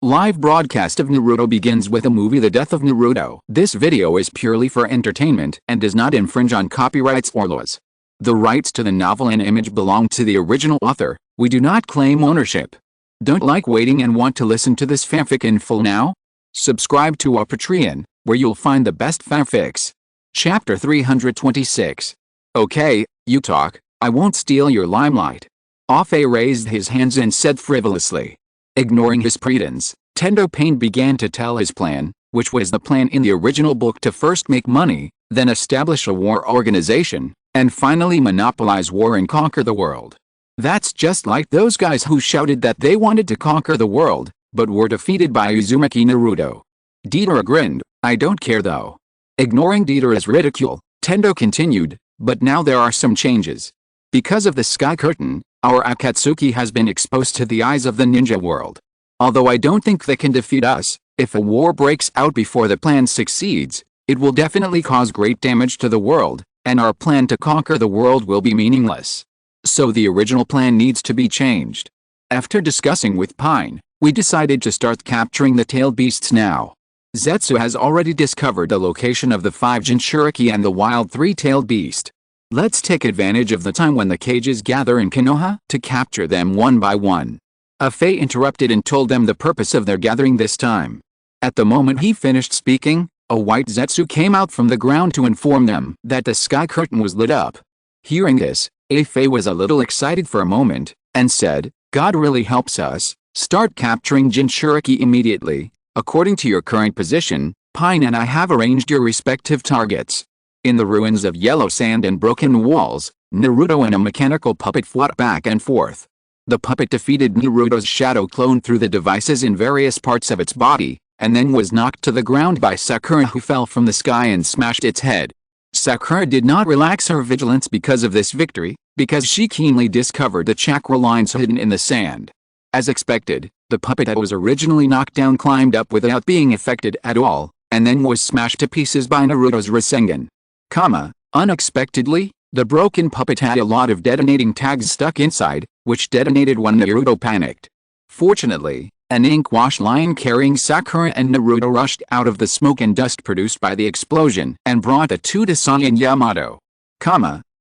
Live broadcast of Naruto begins with a movie The Death of Naruto. This video is purely for entertainment and does not infringe on copyrights or laws. The rights to the novel and image belong to the original author. We do not claim ownership. Don't like waiting and want to listen to this fanfic in full now? Subscribe to our Patreon, where you'll find the best fanfics. Chapter 326. Okay, you talk, I won't steal your limelight. Afe raised his hands and said frivolously. Ignoring his pretense, Tendo Pain began to tell his plan, which was the plan in the original book to first make money, then establish a war organization, and finally monopolize war and conquer the world. That's just like those guys who shouted that they wanted to conquer the world, but were defeated by Uzumaki Naruto. Deidara grinned, I don't care though. Ignoring Deidara's ridicule, Tendo continued, but now there are some changes. Because of the Sky Curtain, our Akatsuki has been exposed to the eyes of the ninja world. Although I don't think they can defeat us, if a war breaks out before the plan succeeds, it will definitely cause great damage to the world, and our plan to conquer the world will be meaningless. So the original plan needs to be changed. After discussing with Pine, we decided to start capturing the tailed beasts now. Zetsu has already discovered the location of the 5 Jinchuriki and the wild 3-tailed beast. Let's take advantage of the time when the cages gather in Konoha to capture them one by one. Afe interrupted and told them the purpose of their gathering this time. At the moment he finished speaking, a white Zetsu came out from the ground to inform them that the Sky Curtain was lit up. Hearing this, Afe was a little excited for a moment, and said, God really helps us, start capturing Jinchuriki immediately. According to your current position, Pine and I have arranged your respective targets. In the ruins of yellow sand and broken walls, Naruto and a mechanical puppet fought back and forth. The puppet defeated Naruto's shadow clone through the devices in various parts of its body, and then was knocked to the ground by Sakura, who fell from the sky and smashed its head. Sakura did not relax her vigilance because of this victory, because she keenly discovered the chakra lines hidden in the sand. As expected, the puppet that was originally knocked down climbed up without being affected at all, and then was smashed to pieces by Naruto's Rasengan. Unexpectedly, the broken puppet had a lot of detonating tags stuck inside, which detonated when Naruto panicked. Fortunately, an ink wash line carrying Sakura and Naruto rushed out of the smoke and dust produced by the explosion and brought the two to Sai and Yamato.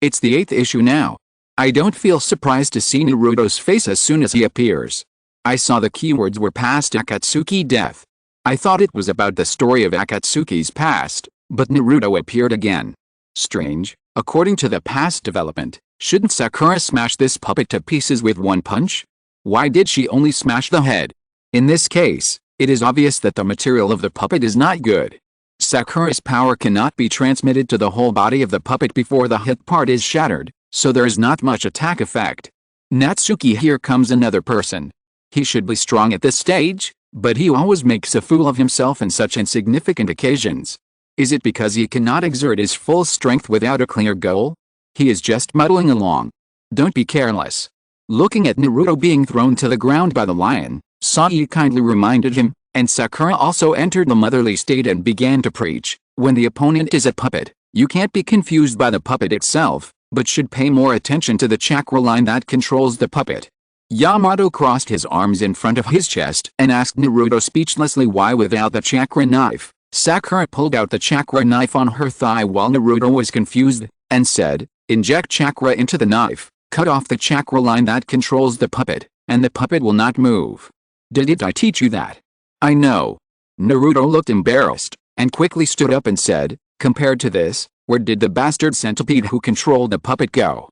It's the 8th issue now. I don't feel surprised to see Naruto's face as soon as he appears. I saw the keywords were past Akatsuki death. I thought it was about the story of Akatsuki's past, but Naruto appeared again. Strange, according to the past development, shouldn't Sakura smash this puppet to pieces with one punch? Why did she only smash the head? In this case, it is obvious that the material of the puppet is not good. Sakura's power cannot be transmitted to the whole body of the puppet before the hit part is shattered, so there is not much attack effect. Natsuki, here comes another person. He should be strong at this stage, but he always makes a fool of himself in such insignificant occasions. Is it because he cannot exert his full strength without a clear goal? He is just muddling along. Don't be careless. Looking at Naruto being thrown to the ground by the lion, Sai kindly reminded him, and Sakura also entered the motherly state and began to preach. When the opponent is a puppet, you can't be confused by the puppet itself, but should pay more attention to the chakra line that controls the puppet. Yamato crossed his arms in front of his chest and asked Naruto speechlessly why without the chakra knife. Sakura pulled out the chakra knife on her thigh while Naruto was confused, and said, inject chakra into the knife, cut off the chakra line that controls the puppet, and the puppet will not move. Didn't I teach you that? I know. Naruto looked embarrassed, and quickly stood up and said, compared to this, where did the bastard centipede who controlled the puppet go?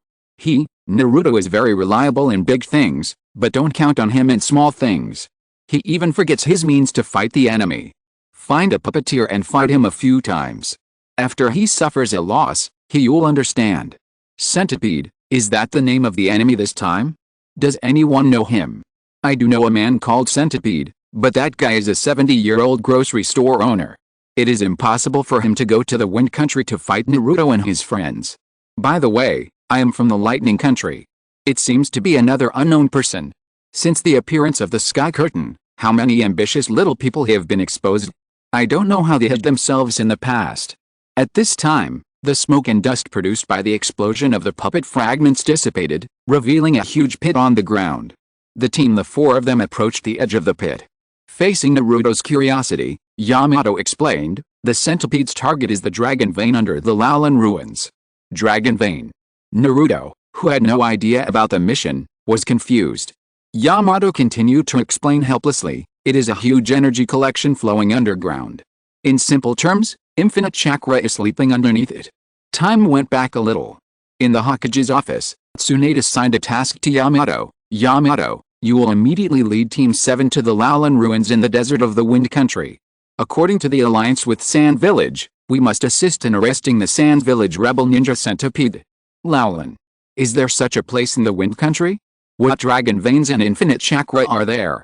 Naruto is very reliable in big things, but don't count on him in small things. He even forgets his means to fight the enemy. Find a puppeteer and fight him a few times. After he suffers a loss, you'll understand. Centipede, is that the name of the enemy this time? Does anyone know him? I do know a man called Centipede, but that guy is a 70-year-old grocery store owner. It is impossible for him to go to the Wind Country to fight Naruto and his friends. By the way, I am from the Lightning Country. It seems to be another unknown person. Since the appearance of the Sky Curtain, how many ambitious little people have been exposed? I don't know how they hid themselves in the past. At this time, the smoke and dust produced by the explosion of the puppet fragments dissipated, revealing a huge pit on the ground. The 4 of them approached the edge of the pit. Facing Naruto's curiosity, Yamato explained, the centipede's target is the dragon vein under the Lowland ruins. Dragon vein. Naruto, who had no idea about the mission, was confused. Yamato continued to explain helplessly, it is a huge energy collection flowing underground. In simple terms, infinite chakra is sleeping underneath it. Time went back a little. In the Hokage's office, Tsunade assigned a task to Yamato. Yamato, you will immediately lead Team 7 to the Lowland ruins in the desert of the Wind Country. According to the alliance with Sand Village, we must assist in arresting the Sand Village rebel ninja centipede. Lowland. Is there such a place in the Wind Country? What dragon veins and infinite chakra are there?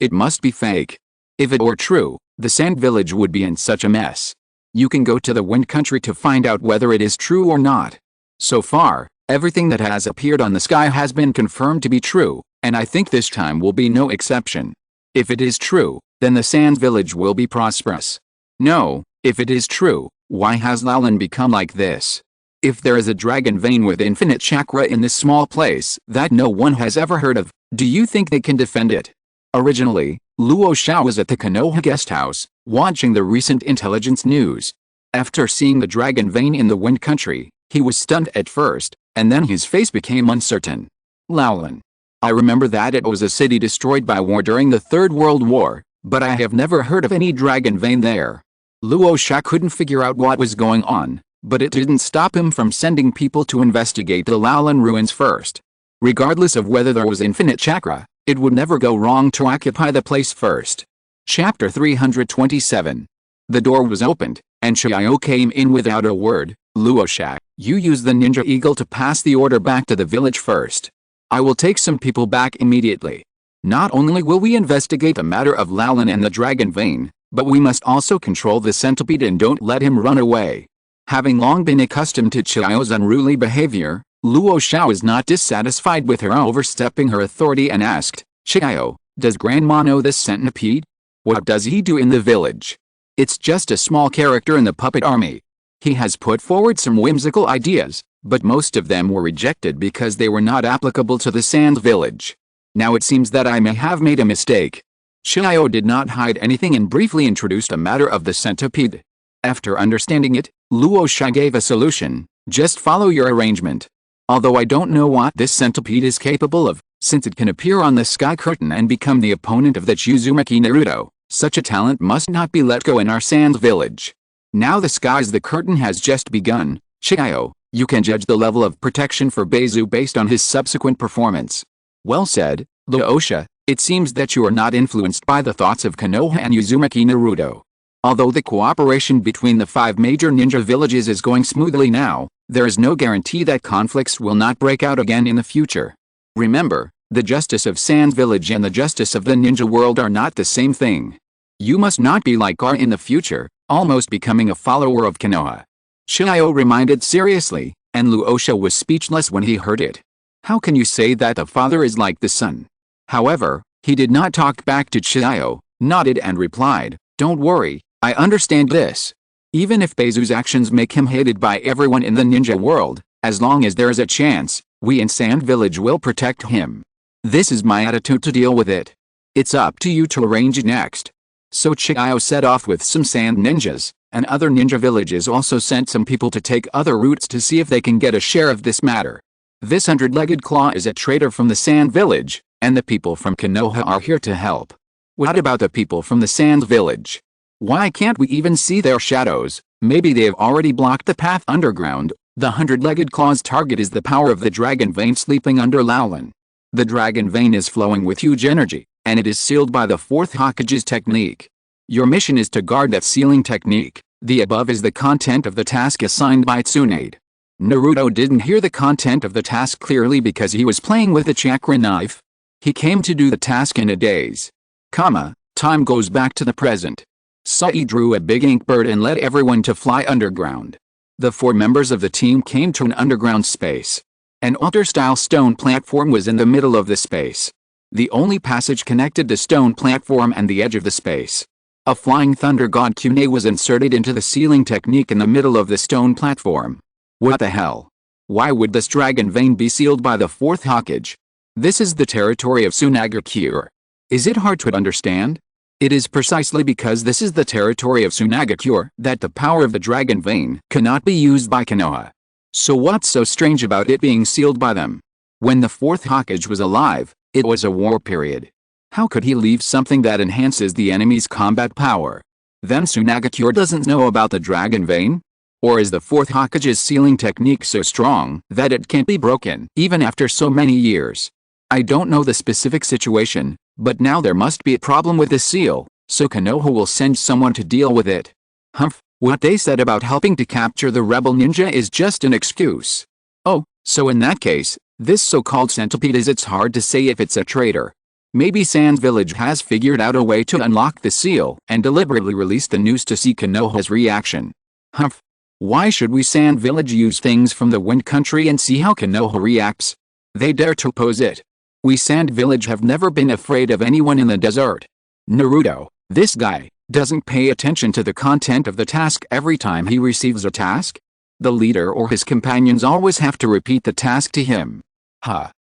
It must be fake. If it were true, the Sand Village would be in such a mess. You can go to the Wind Country to find out whether it is true or not. So far, everything that has appeared on the sky has been confirmed to be true, and I think this time will be no exception. If it is true, then the Sand Village will be prosperous. No, if it is true, why has Lowland become like this? If there is a dragon vein with infinite chakra in this small place that no one has ever heard of, do you think they can defend it? Originally, Luo Xiao was at the Konoha guest house, watching the recent intelligence news. After seeing the dragon vein in the Wind Country, he was stunned at first, and then his face became uncertain. Lowland. I remember that it was a city destroyed by war during the Third World War, but I have never heard of any dragon vein there. Luo Xiao couldn't figure out what was going on, but it didn't stop him from sending people to investigate the Lowland ruins first. Regardless of whether there was infinite chakra, it would never go wrong to occupy the place first. Chapter 327. The door was opened, and Chiyo came in without a word. Luo Xiao, you use the ninja eagle to pass the order back to the village first. I will take some people back immediately. Not only will we investigate the matter of Lowland and the dragon vein, but we must also control the centipede and don't let him run away. Having long been accustomed to Chiyo's unruly behavior, Luo Xiao is not dissatisfied with her overstepping her authority and asked, Chiyo, does Grandma know this centipede? What does he do in the village? It's just a small character in the puppet army. He has put forward some whimsical ideas, but most of them were rejected because they were not applicable to the Sand Village. Now it seems that I may have made a mistake. Chiyo did not hide anything and briefly introduced the matter of the centipede. After understanding it, Luo Xiao gave a solution, just follow your arrangement. Although I don't know what this centipede is capable of, since it can appear on the sky curtain and become the opponent of the Uzumaki Naruto, such a talent must not be let go in our Sand Village. Now the sky's the curtain has just begun. Chiyo, you can judge the level of protection for Beizu based on his subsequent performance. Well said, Luo Xiao, it seems that you are not influenced by the thoughts of Konoha and Uzumaki Naruto. Although the cooperation between the 5 major ninja villages is going smoothly now, there is no guarantee that conflicts will not break out again in the future. Remember, the justice of Sand Village and the justice of the ninja world are not the same thing. You must not be like R in the future, almost becoming a follower of Konoha. Chiyo reminded seriously, and Luo Xiao was speechless when he heard it. How can you say that the father is like the son? However, he did not talk back to Chiyo, nodded and replied, don't worry, I understand this. Even if Beizu's actions make him hated by everyone in the ninja world, as long as there is a chance, we in Sand Village will protect him. This is my attitude to deal with it. It's up to you to arrange it next. So Chiyo set off with some sand ninjas, and other ninja villages also sent some people to take other routes to see if they can get a share of this matter. This 100-legged claw is a traitor from the Sand Village, and the people from Konoha are here to help. What about the people from the Sand Village? Why can't we even see their shadows? Maybe they have already blocked the path underground. The 100-legged claw's target is the power of the dragon vein sleeping under Lowland. The dragon vein is flowing with huge energy, and it is sealed by the 4th Hokage's technique. Your mission is to guard that sealing technique. The above is the content of the task assigned by Tsunade. Naruto didn't hear the content of the task clearly because he was playing with the chakra knife. He came to do the task in a daze. Time goes back to the present. Sai drew a big ink bird and led everyone to fly underground. The 4 members of the team came to an underground space. An altar-style stone platform was in the middle of the space. The only passage connected the stone platform and the edge of the space. A flying thunder god Kune was inserted into the sealing technique in the middle of the stone platform. What the hell? Why would this dragon vein be sealed by the 4th Hokage? This is the territory of Tsunade Cure. Is it hard to understand? It is precisely because this is the territory of Tsunagakure that the power of the dragon vein cannot be used by Konoha. So what's so strange about it being sealed by them? When the fourth Hokage was alive, it was a war period. How could he leave something that enhances the enemy's combat power? Then Tsunagakure doesn't know about the dragon vein? Or is the fourth Hokage's sealing technique so strong that it can't be broken even after so many years? I don't know the specific situation, but now there must be a problem with the seal, so Konoha will send someone to deal with it. Humph, what they said about helping to capture the rebel ninja is just an excuse. Oh, so in that case, this so-called centipede it's hard to say if it's a traitor. Maybe Sand Village has figured out a way to unlock the seal and deliberately released the news to see Konoha's reaction. Humph. Why should we Sand Village use things from the Wind Country and see how Konoha reacts? They dare to oppose it. We Sand Village have never been afraid of anyone in the desert. Naruto, this guy, doesn't pay attention to the content of the task every time he receives a task? The leader or his companions always have to repeat the task to him.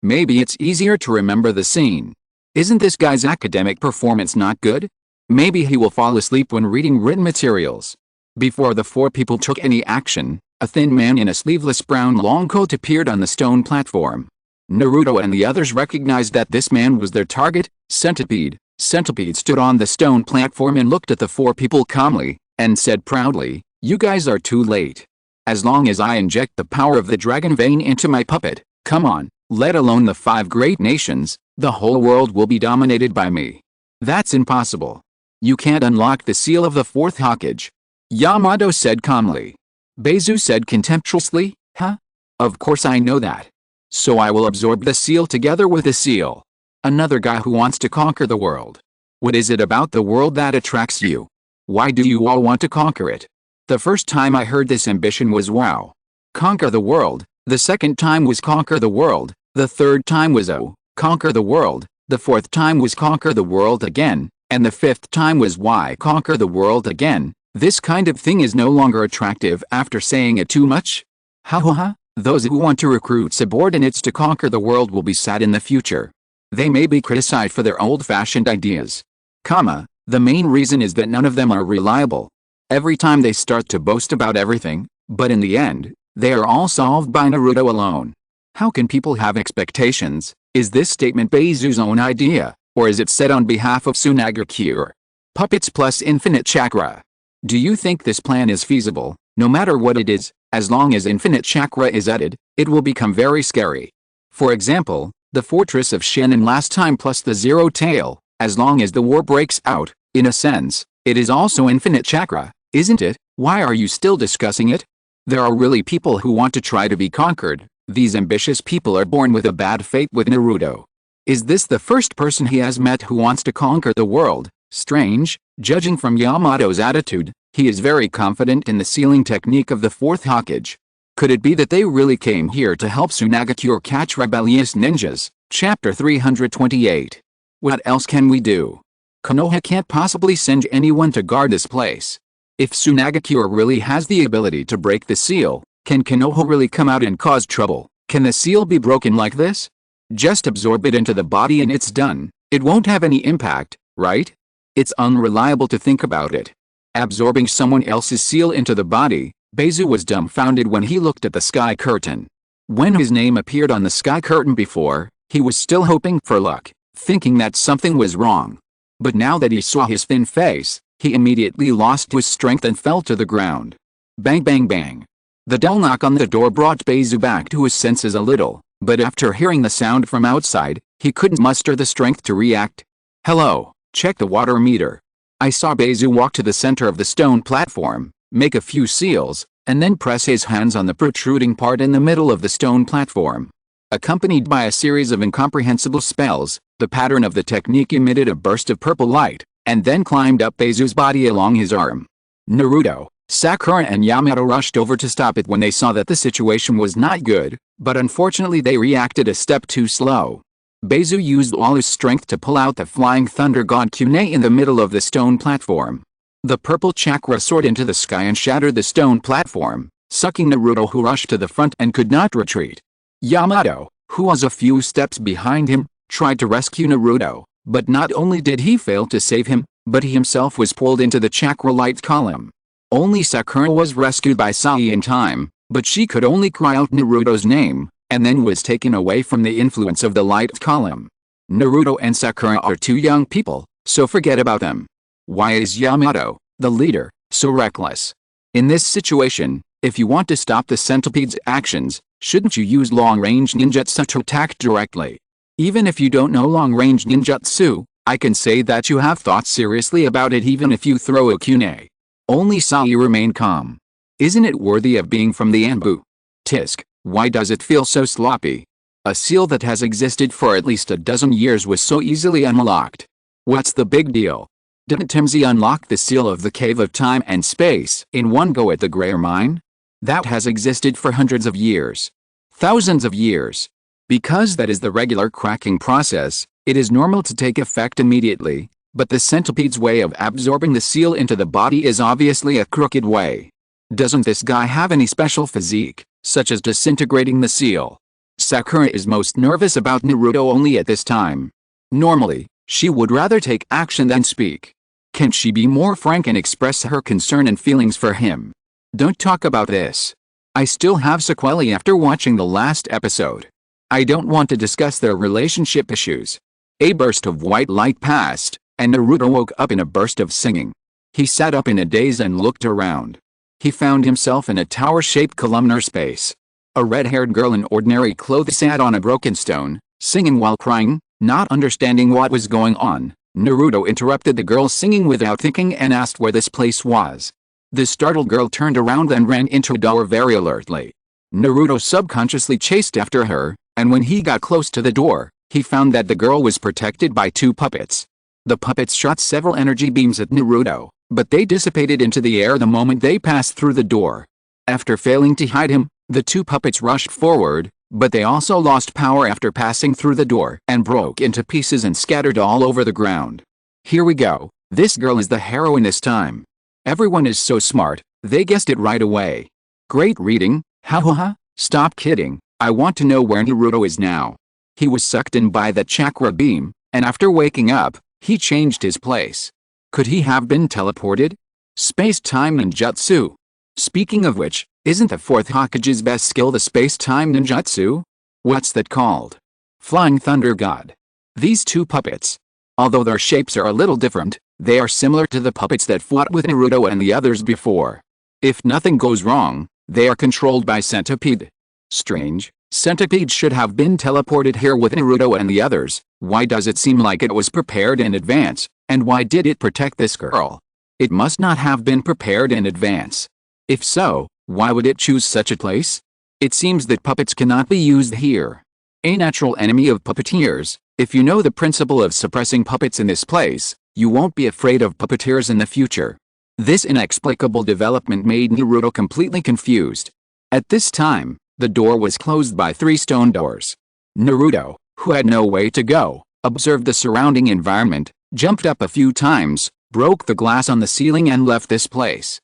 Maybe it's easier to remember the scene. Isn't this guy's academic performance not good? Maybe he will fall asleep when reading written materials. Before the four people took any action, a thin man in a sleeveless brown long coat appeared on the stone platform. Naruto and the others recognized that this man was their target, Centipede. Centipede stood on the stone platform and looked at the four people calmly, and said proudly, "You guys are too late. As long as I inject the power of the dragon vein into my puppet, come on, let alone the 5 great nations, the whole world will be dominated by me. That's impossible. You can't unlock the seal of the fourth Hokage." Yamato said calmly. Beizu said contemptuously, "Huh? Of course I know that. So I will absorb the seal together with the seal." Another guy who wants to conquer the world. What is it about the world that attracts you? Why do you all want to conquer it? The first time I heard this ambition was wow. Conquer the world. The second time was conquer the world. The third time was oh, conquer the world. The fourth time was conquer the world again. And the fifth time was why conquer the world again. This kind of thing is no longer attractive after saying it too much. Ha. Those who want to recruit subordinates to conquer the world will be sad in the future. They may be criticized for their old-fashioned ideas. The main reason is that none of them are reliable. Every time they start to boast about everything, but in the end, they are all solved by Naruto alone. How can people have expectations? Is this statement Beizu's own idea, or is it said on behalf of Tsunagakure? Puppets plus infinite chakra. Do you think this plan is feasible? No matter what it is, as long as infinite chakra is added, it will become very scary. For example, the fortress of Shannon last time plus the Zero Tail, as long as the war breaks out, in a sense, it is also infinite chakra, isn't it? Why are you still discussing it? There are really people who want to try to be conquered. These ambitious people are born with a bad fate with Naruto. Is this the first person he has met who wants to conquer the world? Strange, judging from Yamato's attitude, he is very confident in the sealing technique of the fourth Hokage. Could it be that they really came here to help Tsunagakure catch rebellious ninjas? Chapter 328. What else can we do? Konoha can't possibly send anyone to guard this place. If Tsunagakure really has the ability to break the seal, can Konoha really come out and cause trouble? Can the seal be broken like this? Just absorb it into the body and it's done. It won't have any impact, right? It's unreliable to think about it. Absorbing someone else's seal into the body, Beizu was dumbfounded when he looked at the sky curtain. When his name appeared on the sky curtain before, he was still hoping for luck, thinking that something was wrong. But now that he saw his thin face, he immediately lost his strength and fell to the ground. Bang bang bang. The dull knock on the door brought Beizu back to his senses a little, but after hearing the sound from outside, he couldn't muster the strength to react. "Hello, check the water meter." I saw Beizu walk to the center of the stone platform, make a few seals, and then press his hands on the protruding part in the middle of the stone platform. Accompanied by a series of incomprehensible spells, the pattern of the technique emitted a burst of purple light, and then climbed up Beizu's body along his arm. Naruto, Sakura and Yamato rushed over to stop it when they saw that the situation was not good, but unfortunately they reacted a step too slow. Beizu used all his strength to pull out the flying thunder god kunai in the middle of the stone platform. The purple chakra soared into the sky and shattered the stone platform, sucking Naruto, who rushed to the front and could not retreat. Yamato, who was a few steps behind him, tried to rescue Naruto, But not only did he fail to save him, but he himself was pulled into the chakra light column. Only Sakura was rescued by Sai in time, but she could only cry out Naruto's name, and then was taken away from the influence of the light column. Naruto and Sakura are two young people, so forget about them. Why is Yamato, the leader, so reckless? In this situation, if you want to stop the centipede's actions, shouldn't you use long-range ninjutsu to attack directly? Even if you don't know long-range ninjutsu, I can say that you have thought seriously about it even if you throw a kunai. Only Sai remained calm. Isn't it worthy of being from the Anbu? Tisk, why does it feel so sloppy? A seal that has existed for at least a dozen years was so easily unlocked. What's the big deal? Didn't Timsy unlock the seal of the Cave of Time and Space in one go at the Greyer Mine? That has existed for hundreds of years. Thousands of years. Because that is the regular cracking process, it is normal to take effect immediately, but the centipede's way of absorbing the seal into the body is obviously a crooked way. Doesn't this guy have any special physique, such as disintegrating the seal? Sakura is most nervous about Naruto only at this time. Normally, she would rather take action than speak. Can't she be more frank and express her concern and feelings for him? Don't talk about this. I still have sequelae after watching the last episode. I don't want to discuss their relationship issues. A burst of white light passed, and Naruto woke up in a burst of singing. He sat up in a daze and looked around. He found himself in a tower-shaped columnar space. A red-haired girl in ordinary clothes sat on a broken stone, singing while crying. Not understanding what was going on, Naruto interrupted the girl singing without thinking and asked where this place was. The startled girl turned around and ran into a door very alertly. Naruto subconsciously chased after her, and when he got close to the door, he found that the girl was protected by two puppets. The puppets shot several energy beams at Naruto, but they dissipated into the air the moment they passed through the door. After failing to hide him, the two puppets rushed forward, but they also lost power after passing through the door and broke into pieces and scattered all over the ground. Here we go, this girl is the heroine this time. Everyone is so smart, they guessed it right away. Great reading, ha ha ha, stop kidding, I want to know where Naruto is now. He was sucked in by that chakra beam, and after waking up, he changed his place. Could he have been teleported? Space-time ninjutsu. Speaking of which, isn't the fourth Hokage's best skill the space-time ninjutsu? What's that called? Flying Thunder God. These two puppets. Although their shapes are a little different, they are similar to the puppets that fought with Naruto and the others before. If nothing goes wrong, they are controlled by Centipede. Strange, Centipede should have been teleported here with Naruto and the others. Why does it seem like it was prepared in advance, and why did it protect this girl? It must not have been prepared in advance. If so, why would it choose such a place? It seems that puppets cannot be used here. A natural enemy of puppeteers, if you know the principle of suppressing puppets in this place, you won't be afraid of puppeteers in the future. This inexplicable development made Naruto completely confused. At this time, the door was closed by three stone doors. Naruto, who had no way to go, observed the surrounding environment, jumped up a few times, broke the glass on the ceiling and left this place.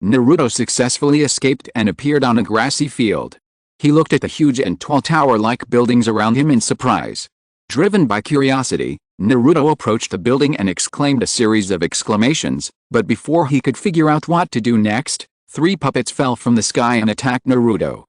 Naruto successfully escaped and appeared on a grassy field. He looked at the huge and tall tower-like buildings around him in surprise. Driven by curiosity, Naruto approached the building and exclaimed a series of exclamations, but before he could figure out what to do next, three puppets fell from the sky and attacked Naruto.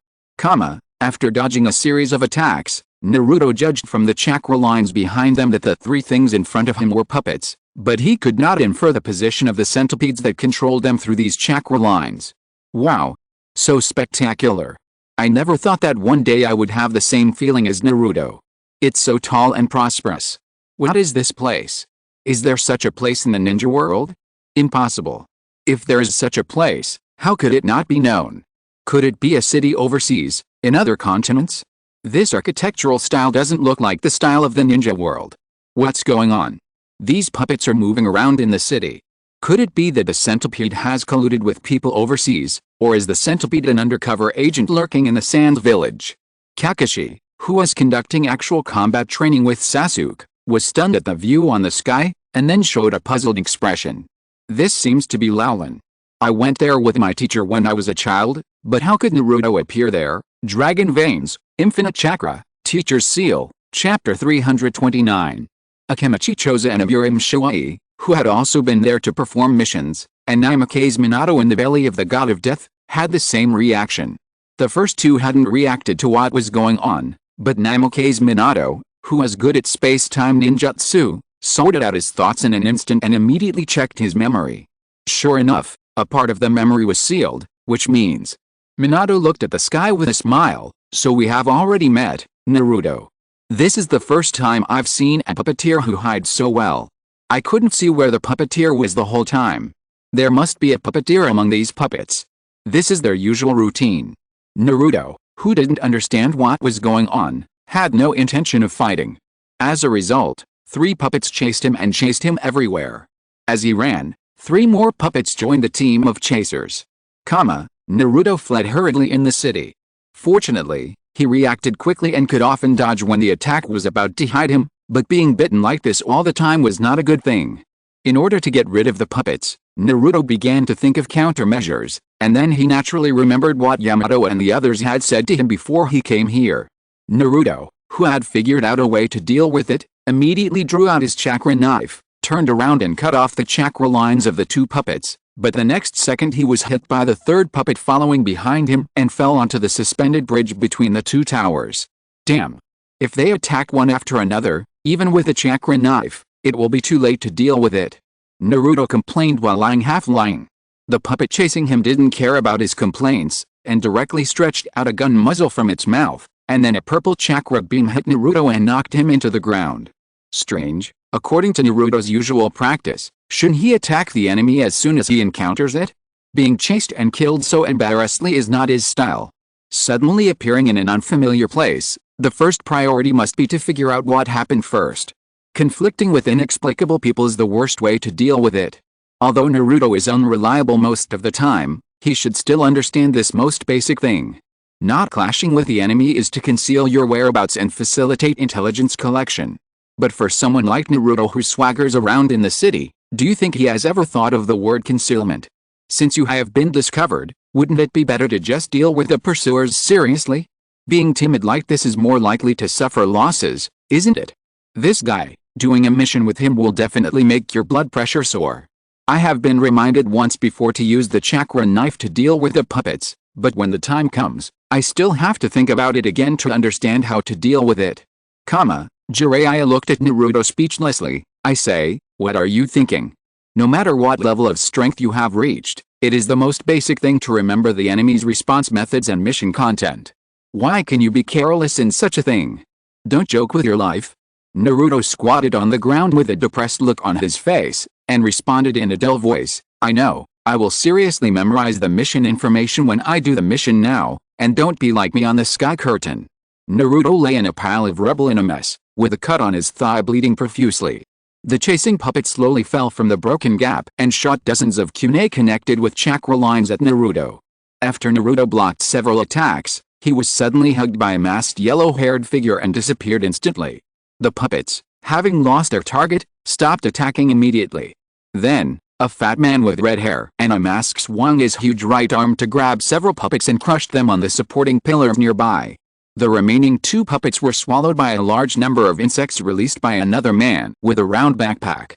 After dodging a series of attacks, Naruto judged from the chakra lines behind them that the three things in front of him were puppets, but he could not infer the position of the centipedes that controlled them through these chakra lines. Wow! So spectacular! I never thought that one day I would have the same feeling as Naruto. It's so tall and prosperous. What is this place? Is there such a place in the ninja world? Impossible. If there is such a place, how could it not be known? Could it be a city overseas, in other continents? This architectural style doesn't look like the style of the ninja world. What's going on? These puppets are moving around in the city. Could it be that the centipede has colluded with people overseas, or is the centipede an undercover agent lurking in the Sand Village? Kakashi, who was conducting actual combat training with Sasuke, was stunned at the view on the sky, and then showed a puzzled expression. This seems to be Lowland. I went there with my teacher when I was a child, but how could Naruto appear there? Dragon Veins, Infinite Chakra, Teacher's Seal, Chapter 329. Akimichi Choza and Aburim Shiwai, who had also been there to perform missions, and Naimake's Minato in the belly of the god of death, had the same reaction. The first two hadn't reacted to what was going on, but Naimake's Minato, who was good at space-time ninjutsu, sorted out his thoughts in an instant and immediately checked his memory. Sure enough, a part of the memory was sealed, which means Minato looked at the sky with a smile. So we have already met, Naruto. This is the first time I've seen a puppeteer who hides so well. I couldn't see where the puppeteer was the whole time. There must be a puppeteer among these puppets. This is their usual routine. Naruto, who didn't understand what was going on, had no intention of fighting. As a result, 3 puppets chased him and chased him everywhere. As he ran, 3 more puppets joined the team of chasers. Naruto fled hurriedly in the city. Fortunately, he reacted quickly and could often dodge when the attack was about to hide him, but being bitten like this all the time was not a good thing. In order to get rid of the puppets, Naruto began to think of countermeasures, and then he naturally remembered what Yamato and the others had said to him before he came here. Naruto, who had figured out a way to deal with it, immediately drew out his chakra knife, turned around and cut off the chakra lines of the 2 puppets. But the next second he was hit by the 3rd puppet following behind him and fell onto the suspended bridge between the 2 towers. Damn. If they attack one after another, even with a chakra knife, it will be too late to deal with it. Naruto complained while lying half-lying. The puppet chasing him didn't care about his complaints, and directly stretched out a gun muzzle from its mouth, and then a purple chakra beam hit Naruto and knocked him into the ground. Strange, according to Naruto's usual practice. Shouldn't he attack the enemy as soon as he encounters it? Being chased and killed so embarrassingly is not his style. Suddenly appearing in an unfamiliar place, the first priority must be to figure out what happened first. Conflicting with inexplicable people is the worst way to deal with it. Although Naruto is unreliable most of the time, he should still understand this most basic thing. Not clashing with the enemy is to conceal your whereabouts and facilitate intelligence collection. But for someone like Naruto who swaggers around in the city, do you think he has ever thought of the word concealment? Since you have been discovered, wouldn't it be better to just deal with the pursuers seriously? Being timid like this is more likely to suffer losses, isn't it? This guy, doing a mission with him will definitely make your blood pressure soar. I have been reminded once before to use the chakra knife to deal with the puppets, but when the time comes, I still have to think about it again to understand how to deal with it. Jiraiya looked at Naruto speechlessly. I say, what are you thinking? No matter what level of strength you have reached, it is the most basic thing to remember the enemy's response methods and mission content. Why can you be careless in such a thing? Don't joke with your life. Naruto squatted on the ground with a depressed look on his face, and responded in a dull voice, I know, I will seriously memorize the mission information when I do the mission now, and don't be like me on the sky curtain. Naruto lay in a pile of rubble in a mess, with a cut on his thigh bleeding profusely. The chasing puppet slowly fell from the broken gap and shot dozens of kunai connected with chakra lines at Naruto. After Naruto blocked several attacks, he was suddenly hugged by a masked yellow-haired figure and disappeared instantly. The puppets, having lost their target, stopped attacking immediately. Then, a fat man with red hair and a mask swung his huge right arm to grab several puppets and crushed them on the supporting pillar nearby. The remaining 2 puppets were swallowed by a large number of insects released by another man with a round backpack.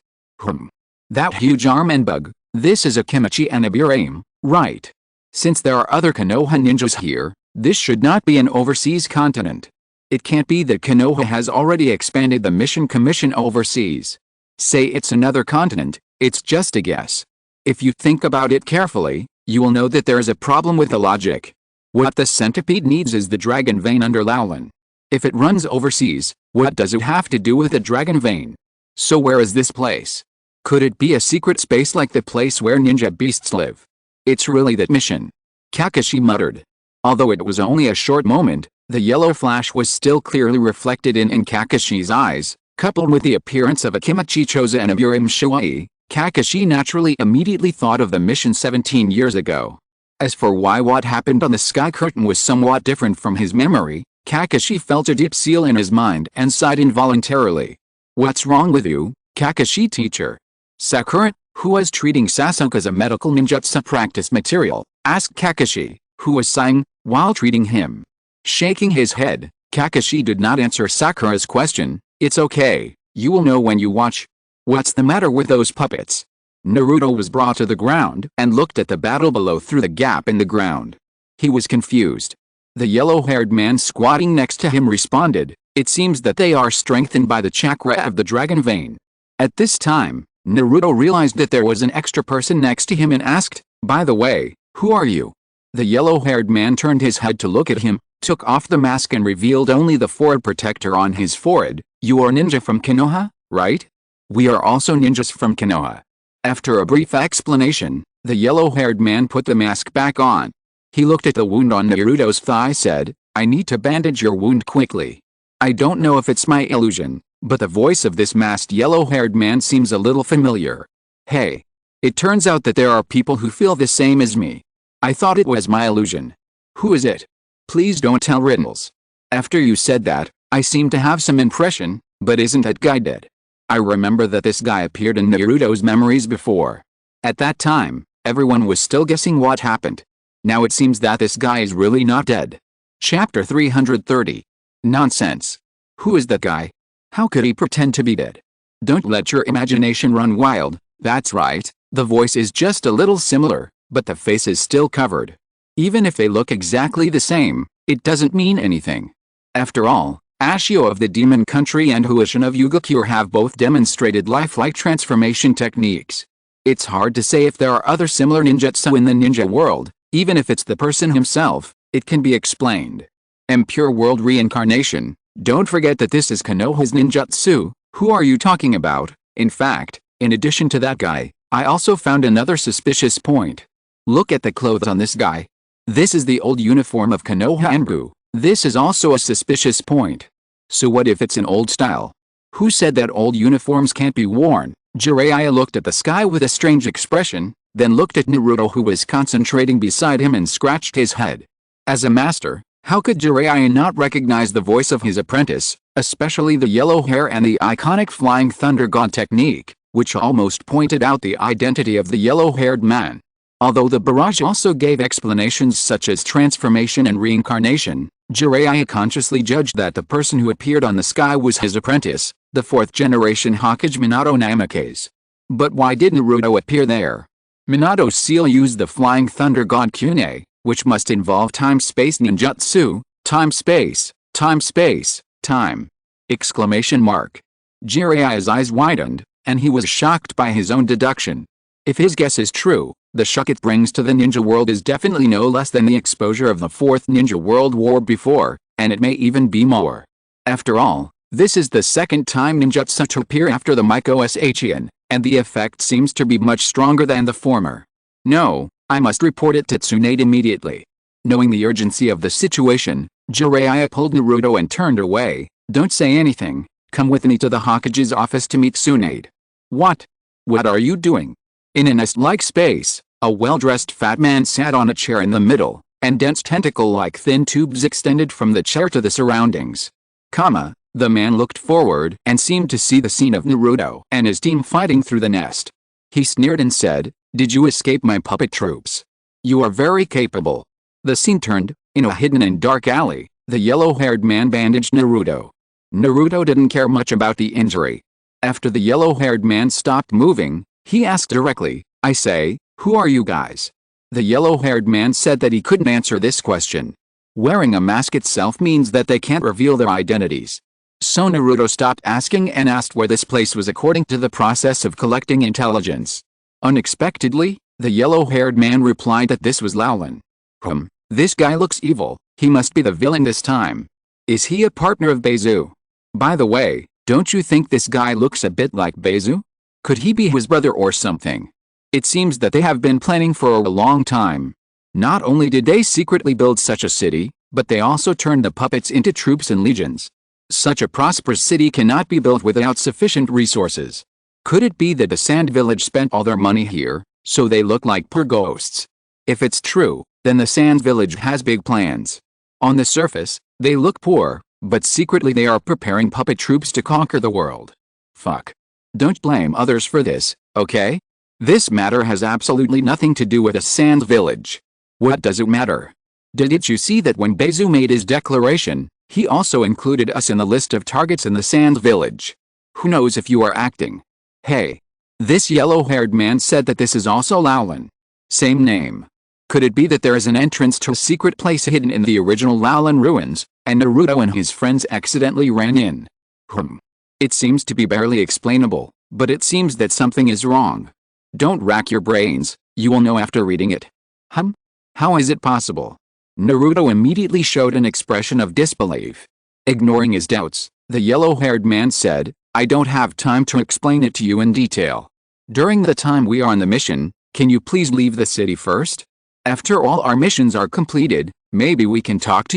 That huge arm and bug, this is Akimichi and Aburim, right? Since there are other Konoha ninjas here, this should not be an overseas continent. It can't be that Konoha has already expanded the mission commission overseas. Say it's another continent, it's just a guess. If you think about it carefully, you will know that there is a problem with the logic. What the centipede needs is the dragon vein under Laulan. If it runs overseas, what does it have to do with the dragon vein? So where is this place? Could it be a secret space like the place where ninja beasts live? It's really that mission. Kakashi muttered. Although it was only a short moment, the yellow flash was still clearly reflected in Kakashi's eyes, coupled with the appearance of Akimichi Choza and Aburim Shiwai. Kakashi naturally immediately thought of the mission 17 years ago. As for why what happened on the sky curtain was somewhat different from his memory, Kakashi felt a deep seal in his mind and sighed involuntarily. What's wrong with you, Kakashi teacher? Sakura, who was treating Sasuke as a medical ninjutsu practice material, asked Kakashi, who was sighing, while treating him. Shaking his head, Kakashi did not answer Sakura's question. It's okay, You will know when you watch. What's the matter with those puppets? Naruto was brought to the ground and looked at the battle below through the gap in the ground. He was confused. The yellow-haired man squatting next to him responded, "It seems that they are strengthened by the chakra of the dragon vein." At this time, Naruto realized that there was an extra person next to him and asked, "By the way, who are you?" The yellow-haired man turned his head to look at him, took off the mask and revealed only the forehead protector on his forehead. "You are ninja from Konoha, right?" "We are also ninjas from Konoha." After a brief explanation, the yellow-haired man put the mask back on. He looked at the wound on Naruto's thigh, said, "I need to bandage your wound quickly. I don't know if it's my illusion, but the voice of this masked yellow-haired man seems a little familiar. Hey. It turns out that there are people who feel the same as me. I thought it was my illusion. Who is it? Please don't tell riddles." After you said that, I seem to have some impression, but isn't that guy dead? I remember that this guy appeared in Naruto's memories before. At that time, everyone was still guessing what happened. Now it seems that this guy is really not dead. Chapter 330. Nonsense. Who is that guy? How could he pretend to be dead? Don't let your imagination run wild. That's right, the voice is just a little similar, but the face is still covered. Even if they look exactly the same, it doesn't mean anything. After all, Ashio of the Demon Country and Huishin of Yugakure have both demonstrated lifelike transformation techniques. It's hard to say if there are other similar ninjutsu in the ninja world. Even if it's the person himself, it can be explained. Impure world reincarnation. Don't forget that this is Konoha's ninjutsu. Who are you talking about? In fact, in addition to that guy, I also found another suspicious point. Look at the clothes on this guy. This is the old uniform of Konoha Anbu. This is also a suspicious point. So what if it's an old style? Who said that old uniforms can't be worn? Jiraiya looked at the sky with a strange expression, then looked at Naruto, who was concentrating beside him, and scratched his head. As a master, how could Jiraiya not recognize the voice of his apprentice, especially the yellow hair and the iconic flying thunder god technique, which almost pointed out the identity of the yellow-haired man? Although the barrage also gave explanations such as transformation and reincarnation, Jiraiya consciously judged that the person who appeared on the sky was his apprentice, the fourth-generation Hokage Minato Namikaze. But why did Naruto appear there? Minato's seal used the flying thunder god Kyune, which must involve time-space ninjutsu. Time-space, time-space, time! Exclamation mark. Jiraiya's eyes widened, and he was shocked by his own deduction. If his guess is true, the shock it brings to the ninja world is definitely no less than the exposure of the Fourth Ninja World War before, and it may even be more. After all, this is the second time ninjutsu to appear after the Miko Shiin, and the effect seems to be much stronger than the former. No, I must report it to Tsunade immediately. Knowing the urgency of the situation, Jiraiya pulled Naruto and turned away. Don't say anything, come with me to the Hokage's office to meet Tsunade. What? What are you doing? In a nest-like space, a well-dressed fat man sat on a chair in the middle, and dense tentacle-like thin tubes extended from the chair to the surroundings. The man looked forward and seemed to see the scene of Naruto and his team fighting through the nest. He sneered and said, "Did you escape my puppet troops? You are very capable." The scene turned. In a hidden and dark alley, the yellow-haired man bandaged Naruto. Naruto didn't care much about the injury. After the yellow-haired man stopped moving, he asked directly, "I say, who are you guys?" The yellow-haired man said that he couldn't answer this question. Wearing a mask itself means that they can't reveal their identities. So Naruto stopped asking and asked where this place was according to the process of collecting intelligence. Unexpectedly, the yellow-haired man replied that this was Laolin. This guy looks evil, he must be the villain this time. Is he a partner of Beizu? By the way, don't you think this guy looks a bit like Beizu? Could he be his brother or something? It seems that they have been planning for a long time. Not only did they secretly build such a city, but they also turned the puppets into troops and legions. Such a prosperous city cannot be built without sufficient resources. Could it be that the Sand Village spent all their money here, so they look like poor ghosts? If it's true, then the Sand Village has big plans. On the surface, they look poor, but secretly they are preparing puppet troops to conquer the world. Fuck. Don't blame others for this, okay? This matter has absolutely nothing to do with the Sand Village. What does it matter? Didn't you see that when Beizu made his declaration, he also included us in the list of targets in the Sand Village? Who knows if you are acting? Hey. This yellow-haired man said that this is also Laolin. Same name. Could it be that there is an entrance to a secret place hidden in the original Laolin ruins, and Naruto and his friends accidentally ran in? It seems to be barely explainable, but it seems that something is wrong. Don't rack your brains, you will know after reading it. How is it possible? Naruto immediately showed an expression of disbelief. Ignoring his doubts, the yellow-haired man said, I don't have time to explain it to you in detail. During the time we are on the mission, can you please leave the city first? After all our missions are completed, maybe we can talk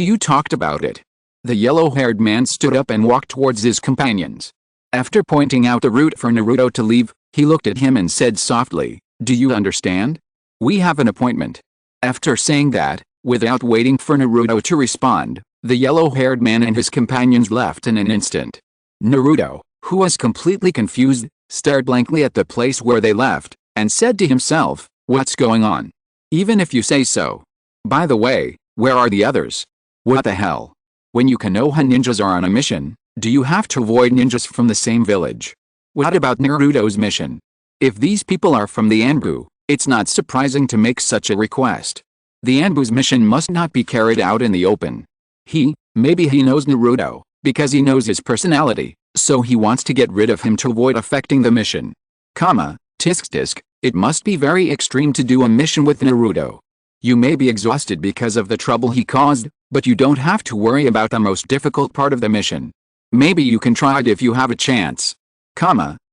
about it. The yellow-haired man stood up and walked towards his companions. After pointing out the route for Naruto to leave, he looked at him and said softly, Do you understand? We have an appointment. After saying that, without waiting for Naruto to respond, the yellow-haired man and his companions left in an instant. Naruto, who was completely confused, stared blankly at the place where they left, and said to himself, What's going on? Even if you say so. By the way, where are the others? What the hell? When you Konoha ninjas are on a mission, do you have to avoid ninjas from the same village? What about Naruto's mission? If these people are from the Anbu, it's not surprising to make such a request. The Anbu's mission must not be carried out in the open. Maybe he knows Naruto, because he knows his personality, so he wants to get rid of him to avoid affecting the mission. Tisk, it must be very extreme to do a mission with Naruto. You may be exhausted because of the trouble he caused, but you don't have to worry about the most difficult part of the mission. Maybe you can try it if you have a chance.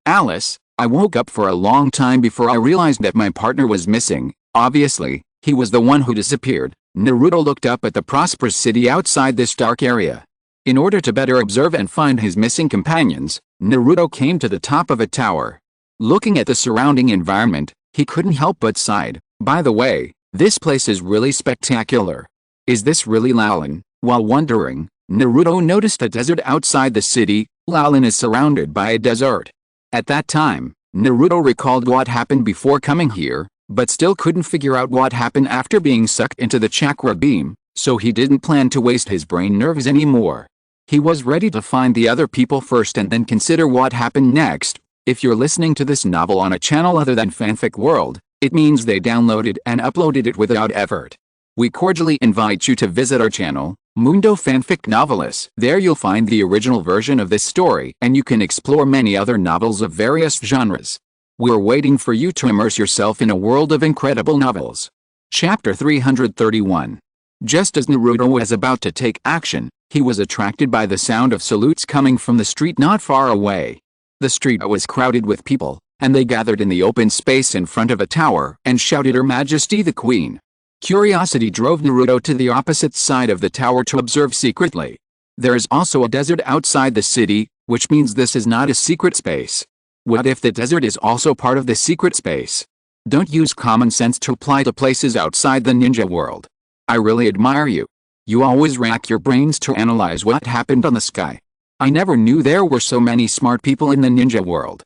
Alice, I woke up for a long time before I realized that my partner was missing. Obviously, he was the one who disappeared. Naruto looked up at the prosperous city outside this dark area. In order to better observe and find his missing companions, Naruto came to the top of a tower. Looking at the surrounding environment, he couldn't help but sighed. By the way, this place is really spectacular. Is this really Laolin? While wondering, Naruto noticed a desert outside the city. Laolin is surrounded by a desert. At that time, Naruto recalled what happened before coming here, but still couldn't figure out what happened after being sucked into the chakra beam, so he didn't plan to waste his brain nerves anymore. He was ready to find the other people first and then consider what happened next. If you're listening to this novel on a channel other than Fanfic World, it means they downloaded and uploaded it without effort. We cordially invite you to visit our channel, Mundo Fanfic Novelis. There you'll find the original version of this story and you can explore many other novels of various genres. We're waiting for you to immerse yourself in a world of incredible novels. Chapter 331. Just as Naruto was about to take action, he was attracted by the sound of salutes coming from the street not far away. The street was crowded with people, and they gathered in the open space in front of a tower and shouted Her Majesty the Queen. Curiosity drove Naruto to the opposite side of the tower to observe secretly. There is also a desert outside the city, which means this is not a secret space. What if the desert is also part of the secret space? Don't use common sense to apply to places outside the ninja world. I really admire you. You always rack your brains to analyze what happened on the sky. I never knew there were so many smart people in the ninja world.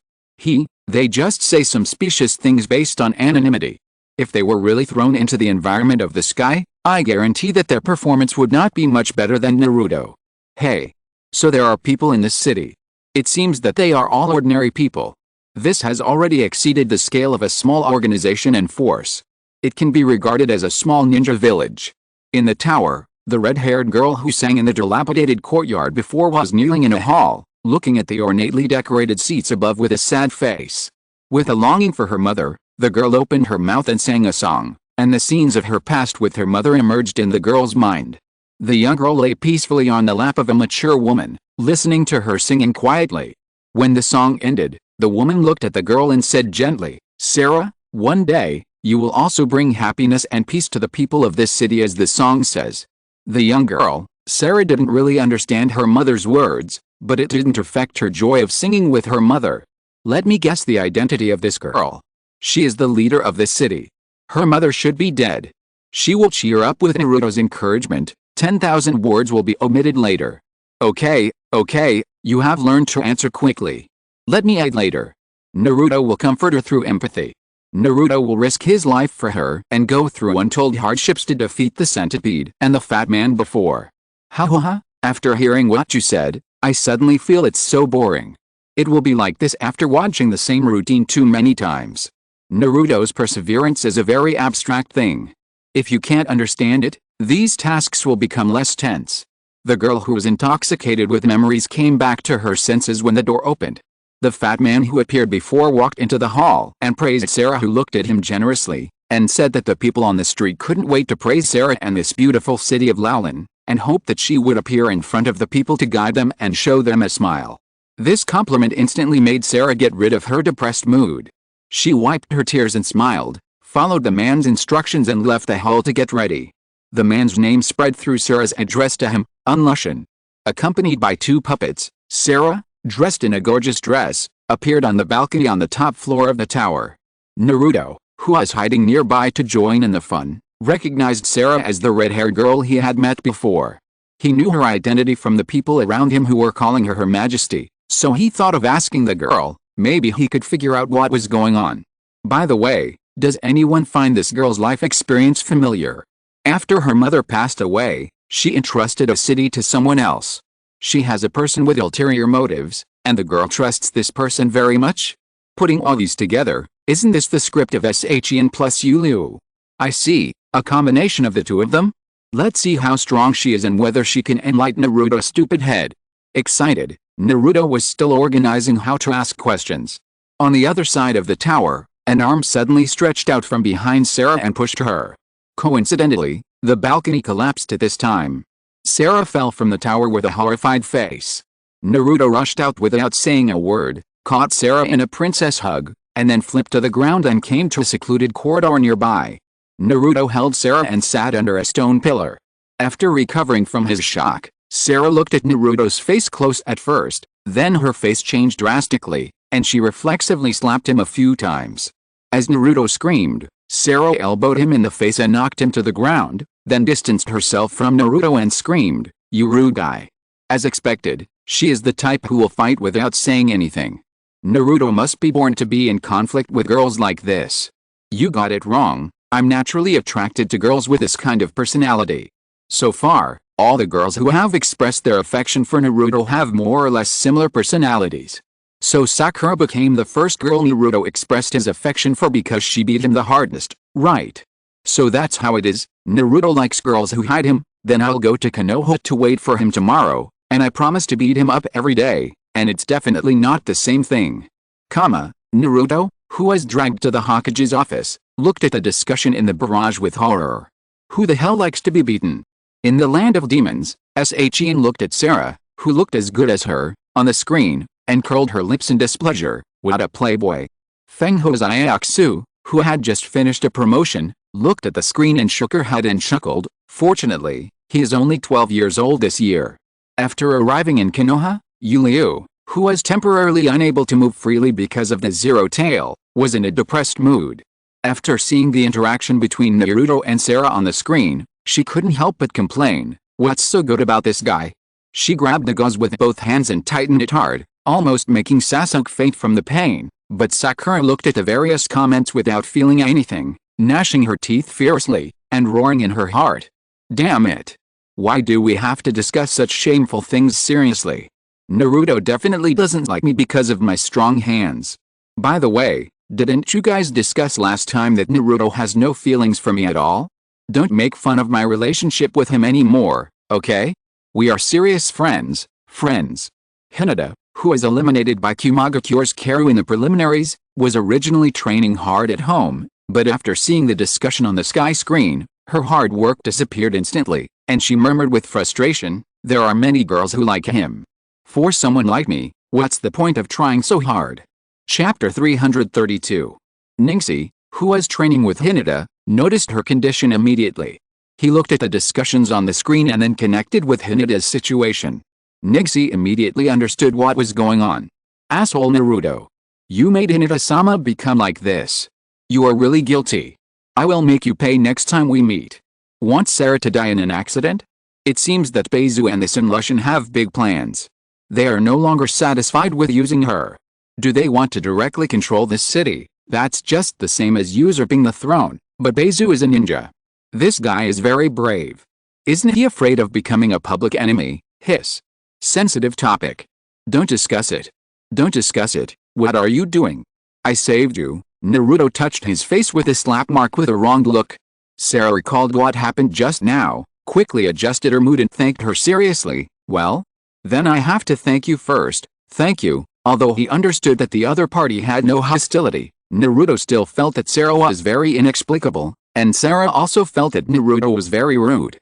They just say some specious things based on anonymity. If they were really thrown into the environment of the sky, I guarantee that their performance would not be much better than Naruto. Hey. So there are people in this city. It seems that they are all ordinary people. This has already exceeded the scale of a small organization and force. It can be regarded as a small ninja village. In the tower, the red-haired girl who sang in the dilapidated courtyard before was kneeling in a hall, looking at the ornately decorated seats above with a sad face. With a longing for her mother, the girl opened her mouth and sang a song, and the scenes of her past with her mother emerged in the girl's mind. The young girl lay peacefully on the lap of a mature woman, listening to her singing quietly. When the song ended, the woman looked at the girl and said gently, Sarah, one day, you will also bring happiness and peace to the people of this city as the song says. The young girl, Sarah, didn't really understand her mother's words, but it didn't affect her joy of singing with her mother. Let me guess the identity of this girl. She is the leader of this city. Her mother should be dead. She will cheer up with Naruto's encouragement. 10,000 words will be omitted later. Okay, you have learned to answer quickly. Let me add later. Naruto will comfort her through empathy. Naruto will risk his life for her and go through untold hardships to defeat the centipede and the fat man before. After hearing what you said, I suddenly feel it's so boring. It will be like this after watching the same routine too many times. Naruto's perseverance is a very abstract thing. If you can't understand it, these tasks will become less tense. The girl who was intoxicated with memories came back to her senses when the door opened. The fat man who appeared before walked into the hall and praised Sarah, who looked at him generously, and said that the people on the street couldn't wait to praise Sarah and this beautiful city of Lowland, and hoped that she would appear in front of the people to guide them and show them a smile. This compliment instantly made Sarah get rid of her depressed mood. She wiped her tears and smiled, followed the man's instructions and left the hall to get ready. The man's name spread through Sarah's address to him, Unlushan. Accompanied by two puppets, Sarah, dressed in a gorgeous dress, appeared on the balcony on the top floor of the tower. Naruto, who was hiding nearby to join in the fun, recognized Sarah as the red-haired girl he had met before. He knew her identity from the people around him who were calling her Her Majesty, so he thought of asking the girl. Maybe he could figure out what was going on. By the way, does anyone find this girl's life experience familiar? After her mother passed away, she entrusted a city to someone else. She has a person with ulterior motives, and the girl trusts this person very much? Putting all these together, isn't this the script of SYNOPSIS plus Yulu? I see, a combination of the two of them? Let's see how strong she is and whether she can enlighten Naruto's stupid head. Excited, Naruto was still organizing how to ask questions. On the other side of the tower, an arm suddenly stretched out from behind Sarah and pushed her. Coincidentally, the balcony collapsed at this time. Sarah fell from the tower with a horrified face. Naruto rushed out without saying a word, caught Sarah in a princess hug, and then flipped to the ground and came to a secluded corridor nearby. Naruto held Sarah and sat under a stone pillar. After recovering from his shock, Sarah looked at Naruto's face close at first, then her face changed drastically, and she reflexively slapped him a few times. As Naruto screamed, Sarah elbowed him in the face and knocked him to the ground, then distanced herself from Naruto and screamed, "You rude guy." As expected, she is the type who will fight without saying anything. Naruto must be born to be in conflict with girls like this. You got it wrong, I'm naturally attracted to girls with this kind of personality. So far, all the girls who have expressed their affection for Naruto have more or less similar personalities. So Sakura became the first girl Naruto expressed his affection for because she beat him the hardest, right? So that's how it is, Naruto likes girls who hide him, then I'll go to Konoha to wait for him tomorrow, and I promise to beat him up every day, and it's definitely not the same thing. Naruto, who was dragged to the Hokage's office, looked at the discussion in the barrage with horror. Who the hell likes to be beaten? In the land of demons, SHIN looked at Sarah, who looked as good as her, on the screen, and curled her lips in displeasure. What a playboy. Feng Hosayaksu, who had just finished a promotion, looked at the screen and shook her head and chuckled. Fortunately, he is only 12 years old this year. After arriving in Konoha, Yuliu, who was temporarily unable to move freely because of the zero tail, was in a depressed mood. After seeing the interaction between Naruto and Sarah on the screen, she couldn't help but complain, "What's so good about this guy?" She grabbed the gauze with both hands and tightened it hard, almost making Sasuke faint from the pain, but Sakura looked at the various comments without feeling anything, gnashing her teeth fiercely, and roaring in her heart. Damn it! Why do we have to discuss such shameful things seriously? Naruto definitely doesn't like me because of my strong hands. By the way, didn't you guys discuss last time that Naruto has no feelings for me at all? Don't make fun of my relationship with him anymore, okay? We are serious friends. Hinata, who was eliminated by Kumagakure's Karu in the preliminaries, was originally training hard at home, but after seeing the discussion on the sky screen, her hard work disappeared instantly, and she murmured with frustration, "There are many girls who like him. For someone like me, what's the point of trying so hard?" Chapter 332. Ningsi, who was training with Hinata, noticed her condition immediately. He looked at the discussions on the screen and then connected with Hinata's situation. Ningsi immediately understood what was going on. Asshole Naruto. You made Hinata-sama become like this. You are really guilty. I will make you pay next time we meet. Want Sarah to die in an accident? It seems that Beizu and the Sunlushan have big plans. They are no longer satisfied with using her. Do they want to directly control this city? That's just the same as usurping the throne, but Beizu is a ninja. This guy is very brave. Isn't he afraid of becoming a public enemy? Hiss. Sensitive topic. Don't discuss it. Don't discuss it. What are you doing? I saved you. Naruto touched his face with a slap mark with a wronged look. Sarah recalled what happened just now, quickly adjusted her mood and thanked her seriously. Well? Then I have to thank you first. Thank you. Although he understood that the other party had no hostility, Naruto still felt that Sarah was very inexplicable, and Sarah also felt that Naruto was very rude.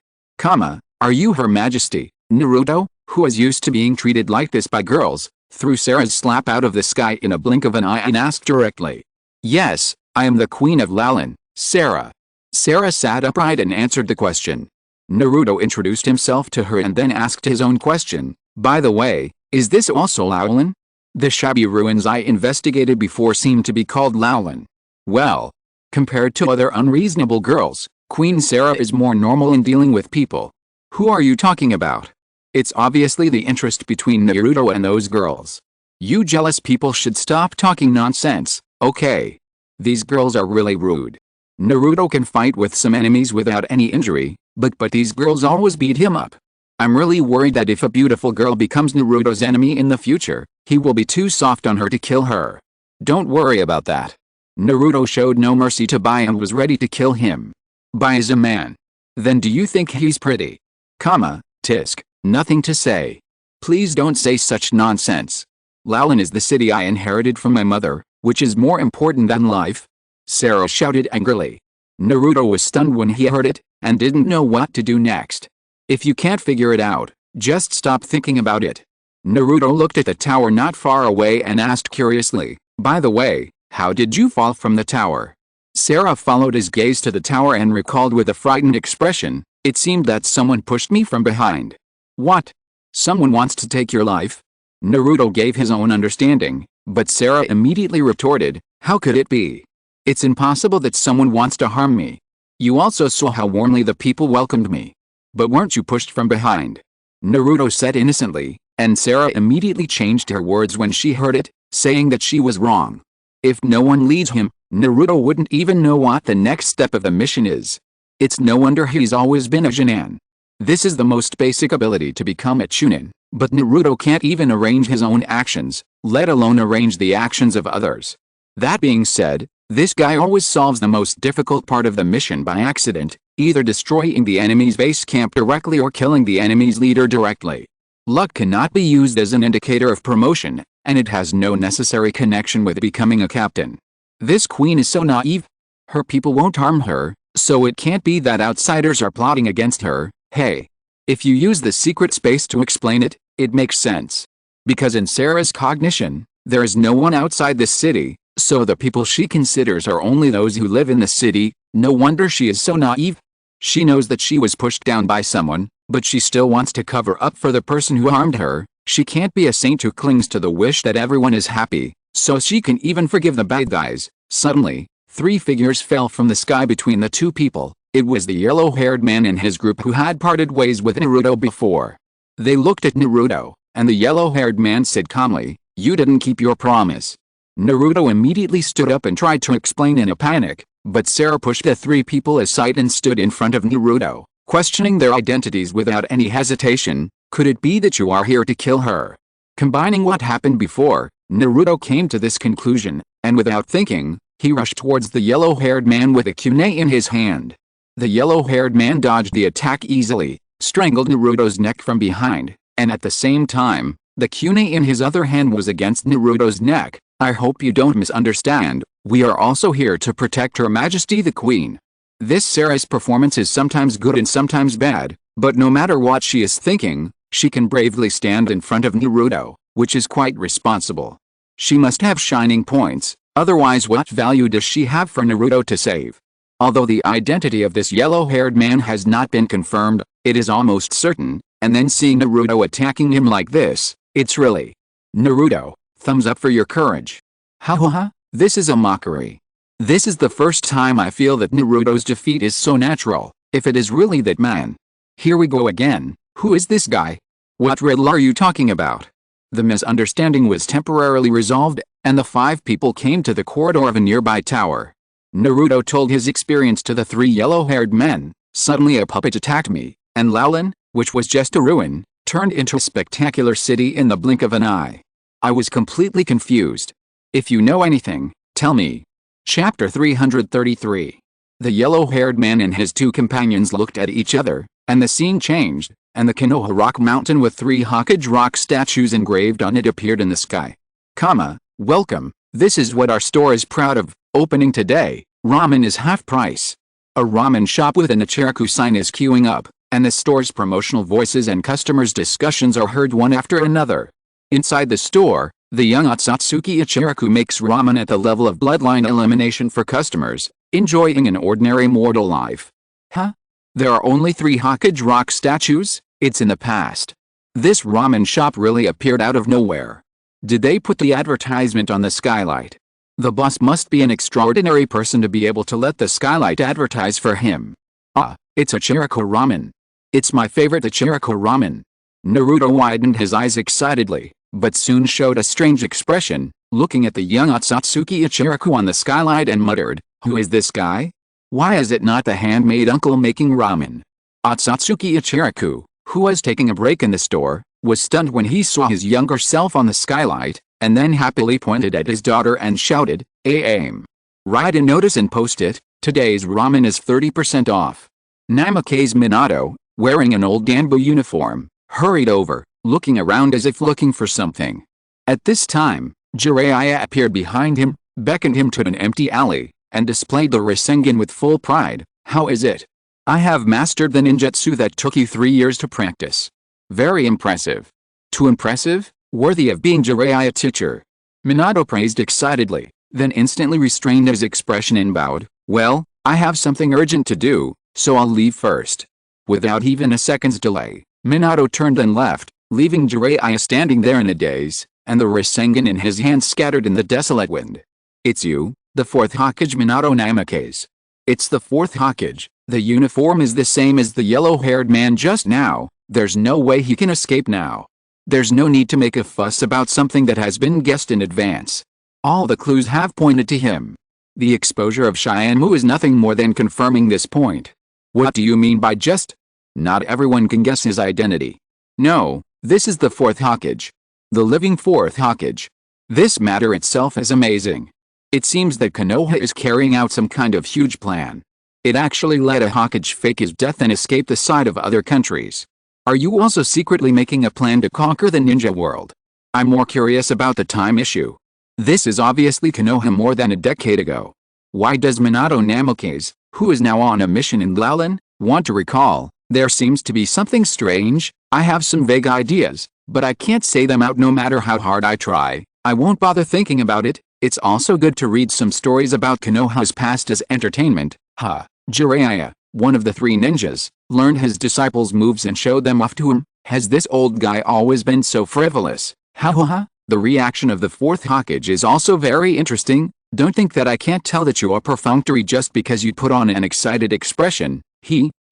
Are you Her Majesty? Naruto, who was used to being treated like this by girls, threw Sarah's slap out of the sky in a blink of an eye and asked directly. Yes, I am the Queen of Lalin, Sarah. Sarah sat upright and answered the question. Naruto introduced himself to her and then asked his own question. By the way, is this also Lalin? The shabby ruins I investigated before seemed to be called Lalin. Well, compared to other unreasonable girls, Queen Sarah is more normal in dealing with people. Who are you talking about? It's obviously the interest between Naruto and those girls. You jealous people should stop talking nonsense, okay? These girls are really rude. Naruto can fight with some enemies without any injury, but these girls always beat him up. I'm really worried that if a beautiful girl becomes Naruto's enemy in the future, he will be too soft on her to kill her. Don't worry about that. Naruto showed no mercy to Bai and was ready to kill him. Bai is a man. Then do you think he's pretty? Tisk, nothing to say. Please don't say such nonsense. Lalin is the city I inherited from my mother, which is more important than life. Sarah shouted angrily. Naruto was stunned when he heard it, and didn't know what to do next. If you can't figure it out, just stop thinking about it. Naruto looked at the tower not far away and asked curiously, by the way, how did you fall from the tower? Sarah followed his gaze to the tower and recalled with a frightened expression, it seemed that someone pushed me from behind. What? Someone wants to take your life? Naruto gave his own understanding, but Sarah immediately retorted, how could it be? It's impossible that someone wants to harm me. You also saw how warmly the people welcomed me. But weren't you pushed from behind? Naruto said innocently, and Sarah immediately changed her words when she heard it, saying that she was wrong. If no one leads him, Naruto wouldn't even know what the next step of the mission is. It's no wonder he's always been a Chunin. This is the most basic ability to become a Chunin, but Naruto can't even arrange his own actions, let alone arrange the actions of others. That being said, this guy always solves the most difficult part of the mission by accident, either destroying the enemy's base camp directly or killing the enemy's leader directly. Luck cannot be used as an indicator of promotion, and it has no necessary connection with becoming a captain. This queen is so naive. Her people won't harm her, so it can't be that outsiders are plotting against her. Hey. If you use the secret space to explain it, it makes sense. Because in Sarah's cognition, there is no one outside the city, so the people she considers are only those who live in the city. No wonder she is so naive. She knows that she was pushed down by someone, but she still wants to cover up for the person who harmed her. She can't be a saint who clings to the wish that everyone is happy, so she can even forgive the bad guys. Suddenly, 3 figures fell from the sky between the two people. It was the yellow-haired man and his group who had parted ways with Naruto before. They looked at Naruto, and the yellow-haired man said calmly, you didn't keep your promise. Naruto immediately stood up and tried to explain in a panic, but Sarah pushed the 3 people aside and stood in front of Naruto, questioning their identities without any hesitation. Could it be that you are here to kill her? Combining what happened before, Naruto came to this conclusion, and without thinking, he rushed towards the yellow-haired man with a kunai in his hand. The yellow-haired man dodged the attack easily, strangled Naruto's neck from behind, and at the same time, the kunai in his other hand was against Naruto's neck. I hope you don't misunderstand, we are also here to protect Her Majesty the Queen. This Sarah's performance is sometimes good and sometimes bad, but no matter what she is thinking, she can bravely stand in front of Naruto, which is quite responsible. She must have shining points, otherwise what value does she have for Naruto to save? Although the identity of this yellow-haired man has not been confirmed, it is almost certain, and then seeing Naruto attacking him like this, it's really. Naruto, thumbs up for your courage. Ha ha ha, this is a mockery. This is the first time I feel that Naruto's defeat is so natural, if it is really that man. Here we go again, who is this guy? What riddle are you talking about? The misunderstanding was temporarily resolved, and the 5 people came to the corridor of a nearby tower. Naruto told his experience to the 3 yellow-haired men. Suddenly a puppet attacked me, and Lalin, which was just a ruin, turned into a spectacular city in the blink of an eye. I was completely confused. If you know anything, tell me. Chapter 333. The yellow-haired man and his two companions looked at each other, and the scene changed, and the Konoha rock mountain with 3 Hokage rock statues engraved on it appeared in the sky. Welcome, this is what our store is proud of. Opening today, ramen is half price. A ramen shop with an Ichiraku sign is queuing up, and the store's promotional voices and customers' discussions are heard one after another. Inside the store, the young Otsutsuki Ichiraku makes ramen at the level of bloodline elimination for customers, enjoying an ordinary mortal life. Huh? There are only 3 Hokage rock statues? It's in the past. This ramen shop really appeared out of nowhere. Did they put the advertisement on the skylight? The boss must be an extraordinary person to be able to let the skylight advertise for him. Ah, it's Ichiraku ramen. It's my favorite Ichiraku ramen. Naruto widened his eyes excitedly, but soon showed a strange expression, looking at the young Otsutsuki Ichiraku on the skylight and muttered, "Who is this guy? Why is it not the handmaid uncle making ramen?" Otsutsuki Ichiraku, who was taking a break in the store, was stunned when he saw his younger self on the skylight, and then happily pointed at his daughter and shouted, "Aim! Write a notice and post it, today's ramen is 30% off." Namake's Minato, wearing an old Danbo uniform, hurried over, looking around as if looking for something. At this time, Jiraiya appeared behind him, beckoned him to an empty alley, and displayed the Rasengan with full pride. "How is it? I have mastered the ninjutsu that took you 3 years to practice. Very impressive." "Too impressive? Worthy of being Jiraiya teacher." Minato praised excitedly, then instantly restrained his expression and bowed. "Well, I have something urgent to do, so I'll leave first." Without even a second's delay, Minato turned and left, leaving Jiraiya standing there in a daze, and the Rasengan in his hand scattered in the desolate wind. "It's you, the 4th Hokage." Minato Namake's. "It's the 4th Hokage. The uniform is the same as the yellow-haired man just now. There's no way he can escape now. There's no need to make a fuss about something that has been guessed in advance. All the clues have pointed to him." The exposure of Shyamamu is nothing more than confirming this point. "What do you mean by just? Not everyone can guess his identity." "No, this is the 4th Hokage. The living 4th Hokage. This matter itself is amazing. It seems that Konoha is carrying out some kind of huge plan. It actually let a Hokage fake his death and escape the sight of other countries. Are you also secretly making a plan to conquer the ninja world? I'm more curious about the time issue. This is obviously Konoha more than a decade ago. Why does Minato Namake's, who is now on a mission in Loulan, want to recall? There seems to be something strange. I have some vague ideas, but I can't say them out no matter how hard I try. I won't bother thinking about it. It's also good to read some stories about Konoha's past as entertainment." Jiraiya, one of the 3 ninjas, learned his disciples' moves and showed them off to him. Has this old guy always been so frivolous? The reaction of the 4th Hokage is also very interesting. Don't think that I can't tell that you are perfunctory just because you put on an excited expression.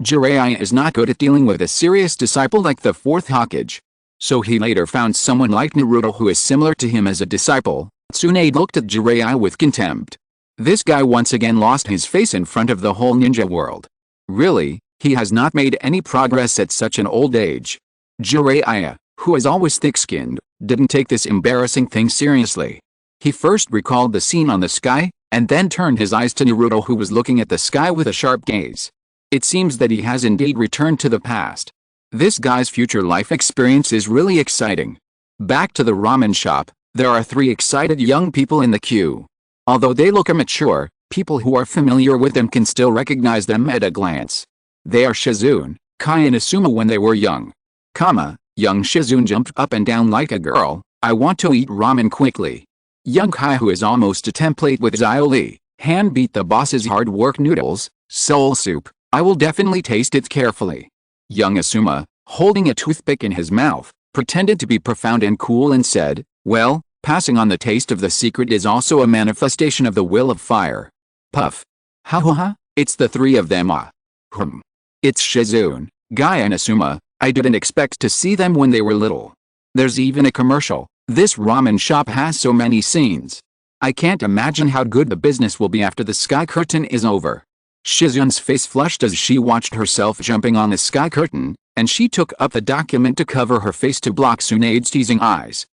Jiraiya is not good at dealing with a serious disciple like the 4th Hokage. So he later found someone like Naruto who is similar to him as a disciple. Tsunade looked at Jiraiya with contempt. This guy once again lost his face in front of the whole ninja world. Really, he has not made any progress at such an old age. Jiraiya, who is always thick-skinned, didn't take this embarrassing thing seriously. He first recalled the scene on the sky, and then turned his eyes to Naruto who was looking at the sky with a sharp gaze. It seems that he has indeed returned to the past. This guy's future life experience is really exciting. Back to the ramen shop, there are 3 excited young people in the queue. Although they look immature, people who are familiar with them can still recognize them at a glance. They are Shizune, Kai and Asuma when they were young. Young Shizune jumped up and down like a girl. "I want to eat ramen quickly." Young Kai, who is almost a template with Xiaoli, hand beat the boss's hard work noodles. "Soul soup, I will definitely taste it carefully." Young Asuma, holding a toothpick in his mouth, pretended to be profound and cool and said, "Well, passing on the taste of the secret is also a manifestation of the will of fire." Puff. It's the 3 of them. It's Shizune, Guy and Asuma. I didn't expect to see them when they were little. There's even a commercial. This ramen shop has so many scenes. I can't imagine how good the business will be after the sky curtain is over. Shizune's face flushed as she watched herself jumping on the sky curtain, and she took up the document to cover her face to block Tsunade's teasing eyes.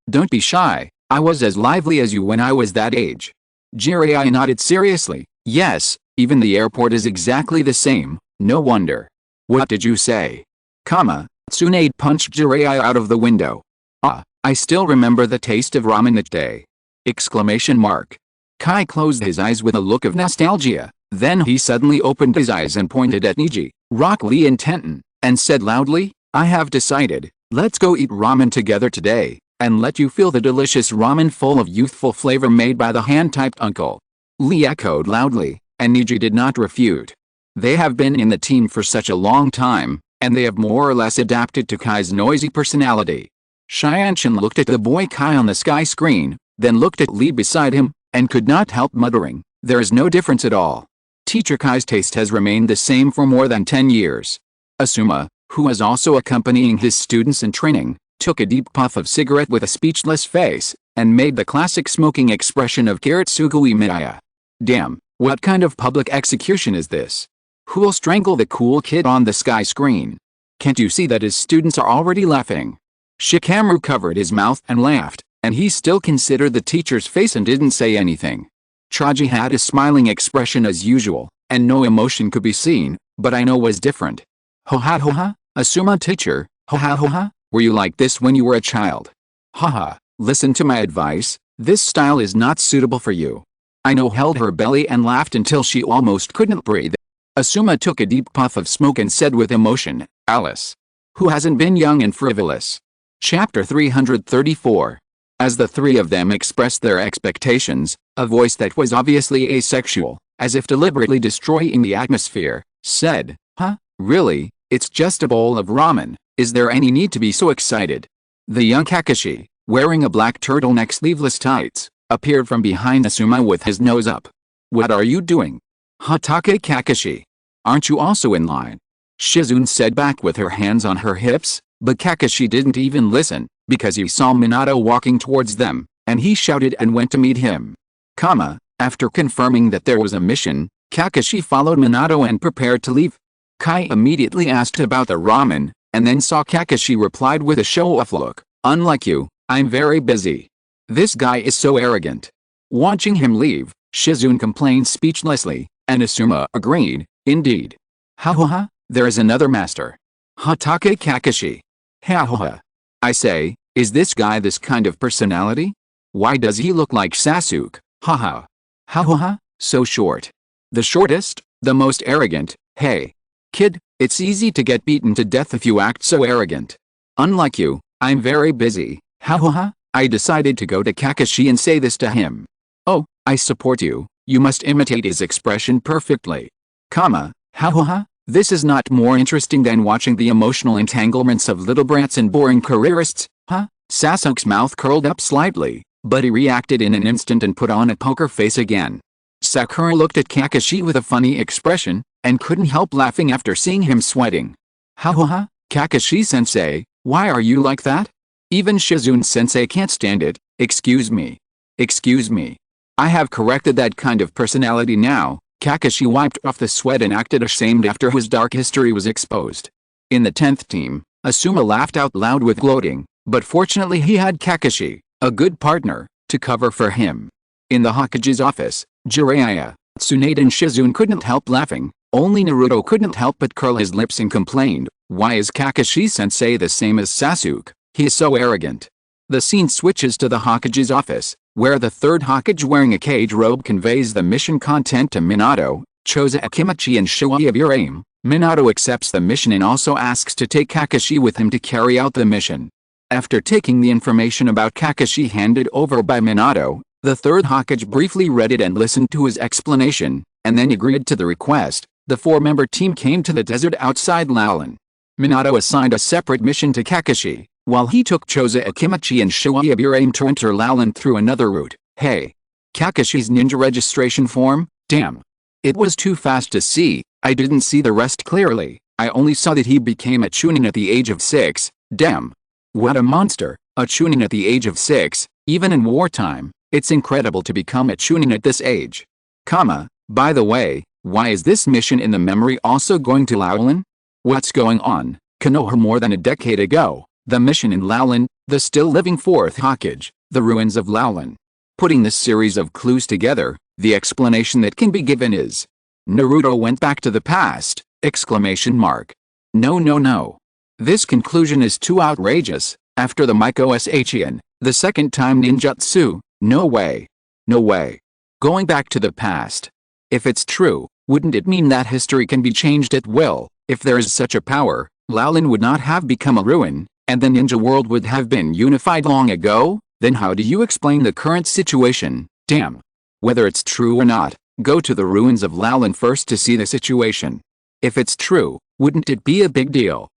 Don't be shy, I was as lively as you when I was that age. Jiraiya nodded seriously. Yes, even the airport is exactly the same, no wonder. What did you say? Tsunade punched Jiraiya out of the window. Ah, I still remember the taste of ramen that day. Exclamation mark. Kai closed his eyes with a look of nostalgia, then he suddenly opened his eyes and pointed at Niji, Rock Lee and Tenten, and said loudly, I have decided, let's go eat ramen together today, and let you feel the delicious ramen full of youthful flavor made by the hand-typed uncle. Lee echoed loudly, and Niji did not refute. They have been in the team for such a long time, and they have more or less adapted to Kai's noisy personality. Xianqian looked at the boy Kai on the sky screen, then looked at Lee beside him, and could not help muttering, there is no difference at all. Teacher Kai's taste has remained the same for more than 10 years. Asuma, who was also accompanying his students in training, took a deep puff of cigarette with a speechless face, and made the classic smoking expression of Karatsugui Miaya. Damn, what kind of public execution is this? Who'll strangle the cool kid on the sky screen? Can't you see that his students are already laughing? Shikamaru covered his mouth and laughed, and he still considered the teacher's face and didn't say anything. Chaji had a smiling expression as usual, and no emotion could be seen, but I know was different. Ho-ha, Asuma teacher, ho-ha, were you like this when you were a child? Haha, listen to my advice, this style is not suitable for you. Aino held her belly and laughed until she almost couldn't breathe. Asuma took a deep puff of smoke and said with emotion, Alice. Who hasn't been young and frivolous? Chapter 334. As the three of them expressed their expectations, a voice that was obviously asexual, as if deliberately destroying the atmosphere, said, Huh, really, it's just a bowl of ramen, is there any need to be so excited? The young Kakashi, wearing a black turtleneck sleeveless tights, appeared from behind Asuma with his nose up. What are you doing? Hatake Kakashi. Aren't you also in line? Shizune said back with her hands on her hips, but Kakashi didn't even listen, because he saw Minato walking towards them, and he shouted and went to meet him. After confirming that there was a mission, Kakashi followed Minato and prepared to leave. Kai immediately asked about the ramen, and then saw Kakashi replied with a show-off look, unlike you, I'm very busy. This guy is so arrogant. Watching him leave, Shizune complained speechlessly, and Asuma agreed, indeed. Ha, there is another master. Hatake Kakashi. Ha. I say, is this guy this kind of personality? Why does he look like Sasuke? Ha. So short. The shortest, the most arrogant, hey. Kid, it's easy to get beaten to death if you act so arrogant. Unlike you, I'm very busy. Ha. I decided to go to Kakashi and say this to him. Oh, I support you, you must imitate his expression perfectly. Ha. This is not more interesting than watching the emotional entanglements of little brats and boring careerists, huh? Sasuke's mouth curled up slightly, but he reacted in an instant and put on a poker face again. Sakura looked at Kakashi with a funny expression, and couldn't help laughing after seeing him sweating. Ha, Kakashi-sensei, why are you like that? Even Shizune-sensei can't stand it, excuse me. I have corrected that kind of personality now. Kakashi wiped off the sweat and acted ashamed after his dark history was exposed. In the 10th team, Asuma laughed out loud with gloating, but fortunately he had Kakashi, a good partner, to cover for him. In the Hokage's office, Jiraiya, Tsunade and Shizune couldn't help laughing, only Naruto couldn't help but curl his lips and complained, why is Kakashi-sensei the same as Sasuke? He is so arrogant. The scene switches to the Hokage's office, where the third Hokage wearing a cage robe conveys the mission content to Minato, Choza Akimichi and Showa of your aim. Minato accepts the mission and also asks to take Kakashi with him to carry out the mission. After taking the information about Kakashi handed over by Minato, the third Hokage briefly read it and listened to his explanation, and then agreed to the request. The four-member team came to the desert outside Laolin. Minato assigned a separate mission to Kakashi, while he took Choza Akimichi and Showa of your aim to enter Laolin through another route. Hey! Kakashi's ninja registration form? Damn! It was too fast to see, I didn't see the rest clearly, I only saw that he became a chunin at the age of 6, damn! What a monster, a chunin at the age of 6, even in wartime, it's incredible to become a chunin at this age. By the way, why is this mission in the memory also going to Laolin? What's going on? Konoha more than a decade ago. The mission in Laolin, the still living fourth Hokage, the ruins of Laolin. Putting this series of clues together, the explanation that can be given is Naruto went back to the past! No, no, no. This conclusion is too outrageous. After the Miko Shin, the second time ninjutsu, no way. No way. Going back to the past. If it's true, wouldn't it mean that history can be changed at will? If there is such a power, Laolin would not have become a ruin, and the ninja world would have been unified long ago? Then how do you explain the current situation? Damn. Whether it's true or not, go to the ruins of Laolin first to see the situation. If it's true, wouldn't it be a big deal?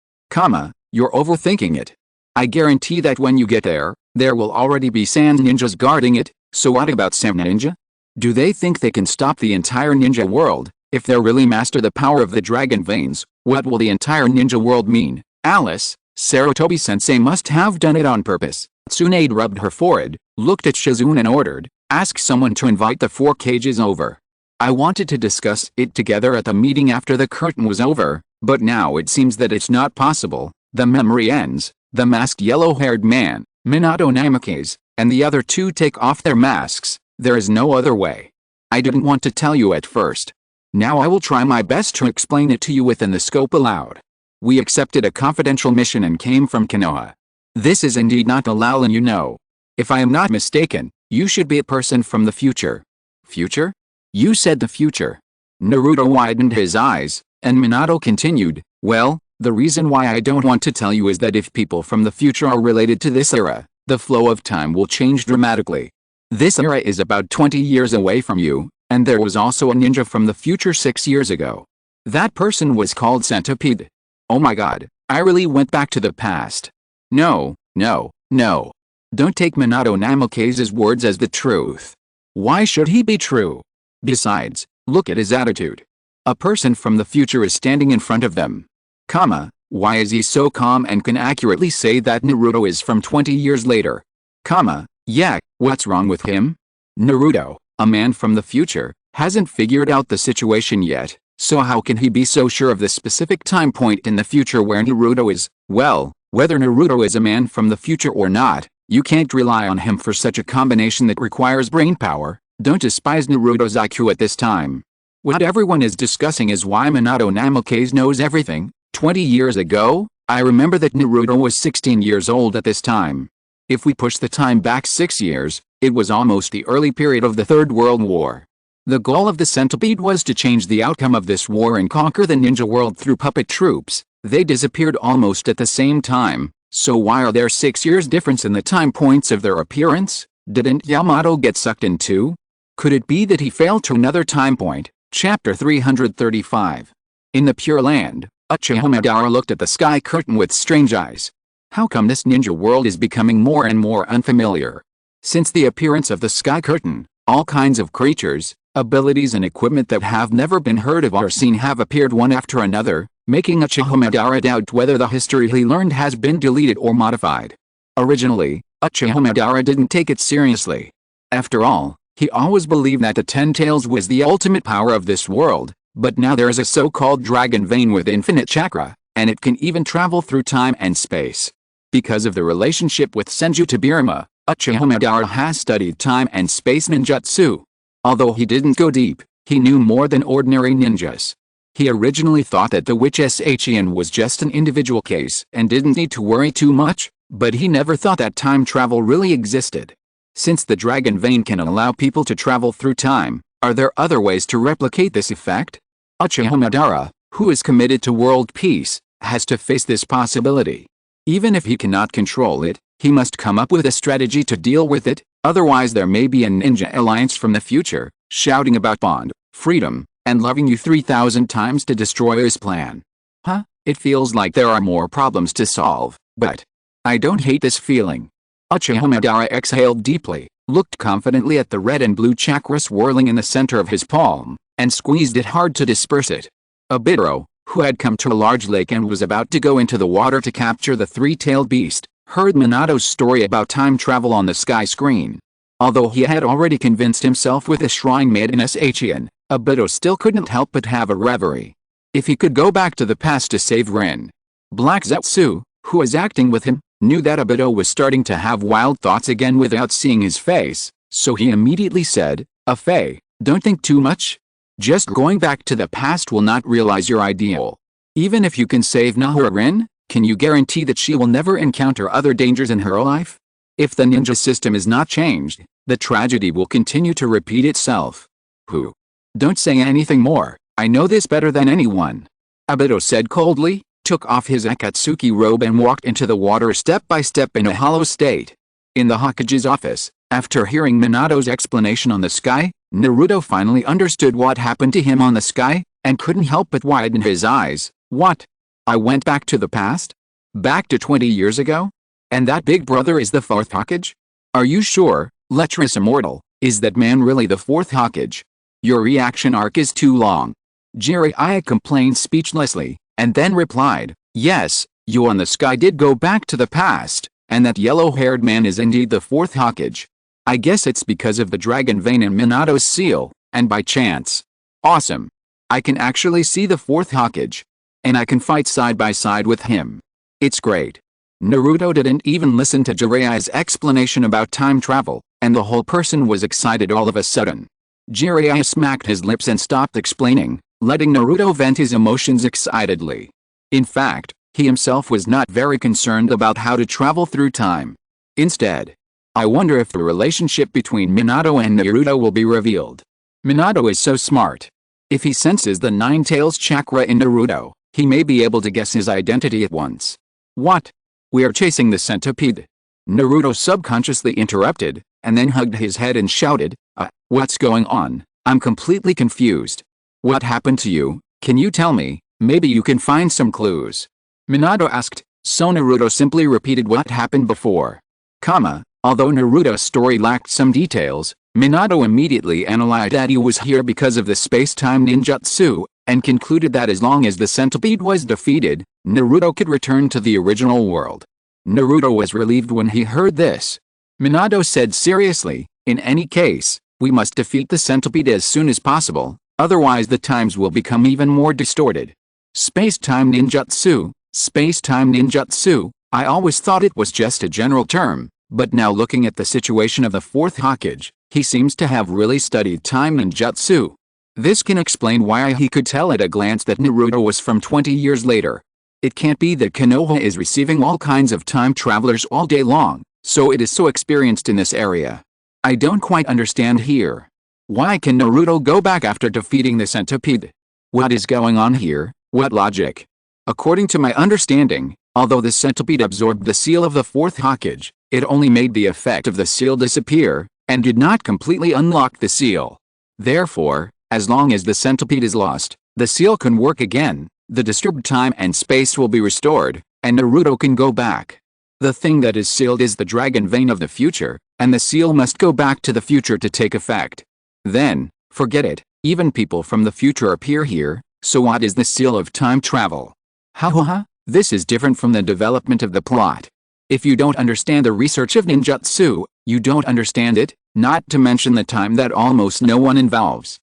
You're overthinking it. I guarantee that when you get there, there will already be sand ninjas guarding it. So what about sand ninja? Do they think they can stop the entire ninja world? If they really master the power of the dragon veins, what will the entire ninja world mean? Alice, Sarutobi-sensei must have done it on purpose. Tsunade rubbed her forehead, looked at Shizune and ordered, ask someone to invite the 4 cages over. I wanted to discuss it together at the meeting after the curtain was over, but now it seems that it's not possible. The memory ends. The masked yellow-haired man, Minato Namikaze, and the other 2 take off their masks. There is no other way. I didn't want to tell you at first. Now I will try my best to explain it to you within the scope allowed. We accepted a confidential mission and came from Konoha. This is indeed not the Laolin you know. If I am not mistaken, you should be a person from the future. Future? You said the future. Naruto widened his eyes, and Minato continued, well, the reason why I don't want to tell you is that if people from the future are related to this era, the flow of time will change dramatically. This era is about 20 years away from you, and there was also a ninja from the future 6 years ago. That person was called Centipede. Oh my god, I really went back to the past. No, no, no. Don't take Minato Namikaze's words as the truth. Why should he be true? Besides, look at his attitude. A person from the future is standing in front of them. Why is he so calm and can accurately say that Naruto is from 20 years later? Yeah, what's wrong with him? Naruto, a man from the future, hasn't figured out the situation yet, so how can he be so sure of the specific time point in the future where Naruto is? Well, whether Naruto is a man from the future or not, you can't rely on him for such a combination that requires brain power. Don't despise Naruto's IQ at this time. What everyone is discussing is why Minato Namikaze knows everything. 20 years ago, I remember that Naruto was 16 years old at this time. If we push the time back 6 years, it was almost the early period of the Third World War. The goal of the Centipede was to change the outcome of this war and conquer the ninja world through puppet troops. They disappeared almost at the same time, so why are there 6 years difference in the time points of their appearance? Didn't Yamato get sucked in too? Could it be that he failed to another time point? Chapter 335. In the Pure Land, Uchiha Madara looked at the sky curtain with strange eyes. How come this ninja world is becoming more and more unfamiliar? Since the appearance of the sky curtain, all kinds of creatures, abilities and equipment that have never been heard of or seen have appeared one after another, making Uchiha Madara doubt whether the history he learned has been deleted or modified. Originally, Uchiha Madara didn't take it seriously. After all, he always believed that the Ten Tails was the ultimate power of this world, but now there is a so-called dragon vein with infinite chakra, and it can even travel through time and space. Because of the relationship with Senju Tobirama, Uchiha Madara has studied time and space ninjutsu. Although he didn't go deep, he knew more than ordinary ninjas. He originally thought that the witch Shin was just an individual case and didn't need to worry too much, but he never thought that time travel really existed. Since the dragon vein can allow people to travel through time, are there other ways to replicate this effect? Uchiha Madara, who is committed to world peace, has to face this possibility. Even if he cannot control it, he must come up with a strategy to deal with it, otherwise there may be a ninja alliance from the future, shouting about bond, freedom, and loving you 3,000 times to destroy his plan. It feels like there are more problems to solve, but I don't hate this feeling. Uchiha Madara exhaled deeply, looked confidently at the red and blue chakra swirling in the center of his palm, and squeezed it hard to disperse it. Obito, who had come to a large lake and was about to go into the water to capture the three-tailed beast, heard Minato's story about time travel on the sky screen. Although he had already convinced himself with the shrine made in Shin, Obito still couldn't help but have a reverie. If he could go back to the past to save Rin. Black Zetsu, who was acting with him, knew that Obito was starting to have wild thoughts again without seeing his face, so he immediately said, "Afei, don't think too much. Just going back to the past will not realize your ideal. Even if you can save Naruto, can you guarantee that she will never encounter other dangers in her life? If the ninja system is not changed, the tragedy will continue to repeat itself." "Who? Don't say anything more, I know this better than anyone," Obito said coldly, took off his Akatsuki robe and walked into the water step by step in a hollow state. In the Hokage's office, after hearing Minato's explanation on the sky, Naruto finally understood what happened to him on the sky, and couldn't help but widen his eyes. "What? I went back to the past? Back to 20 years ago? And that big brother is the fourth Hokage? Are you sure, lecherous immortal, is that man really the fourth Hokage? Your reaction arc is too long." Jiraiya complained speechlessly, and then replied, "Yes, you on the sky did go back to the past, and that yellow-haired man is indeed the fourth Hokage. I guess it's because of the dragon vein in Minato's seal, and by chance. Awesome. I can actually see the fourth Hokage. And I can fight side by side with him. It's great." Naruto didn't even listen to Jiraiya's explanation about time travel, and the whole person was excited all of a sudden. Jiraiya smacked his lips and stopped explaining, letting Naruto vent his emotions excitedly. In fact, he himself was not very concerned about how to travel through time. Instead, "I wonder if the relationship between Minato and Naruto will be revealed. Minato is so smart. If he senses the Nine-Tails chakra in Naruto, he may be able to guess his identity at once." "What? We are chasing the centipede?" Naruto subconsciously interrupted, and then hugged his head and shouted, What's going on? I'm completely confused. What happened to you? Can you tell me? Maybe you can find some clues." Minato asked, so Naruto simply repeated what happened before. Although Naruto's story lacked some details, Minato immediately analyzed that he was here because of the space-time ninjutsu, and concluded that as long as the centipede was defeated, Naruto could return to the original world. Naruto was relieved when he heard this. Minato said seriously, "In any case, we must defeat the centipede as soon as possible, otherwise the times will become even more distorted." Space-time ninjutsu, space-time ninjutsu, I always thought it was just a general term, but now looking at the situation of the fourth Hokage, he seems to have really studied time ninjutsu. This can explain why he could tell at a glance that Naruto was from 20 years later. It can't be that Konoha is receiving all kinds of time travelers all day long, so it is so experienced in this area. I don't quite understand here. Why can Naruto go back after defeating the centipede? What is going on here? What logic? According to my understanding, although the centipede absorbed the seal of the fourth Hokage, it only made the effect of the seal disappear, and did not completely unlock the seal. Therefore, as long as the centipede is lost, the seal can work again, the disturbed time and space will be restored, and Naruto can go back. The thing that is sealed is the dragon vein of the future, and the seal must go back to the future to take effect. Then, forget it, even people from the future appear here, so what is the seal of time travel? This is different from the development of the plot. If you don't understand the research of ninjutsu, you don't understand it, not to mention the time that almost no one involves.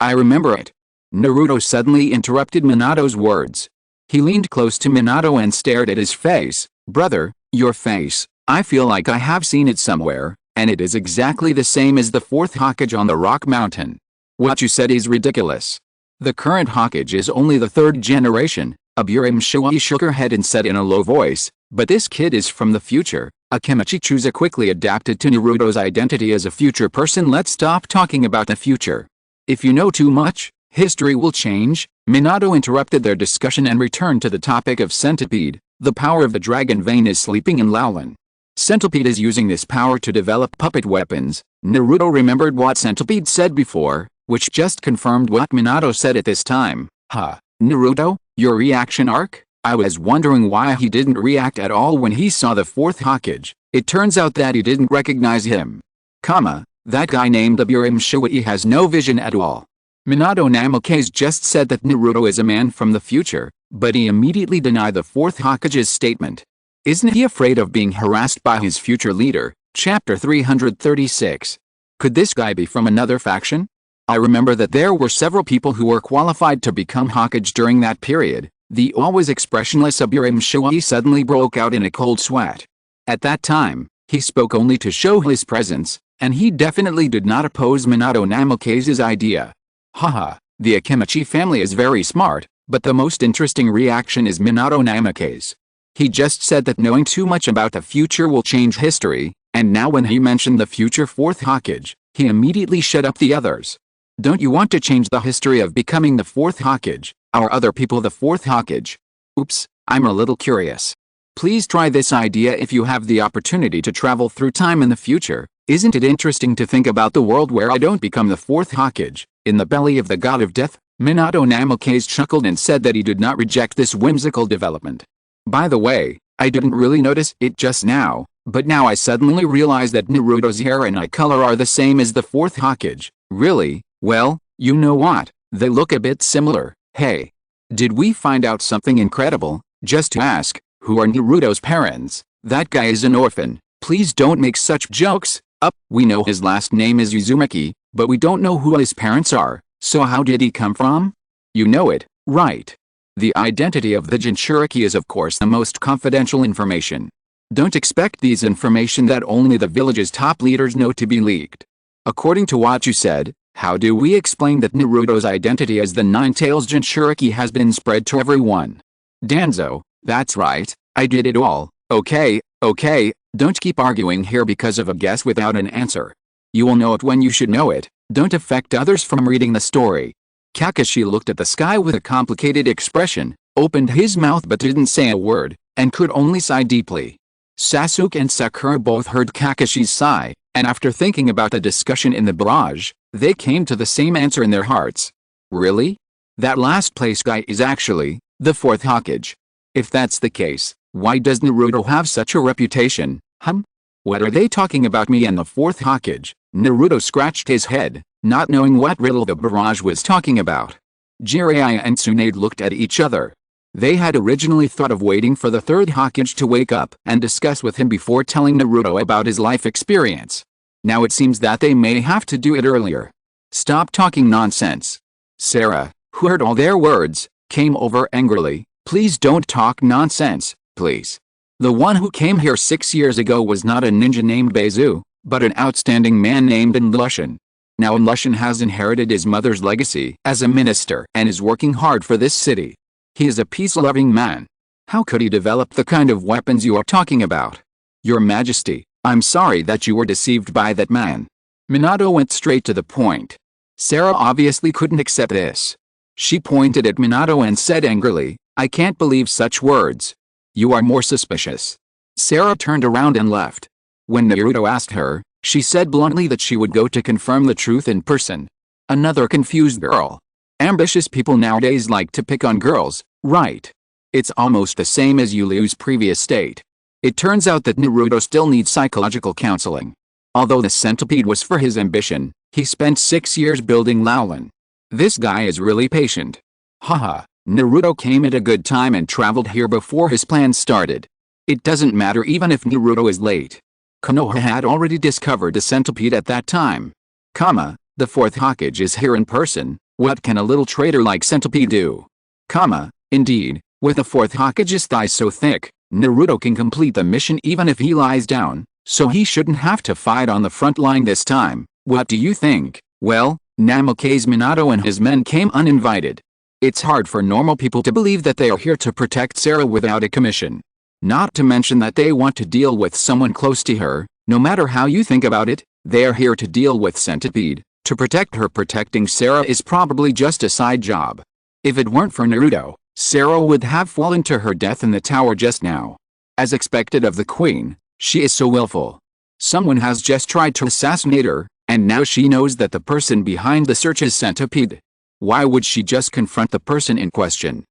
I remember it. Naruto suddenly interrupted Minato's words. He leaned close to Minato and stared at his face. "Brother, your face, I feel like I have seen it somewhere, and it is exactly the same as the fourth Hokage on the Rock Mountain." "What you said is ridiculous. The current Hokage is only the third generation," Aburame shook her head and said in a low voice, "but this kid is from the future." Akemichi Chusa quickly adapted to Naruto's identity as a future person. "Let's stop talking about the future. If you know too much, history will change." Minato interrupted their discussion and returned to the topic of centipede. "The power of the dragon vein is sleeping in Laulan. Centipede is using this power to develop puppet weapons." Naruto remembered what Centipede said before, which just confirmed what Minato said at this time. Naruto, your reaction arc? I was wondering why he didn't react at all when he saw the fourth Hokage. It turns out that he didn't recognize him. That guy named Aburame has no vision at all. Minato Namikaze just said that Naruto is a man from the future, but he immediately denied the fourth Hokage's statement. Isn't he afraid of being harassed by his future leader? Chapter 336. Could this guy be from another faction? I remember that there were several people who were qualified to become Hokage during that period, The always expressionless Abiram Shoei suddenly broke out in a cold sweat. At that time, he spoke only to show his presence, and he definitely did not oppose Minato Namake's idea. Haha, the Akimichi family is very smart, but the most interesting reaction is Minato Namake's. He just said that knowing too much about the future will change history, and now when he mentioned the future fourth Hokage, he immediately shut up the others. Don't you want to change the history of becoming the fourth Hokage, our other people the fourth Hokage? Oops, I'm a little curious. Please try this idea if you have the opportunity to travel through time in the future. Isn't it interesting to think about the world where I don't become the fourth Hokage, in the belly of the god of death? Minato Namikaze chuckled and said that he did not reject this whimsical development. By the way, I didn't really notice it just now, but now I suddenly realize that Naruto's hair and eye color are the same as the fourth Hokage. Really? Well, you know what? They look a bit similar. Hey. Did we find out something incredible? Just to ask, who are Naruto's parents? That guy is an orphan. Please don't make such jokes. We know his last name is Uzumaki, but we don't know who his parents are, so how did he come from? You know it, right? The identity of the Jinchuriki is of course the most confidential information. Don't expect these information that only the village's top leaders know to be leaked. According to what you said, how do we explain that Naruto's identity as the Nine-Tails Jinchuriki has been spread to everyone? Danzo, that's right, I did it all. Okay, don't keep arguing here because of a guess without an answer. You will know it when you should know it. Don't affect others from reading the story. Kakashi looked at the sky with a complicated expression, opened his mouth but didn't say a word, and could only sigh deeply. Sasuke and Sakura both heard Kakashi's sigh, and after thinking about the discussion in the barrage, they came to the same answer in their hearts. Really? That last place guy is actually the fourth Hokage. If that's the case, why does Naruto have such a reputation? What are they talking about me and the fourth Hokage? Naruto scratched his head, not knowing what riddle the barrage was talking about. Jiraiya and Tsunade looked at each other. They had originally thought of waiting for the third Hokage to wake up and discuss with him before telling Naruto about his life experience. Now it seems that they may have to do it earlier. Stop talking nonsense. Sarah, who heard all their words, came over angrily. Please don't talk nonsense, please. The one who came here 6 years ago was not a ninja named Beizu, but an outstanding man named Enlushin. Now Enlushin has inherited his mother's legacy as a minister and is working hard for this city. He is a peace-loving man. How could he develop the kind of weapons you are talking about? Your Majesty, I'm sorry that you were deceived by that man. Minato went straight to the point. Sarah obviously couldn't accept this. She pointed at Minato and said angrily, I can't believe such words. You are more suspicious. Sarah turned around and left. When Naruto asked her, she said bluntly that she would go to confirm the truth in person. Another confused girl. Ambitious people nowadays like to pick on girls, right? It's almost the same as Yuliu's previous state. It turns out that Naruto still needs psychological counseling. Although the centipede was for his ambition, he spent 6 years building Laolin. This guy is really patient. Haha, Naruto came at a good time and traveled here before his plan started. It doesn't matter even if Naruto is late. Konoha had already discovered the centipede at that time. The fourth Hokage is here in person. What can a little traitor like centipede do? Indeed, with the fourth Hokage's thighs so thick, Naruto can complete the mission even if he lies down, so he shouldn't have to fight on the front line this time. What do you think? Well, Namikaze Minato and his men came uninvited. It's hard for normal people to believe that they are here to protect Sarah without a commission. Not to mention that they want to deal with someone close to her. No matter how you think about it, they are here to deal with Centipede. To protect her. Protecting Sarah is probably just a side job. If it weren't for Naruto, Sarah would have fallen to her death in the tower just now. As expected of the queen, she is so willful. Someone has just tried to assassinate her, and now she knows that the person behind the search is Centipede. Why would she just confront the person in question?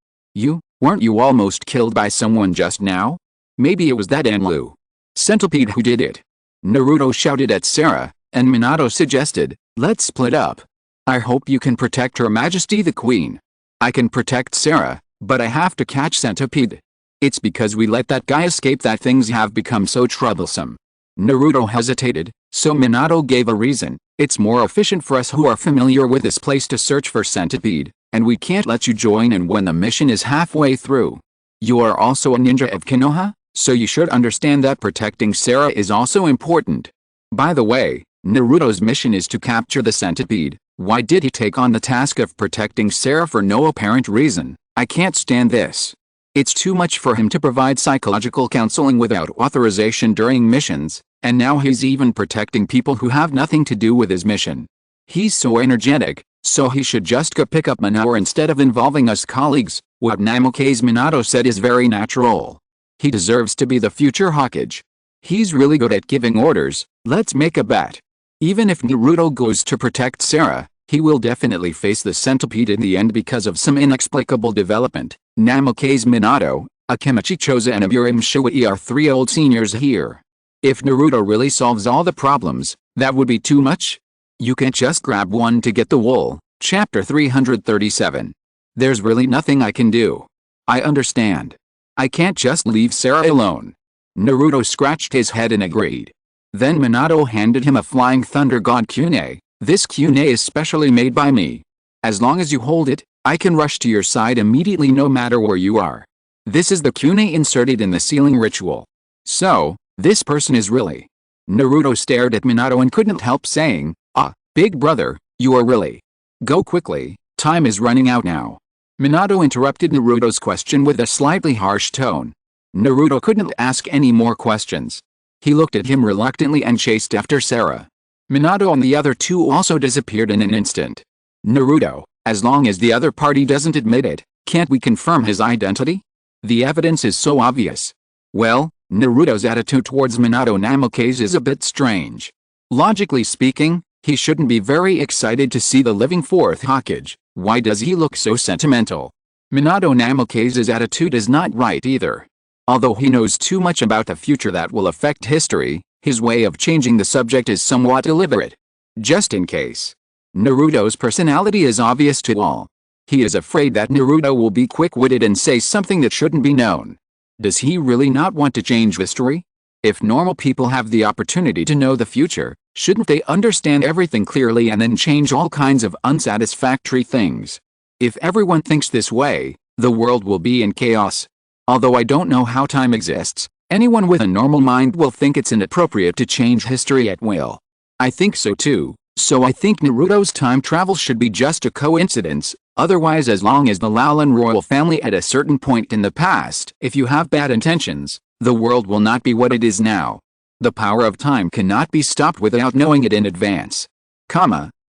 Weren't you almost killed by someone just now? Maybe it was that Enlu Centipede who did it. Naruto shouted at Sarah, and Minato suggested, let's split up. I hope you can protect Her Majesty the Queen. I can protect Sarah, but I have to catch Centipede. It's because we let that guy escape that things have become so troublesome. Naruto hesitated, so Minato gave a reason. It's more efficient for us who are familiar with this place to search for Centipede. and we can't let you join in when the mission is halfway through. You are also a ninja of Konoha, so you should understand that protecting Sarah is also important. By the way, Naruto's mission is to capture the centipede. Why did he take on the task of protecting Sarah for no apparent reason? I can't stand this. It's too much for him to provide psychological counseling without authorization during missions, and now he's even protecting people who have nothing to do with his mission. He's so energetic, so he should just go pick up Minato instead of involving us colleagues. What Namokaze Minato said is very natural. He deserves to be the future Hokage. He's really good at giving orders. Let's make a bet. Even if Naruto goes to protect Sarah, he will definitely face the centipede in the end because of some inexplicable development. Namokaze Minato, Akemichi Choza and Aburim Shuei are 3 old seniors here. If Naruto really solves all the problems, that would be too much? You can't just grab one to get the wool. Chapter 337. There's really nothing I can do. I understand. I can't just leave Sarah alone. Naruto scratched his head and agreed. Then Minato handed him a Flying Thunder God Kunai. This kunai is specially made by me. As long as you hold it, I can rush to your side immediately no matter where you are. This is the kunai inserted in the sealing ritual. So, this person is really... Naruto stared at Minato and couldn't help saying, "Ah, big brother, you are really... Go quickly, time is running out now." Minato interrupted Naruto's question with a slightly harsh tone. Naruto couldn't ask any more questions. He looked at him reluctantly and chased after Sarah. Minato and the other 2 also disappeared in an instant. Naruto, as long as the other party doesn't admit it, can't we confirm his identity? The evidence is so obvious. Well, Naruto's attitude towards Minato Namokaze is a bit strange. Logically speaking, he shouldn't be very excited to see the living 4th Hokage. Why does he look so sentimental? Minato Namokaze's attitude is not right either. Although he knows too much about the future that will affect history, his way of changing the subject is somewhat deliberate. Just in case. Naruto's personality is obvious to all. He is afraid that Naruto will be quick-witted and say something that shouldn't be known. Does he really not want to change history? If normal people have the opportunity to know the future, shouldn't they understand everything clearly and then change all kinds of unsatisfactory things? If everyone thinks this way, the world will be in chaos. Although I don't know how time exists, anyone with a normal mind will think it's inappropriate to change history at will. I think so too, so I think Naruto's time travel should be just a coincidence. Otherwise, as long as the Laulan royal family at a certain point in the past, if you have bad intentions, the world will not be what it is now. The power of time cannot be stopped without knowing it in advance.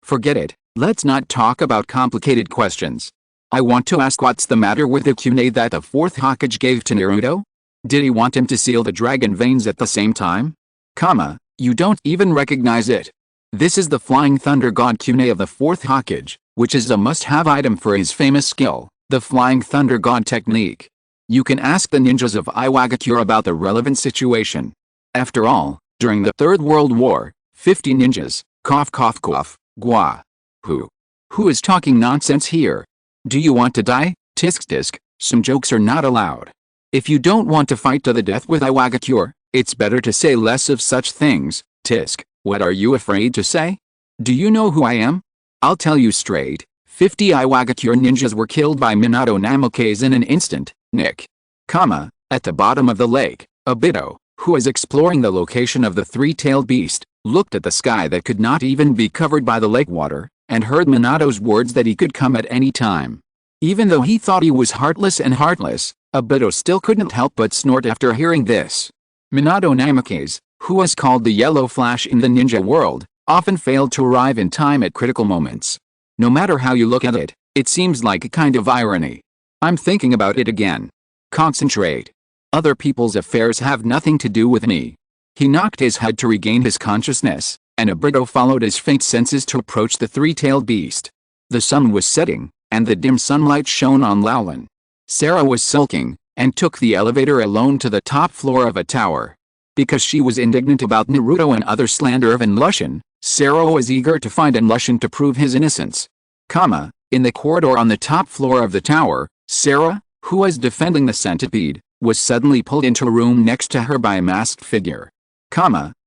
Forget it, let's not talk about complicated questions. I want to ask, what's the matter with the kunai that the 4th Hokage gave to Naruto? Did he want him to seal the dragon veins at the same time? You don't even recognize it. This is the Flying Thunder God kunai of the 4th Hokage, which is a must-have item for his famous skill, the Flying Thunder God technique. You can ask the ninjas of Iwagakure about the relevant situation. After all, during the Third World War, 50 ninjas, gua. Who is talking nonsense here? Do you want to die? Tisk, some jokes are not allowed. If you don't want to fight to the death with Iwagakure, it's better to say less of such things. Tisk, what are you afraid to say? Do you know who I am? I'll tell you straight, 50 Iwagakure ninjas were killed by Minato Namokaze in an instant. Nick. At the bottom of the lake, Obito, who was exploring the location of the 3-tailed beast, looked at the sky that could not even be covered by the lake water, and heard Minato's words that he could come at any time. Even though he thought he was heartless and heartless, Obito still couldn't help but snort after hearing this. Minato Namokaze, who was called the Yellow Flash in the ninja world, often failed to arrive in time at critical moments. No matter how you look at it, it seems like a kind of irony. I'm thinking about it again. Concentrate. Other people's affairs have nothing to do with me. He knocked his head to regain his consciousness, and Obito followed his faint senses to approach the 3-tailed beast. The sun was setting, and the dim sunlight shone on Laulan. Sarah was sulking, and took the elevator alone to the top floor of a tower. Because she was indignant about Naruto and other slander of Enlushin, Sarah was eager to find Enlushin to prove his innocence. In the corridor on the top floor of the tower, Sarah, who was defending the centipede, was suddenly pulled into a room next to her by a masked figure.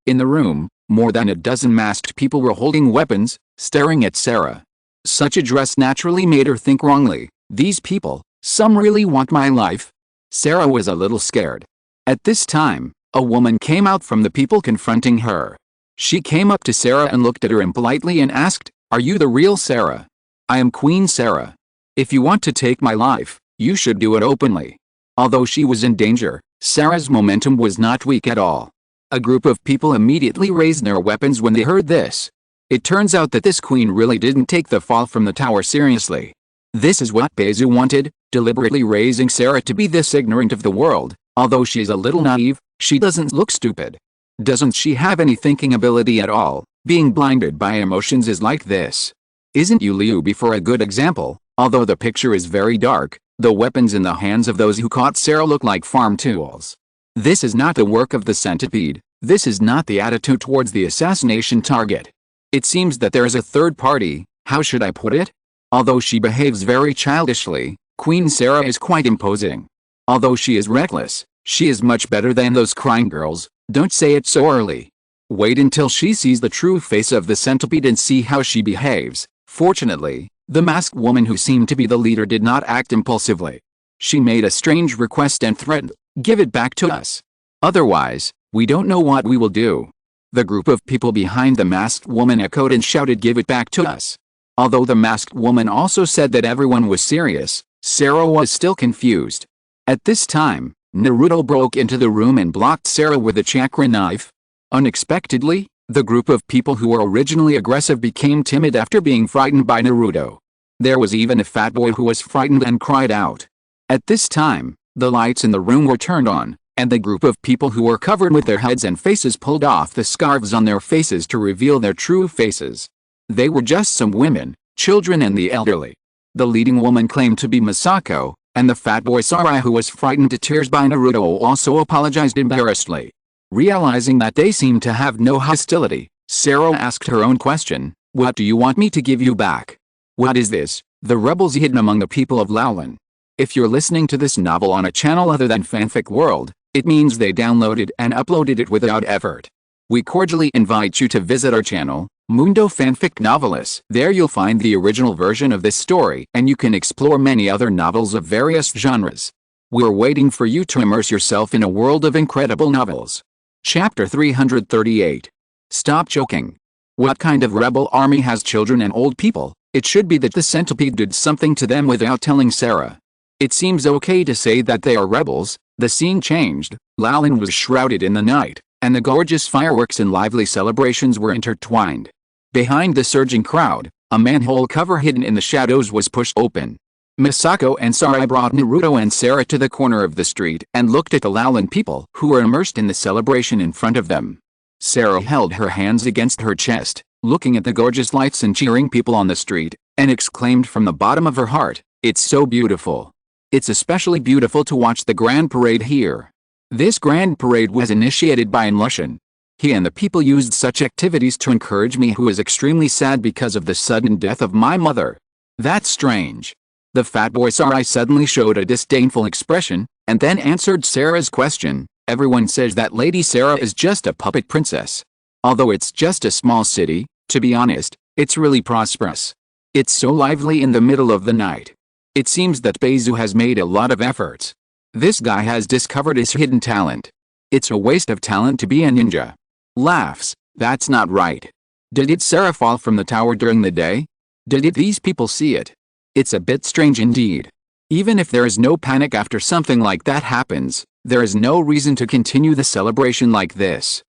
In the room, more than a dozen masked people were holding weapons, staring at Sarah. Such a dress naturally made her think wrongly. These people, some really want my life? Sarah was a little scared. At this time, a woman came out from the people confronting her. She came up to Sarah and looked at her impolitely and asked, "Are you the real Sarah?" "I am Queen Sarah. If you want to take my life, you should do it openly." Although she was in danger, Sarah's momentum was not weak at all. A group of people immediately raised their weapons when they heard this. It turns out that this queen really didn't take the fall from the tower seriously. This is what Bezu wanted, deliberately raising Sarah to be this ignorant of the world. Although she is a little naive, she doesn't look stupid. Doesn't she have any thinking ability at all? Being blinded by emotions is like this. Isn't Yu Liu before a good example? Although the picture is very dark, the weapons in the hands of those who caught Sarah look like farm tools. This is not the work of the centipede. This is not the attitude towards the assassination target. It seems that there is a third party. How should I put it? Although she behaves very childishly, Queen Sarah is quite imposing. Although she is reckless, she is much better than those crying girls. Don't say it so early. Wait until she sees the true face of the centipede and see how she behaves. Fortunately, the masked woman who seemed to be the leader did not act impulsively. She made a strange request and threatened, "Give it back to us. Otherwise, we don't know what we will do." The group of people behind the masked woman echoed and shouted, "Give it back to us." Although the masked woman also said that everyone was serious, Sarah was still confused. At this time, Naruto broke into the room and blocked Sarah with a chakra knife. Unexpectedly, the group of people who were originally aggressive became timid after being frightened by Naruto. There was even a fat boy who was frightened and cried out. At this time, the lights in the room were turned on, and the group of people who were covered with their heads and faces pulled off the scarves on their faces to reveal their true faces. They were just some women, children and the elderly. The leading woman claimed to be Misako, and the fat boy Sarai, who was frightened to tears by Naruto, also apologized embarrassedly. Realizing that they seemed to have no hostility, Sarah asked her own question, "What do you want me to give you back?" What is this? The rebels hidden among the people of Laolin. If you're listening to this novel on a channel other than Fanfic World, it means they downloaded and uploaded it without effort. We cordially invite you to visit our channel, Mundo Fanfic Novelis. There you'll find the original version of this story, and you can explore many other novels of various genres. We're waiting for you to immerse yourself in a world of incredible novels. Chapter 338. Stop joking. What kind of rebel army has children and old people? It should be that the centipede did something to them without telling Sarah. It seems okay to say that they are rebels. The scene changed. Laolin was shrouded in the night, and the gorgeous fireworks and lively celebrations were intertwined. Behind the surging crowd, a manhole cover hidden in the shadows was pushed open. Misako and Sarai brought Naruto and Sarah to the corner of the street and looked at the Laolin people who were immersed in the celebration in front of them. Sarah held her hands against her chest, looking at the gorgeous lights and cheering people on the street, and exclaimed from the bottom of her heart, "It's so beautiful. It's especially beautiful to watch the grand parade here." This grand parade was initiated by Lushan. He and the people used such activities to encourage me, who was extremely sad because of the sudden death of my mother. That's strange. The fat boy Sarai suddenly showed a disdainful expression, and then answered Sarah's question. Everyone says that Lady Sarah is just a puppet princess. Although it's just a small city, to be honest, it's really prosperous. It's so lively in the middle of the night. It seems that Bezu has made a lot of efforts. This guy has discovered his hidden talent. It's a waste of talent to be a ninja. Laughs. That's not right. Did Sarah fall from the tower during the day? Did these people see it? It's a bit strange indeed. Even if there is no panic after something like that happens, there is no reason to continue the celebration like this.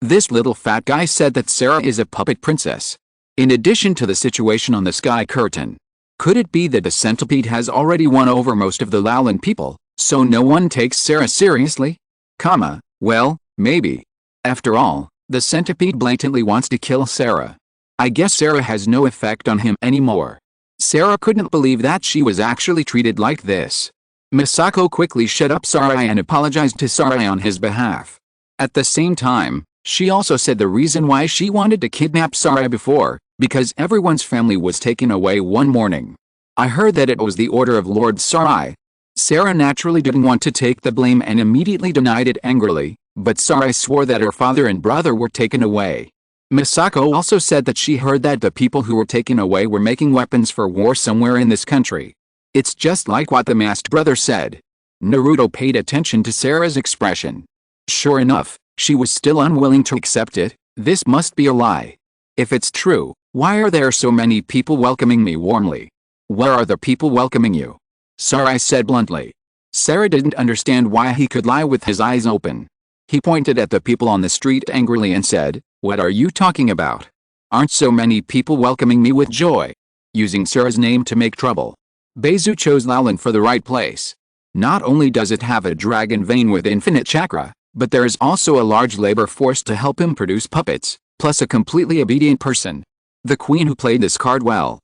This little fat guy said that Sarah is a puppet princess. In addition to the situation on the sky curtain, could it be that the centipede has already won over most of the Laolin people, so no one takes Sarah seriously? Well, maybe. After all, the centipede blatantly wants to kill Sarah. I guess Sarah has no effect on him anymore. Sarah couldn't believe that she was actually treated like this. Misako quickly shut up Sarai and apologized to Sarai on his behalf. At the same time, she also said the reason why she wanted to kidnap Sarai before, because everyone's family was taken away one morning. I heard that it was the order of Lord Sarai. Sarah naturally didn't want to take the blame and immediately denied it angrily, but Sarai swore that her father and brother were taken away. Misako also said that she heard that the people who were taken away were making weapons for war somewhere in this country. It's just like what the masked brother said. Naruto paid attention to Sarah's expression. Sure enough, she was still unwilling to accept it. This must be a lie. If it's true, why are there so many people welcoming me warmly? Where are the people welcoming you? Sarai said bluntly. Sarah didn't understand why he could lie with his eyes open. He pointed at the people on the street angrily and said, "What are you talking about? Aren't so many people welcoming me with joy?" Using Sarah's name to make trouble. Beizu chose Laolin for the right place. Not only does it have a dragon vein with infinite chakra, but there is also a large labor force to help him produce puppets, plus a completely obedient person. The queen who played this card well.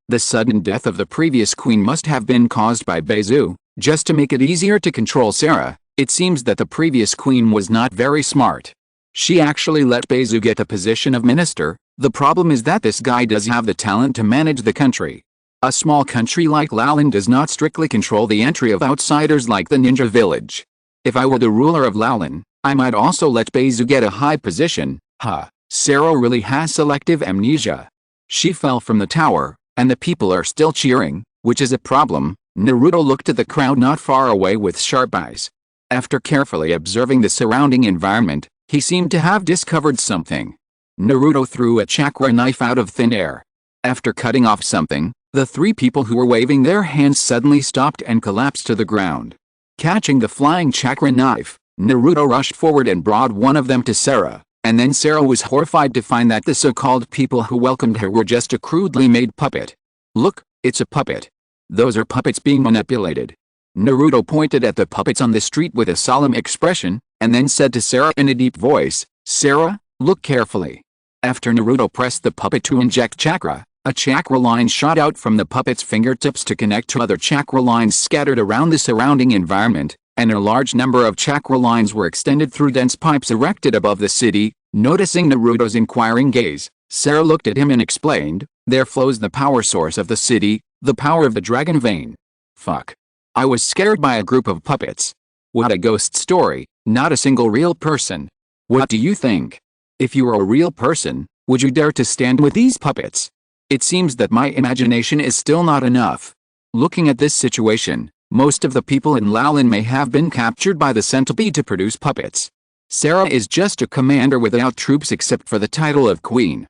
The sudden death of the previous queen must have been caused by Beizu. Just to make it easier to control Sarah, it seems that the previous queen was not very smart. She actually let Beizu get the position of minister. The problem is that this guy does have the talent to manage the country. A small country like Laolin does not strictly control the entry of outsiders like the ninja village. If I were the ruler of Laolin, I might also let Beizu get a high position. Sarah really has selective amnesia. She fell from the tower, and the people are still cheering, which is a problem. Naruto looked at the crowd not far away with sharp eyes. After carefully observing the surrounding environment, he seemed to have discovered something. Naruto threw a chakra knife out of thin air. After cutting off something, the three people who were waving their hands suddenly stopped and collapsed to the ground. Catching the flying chakra knife, Naruto rushed forward and brought one of them to Sarah, and then Sarah was horrified to find that the so-called people who welcomed her were just a crudely made puppet. "Look, it's a puppet. Those are puppets being manipulated." Naruto pointed at the puppets on the street with a solemn expression, and then said to Sarah in a deep voice, "Sarah, look carefully." After Naruto pressed the puppet to inject chakra, a chakra line shot out from the puppet's fingertips to connect to other chakra lines scattered around the surrounding environment, and a large number of chakra lines were extended through dense pipes erected above the city. Noticing Naruto's inquiring gaze, Sarah looked at him and explained, "There flows the power source of the city, the power of the dragon vein." Fuck. I was scared by a group of puppets. What a ghost story, not a single real person. What do you think? If you were a real person, would you dare to stand with these puppets? It seems that my imagination is still not enough. Looking at this situation, most of the people in Laolin may have been captured by the centipede to produce puppets. Sarah is just a commander without troops except for the title of queen.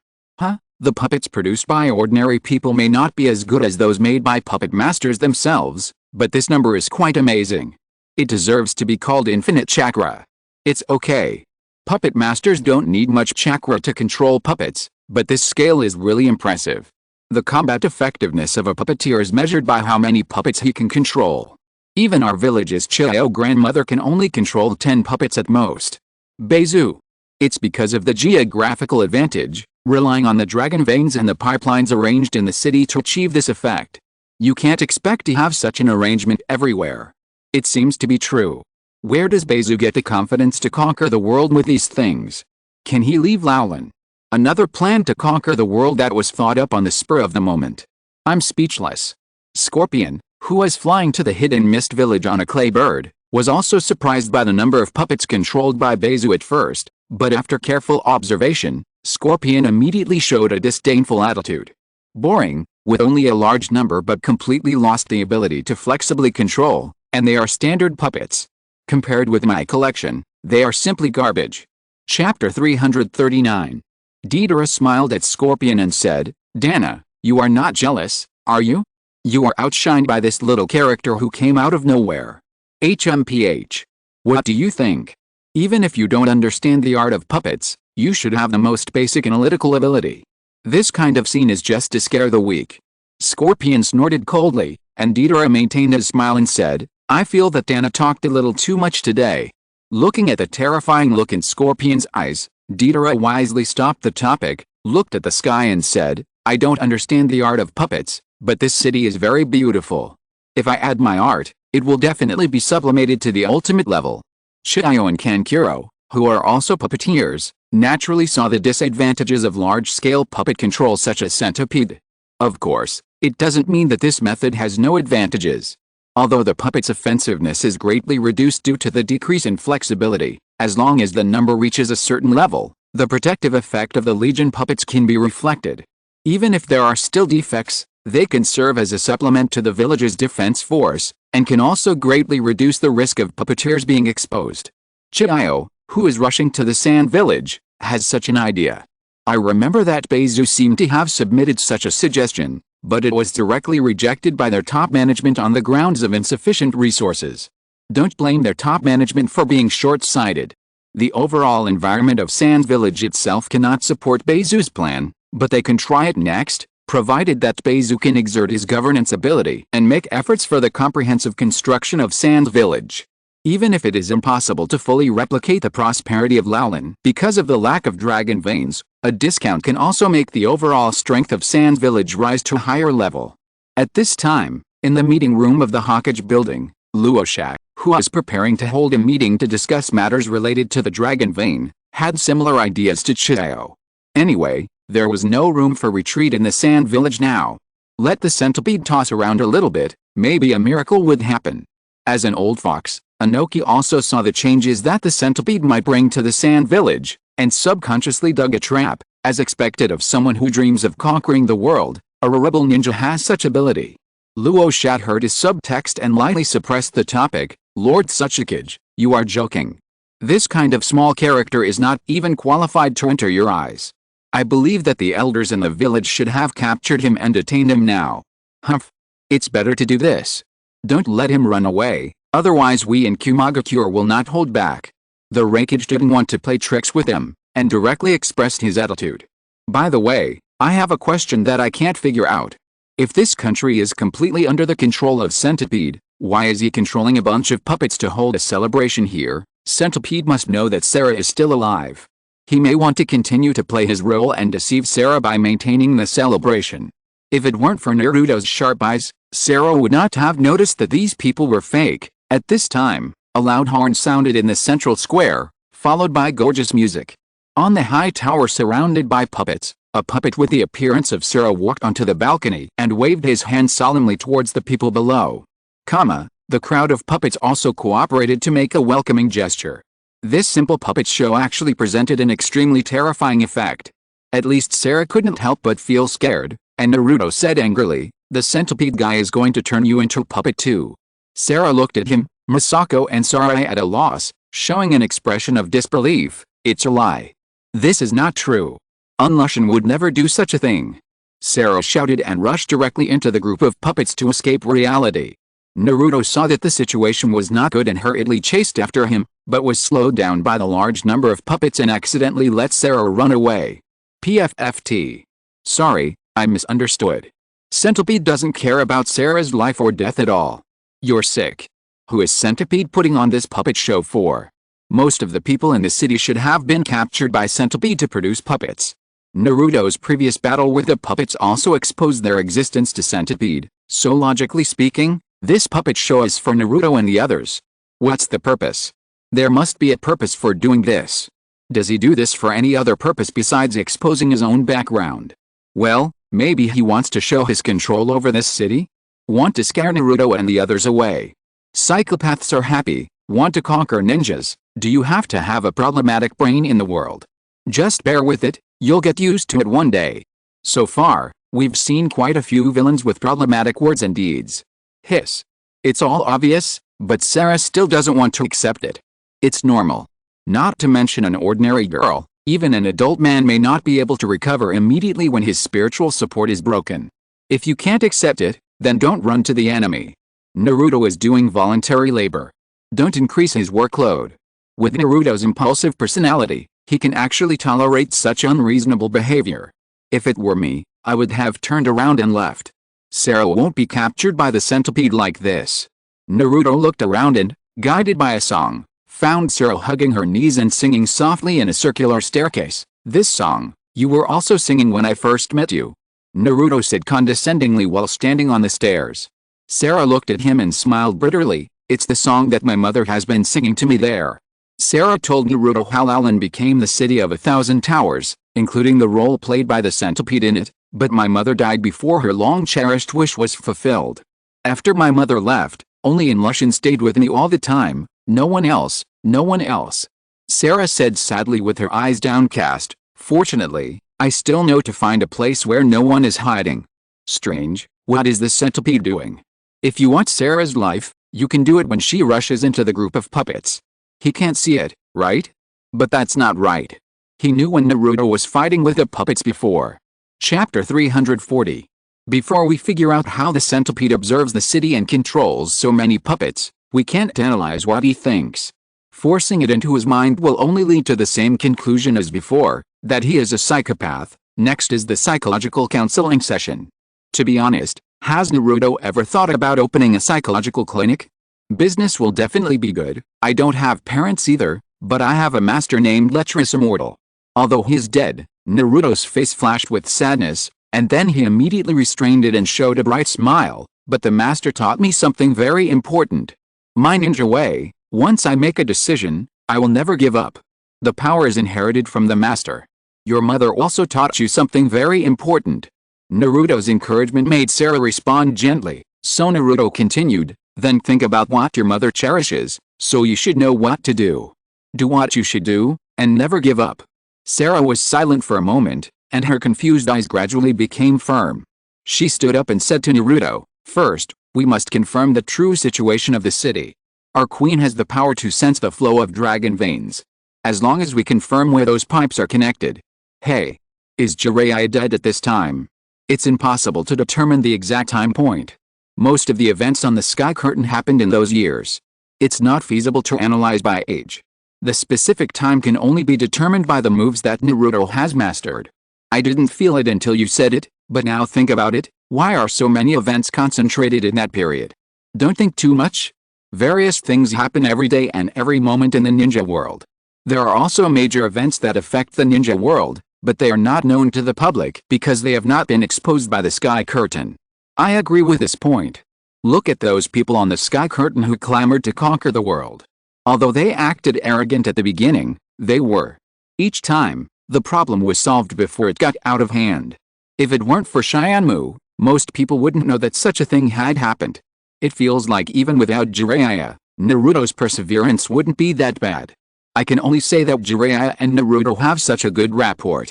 The puppets produced by ordinary people may not be as good as those made by puppet masters themselves, but this number is quite amazing. It deserves to be called infinite chakra. It's okay. Puppet masters don't need much chakra to control puppets, but this scale is really impressive. The combat effectiveness of a puppeteer is measured by how many puppets he can control. Even our village's Chiyo grandmother can only control 10 puppets at most. Beizu. It's because of the geographical advantage, relying on the dragon veins and the pipelines arranged in the city to achieve this effect. You can't expect to have such an arrangement everywhere. It seems to be true. Where does Beizu get the confidence to conquer the world with these things? Can he leave Laolin? Another plan to conquer the world that was thought up on the spur of the moment. I'm speechless. Scorpion, who was flying to the hidden mist village on a clay bird, was also surprised by the number of puppets controlled by Beizu at first, but after careful observation, Scorpion immediately showed a disdainful attitude. Boring, with only a large number but completely lost the ability to flexibly control, and they are standard puppets. Compared with my collection, they are simply garbage. Chapter 339. Deidara smiled at Scorpion and said, "Dana, you are not jealous, are you? You are outshined by this little character who came out of nowhere. HMPH. What do you think? Even if you don't understand the art of puppets, you should have the most basic analytical ability. This kind of scene is just to scare the weak." Scorpion snorted coldly, and Deidara maintained his smile and said, "I feel that Dana talked a little too much today." Looking at the terrifying look in Scorpion's eyes, Deidara wisely stopped the topic, looked at the sky and said, "I don't understand the art of puppets, but this city is very beautiful. If I add my art, it will definitely be sublimated to the ultimate level." Chiyo and Kankuro, who are also puppeteers, naturally saw the disadvantages of large-scale puppet control such as centipede. Of course, it doesn't mean that this method has no advantages. Although the puppet's offensiveness is greatly reduced due to the decrease in flexibility, as long as the number reaches a certain level, the protective effect of the Legion puppets can be reflected. Even if there are still defects, they can serve as a supplement to the village's defense force, and can also greatly reduce the risk of puppeteers being exposed. Chiyo, who is rushing to the Sand Village, has such an idea. I remember that Beizu seemed to have submitted such a suggestion, but it was directly rejected by their top management on the grounds of insufficient resources. Don't blame their top management for being short-sighted. The overall environment of Sand Village itself cannot support Beizu's plan, but they can try it next, provided that Beizu can exert his governance ability and make efforts for the comprehensive construction of Sand Village. Even if it is impossible to fully replicate the prosperity of Laolin because of the lack of dragon veins, a discount can also make the overall strength of Sand Village rise to a higher level. At this time, in the meeting room of the Hawkage building, Luoshak, who was preparing to hold a meeting to discuss matters related to the dragon vein, had similar ideas to Chiyo. Anyway, there was no room for retreat in the Sand Village now. Let the centipede toss around a little bit, maybe a miracle would happen. As an old fox, Anoki also saw the changes that the centipede might bring to the Sand Village, and subconsciously dug a trap, as expected of someone who dreams of conquering the world. A rebel ninja has such ability. Luo heard his subtext and lightly suppressed the topic. Lord Tsuchikage, you are joking. This kind of small character is not even qualified to enter your eyes. I believe that the elders in the village should have captured him and detained him now. Humph. It's better to do this. Don't let him run away, otherwise we in Kumagakure will not hold back. The Raikage didn't want to play tricks with him, and directly expressed his attitude. By the way, I have a question that I can't figure out. If this country is completely under the control of Centipede, why is he controlling a bunch of puppets to hold a celebration here? Centipede must know that Sarah is still alive. He may want to continue to play his role and deceive Sarah by maintaining the celebration. If it weren't for Naruto's sharp eyes, Sarah would not have noticed that these people were fake. At this time, a loud horn sounded in the central square, followed by gorgeous music. On the high tower surrounded by puppets, a puppet with the appearance of Sarah walked onto the balcony and waved his hand solemnly towards the people below. The crowd of puppets also cooperated to make a welcoming gesture. This simple puppet show actually presented an extremely terrifying effect. At least Sarah couldn't help but feel scared, and Naruto said angrily, "The centipede guy is going to turn you into a puppet too." Sarah looked at him, Misako and Sarai at a loss, showing an expression of disbelief. "It's a lie. This is not true. Unlushan would never do such a thing." Sarah shouted and rushed directly into the group of puppets to escape reality. Naruto saw that the situation was not good and hurriedly chased after him, but was slowed down by the large number of puppets and accidentally let Sarah run away. PFFT. Sorry, I misunderstood. Centipede doesn't care about Sarah's life or death at all. You're sick. Who is Centipede putting on this puppet show for? Most of the people in the city should have been captured by Centipede to produce puppets. Naruto's previous battle with the puppets also exposed their existence to Centipede, so logically speaking, this puppet show is for Naruto and the others. What's the purpose? There must be a purpose for doing this. Does he do this for any other purpose besides exposing his own background? Well, maybe he wants to show his control over this city? Want to scare Naruto and the others away? Psychopaths are happy. Want to conquer ninjas? Do you have to have a problematic brain in the world? Just bear with it, you'll get used to it one day. So far, we've seen quite a few villains with problematic words and deeds. Hiss. It's all obvious, but Sarah still doesn't want to accept it. It's normal. Not to mention an ordinary girl, even an adult man may not be able to recover immediately when his spiritual support is broken. If you can't accept it, then don't run to the enemy. Naruto is doing voluntary labor. Don't increase his workload. With Naruto's impulsive personality, he can actually tolerate such unreasonable behavior. If it were me, I would have turned around and left. Sarah won't be captured by the centipede like this. Naruto looked around and, guided by a song, found Sarah hugging her knees and singing softly in a circular staircase. This song, you were also singing when I first met you. Naruto said condescendingly while standing on the stairs. Sarah looked at him and smiled bitterly. It's the song that my mother has been singing to me there. Sarah told Naruto how Laolin became the city of 1,000 towers, including the role played by the centipede in it, but my mother died before her long-cherished wish was fulfilled. After my mother left, only Enlushan stayed with me all the time, no one else, no one else. Sarah said sadly with her eyes downcast. Fortunately, I still know to find a place where no one is hiding. Strange, what is the centipede doing? If you want Sarah's life, you can do it when she rushes into the group of puppets. He can't see it, right? But that's not right. He knew when Naruto was fighting with the puppets before. Chapter 340. Before we figure out how the centipede observes the city and controls so many puppets, we can't analyze what he thinks. Forcing it into his mind will only lead to the same conclusion as before, that he is a psychopath. Next is the psychological counseling session. To be honest, has Naruto ever thought about opening a psychological clinic? Business will definitely be good. I don't have parents either, but I have a master named Lecherous Immortal. Although he is dead, Naruto's face flashed with sadness, and then he immediately restrained it and showed a bright smile. But the master taught me something very important. My ninja way, once I make a decision, I will never give up. The power is inherited from the master. Your mother also taught you something very important. Naruto's encouragement made Sarah respond gently, so Naruto continued, then think about what your mother cherishes, so you should know what to do. Do what you should do, and never give up. Sarah was silent for a moment, and her confused eyes gradually became firm. She stood up and said to Naruto, first, we must confirm the true situation of the city. Our queen has the power to sense the flow of dragon veins. As long as we confirm where those pipes are connected. Hey, is Jiraiya dead at this time? It's impossible to determine the exact time point. Most of the events on the Sky Curtain happened in those years. It's not feasible to analyze by age. The specific time can only be determined by the moves that Naruto has mastered. I didn't feel it until you said it, but now think about it, why are so many events concentrated in that period? Don't think too much. Various things happen every day and every moment in the ninja world. There are also major events that affect the ninja world, but they are not known to the public because they have not been exposed by the Sky Curtain. I agree with this point. Look at those people on the Sky Curtain who clamored to conquer the world. Although they acted arrogant at the beginning, they were. Each time, the problem was solved before it got out of hand. If it weren't for Shyamalan, most people wouldn't know that such a thing had happened. It feels like even without Jiraiya, Naruto's perseverance wouldn't be that bad. I can only say that Jiraiya and Naruto have such a good rapport.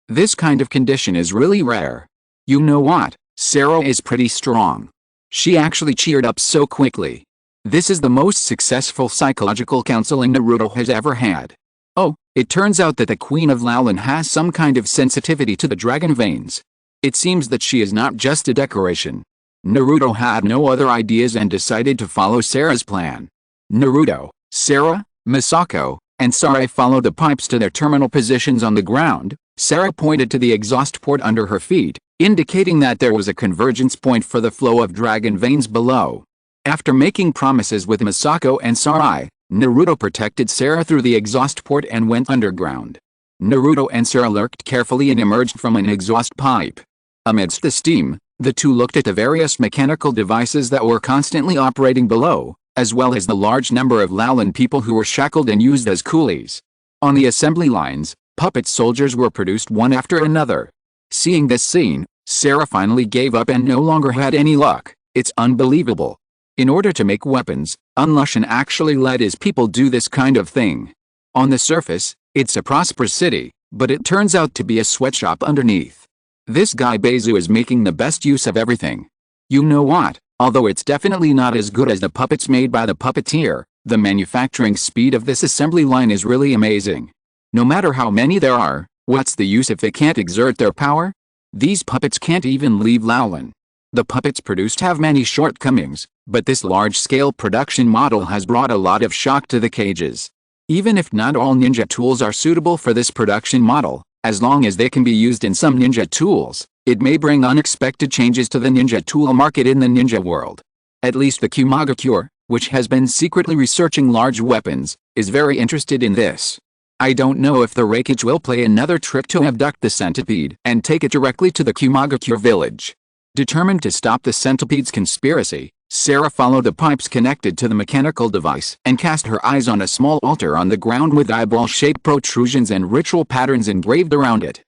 This kind of condition is really rare. You know what? Sarah is pretty strong. She actually cheered up so quickly. This is the most successful psychological counseling Naruto has ever had. Oh, it turns out that the Queen of Laulan has some kind of sensitivity to the dragon veins. It seems that she is not just a decoration. Naruto had no other ideas and decided to follow Sarah's plan. Naruto, Sarah, Misako, and Sarai followed the pipes to their terminal positions on the ground. Sarah pointed to the exhaust port under her feet, indicating that there was a convergence point for the flow of dragon veins below. After making promises with Misako and Sarai, Naruto protected Sarah through the exhaust port and went underground. Naruto and Sarah lurked carefully and emerged from an exhaust pipe. Amidst the steam, the two looked at the various mechanical devices that were constantly operating below, as well as the large number of Laulan people who were shackled and used as coolies. On the assembly lines, puppet soldiers were produced one after another. Seeing this scene, Sarah finally gave up and no longer had any luck. It's unbelievable. In order to make weapons, Unlushan actually let his people do this kind of thing. On the surface, it's a prosperous city, but it turns out to be a sweatshop underneath. This guy Bezu is making the best use of everything. You know what? Although it's definitely not as good as the puppets made by the puppeteer, the manufacturing speed of this assembly line is really amazing. No matter how many there are, what's the use if they can't exert their power? These puppets can't even leave Laulan. The puppets produced have many shortcomings, but this large-scale production model has brought a lot of shock to the cages. Even if not all ninja tools are suitable for this production model, as long as they can be used in some ninja tools, it may bring unexpected changes to the ninja tool market in the ninja world. At least the Kumagakure, which has been secretly researching large weapons, is very interested in this. I don't know if the Raikage will play another trick to abduct the centipede and take it directly to the Kumagakure village. Determined to stop the centipede's conspiracy, Sarah followed the pipes connected to the mechanical device and cast her eyes on a small altar on the ground with eyeball-shaped protrusions and ritual patterns engraved around it.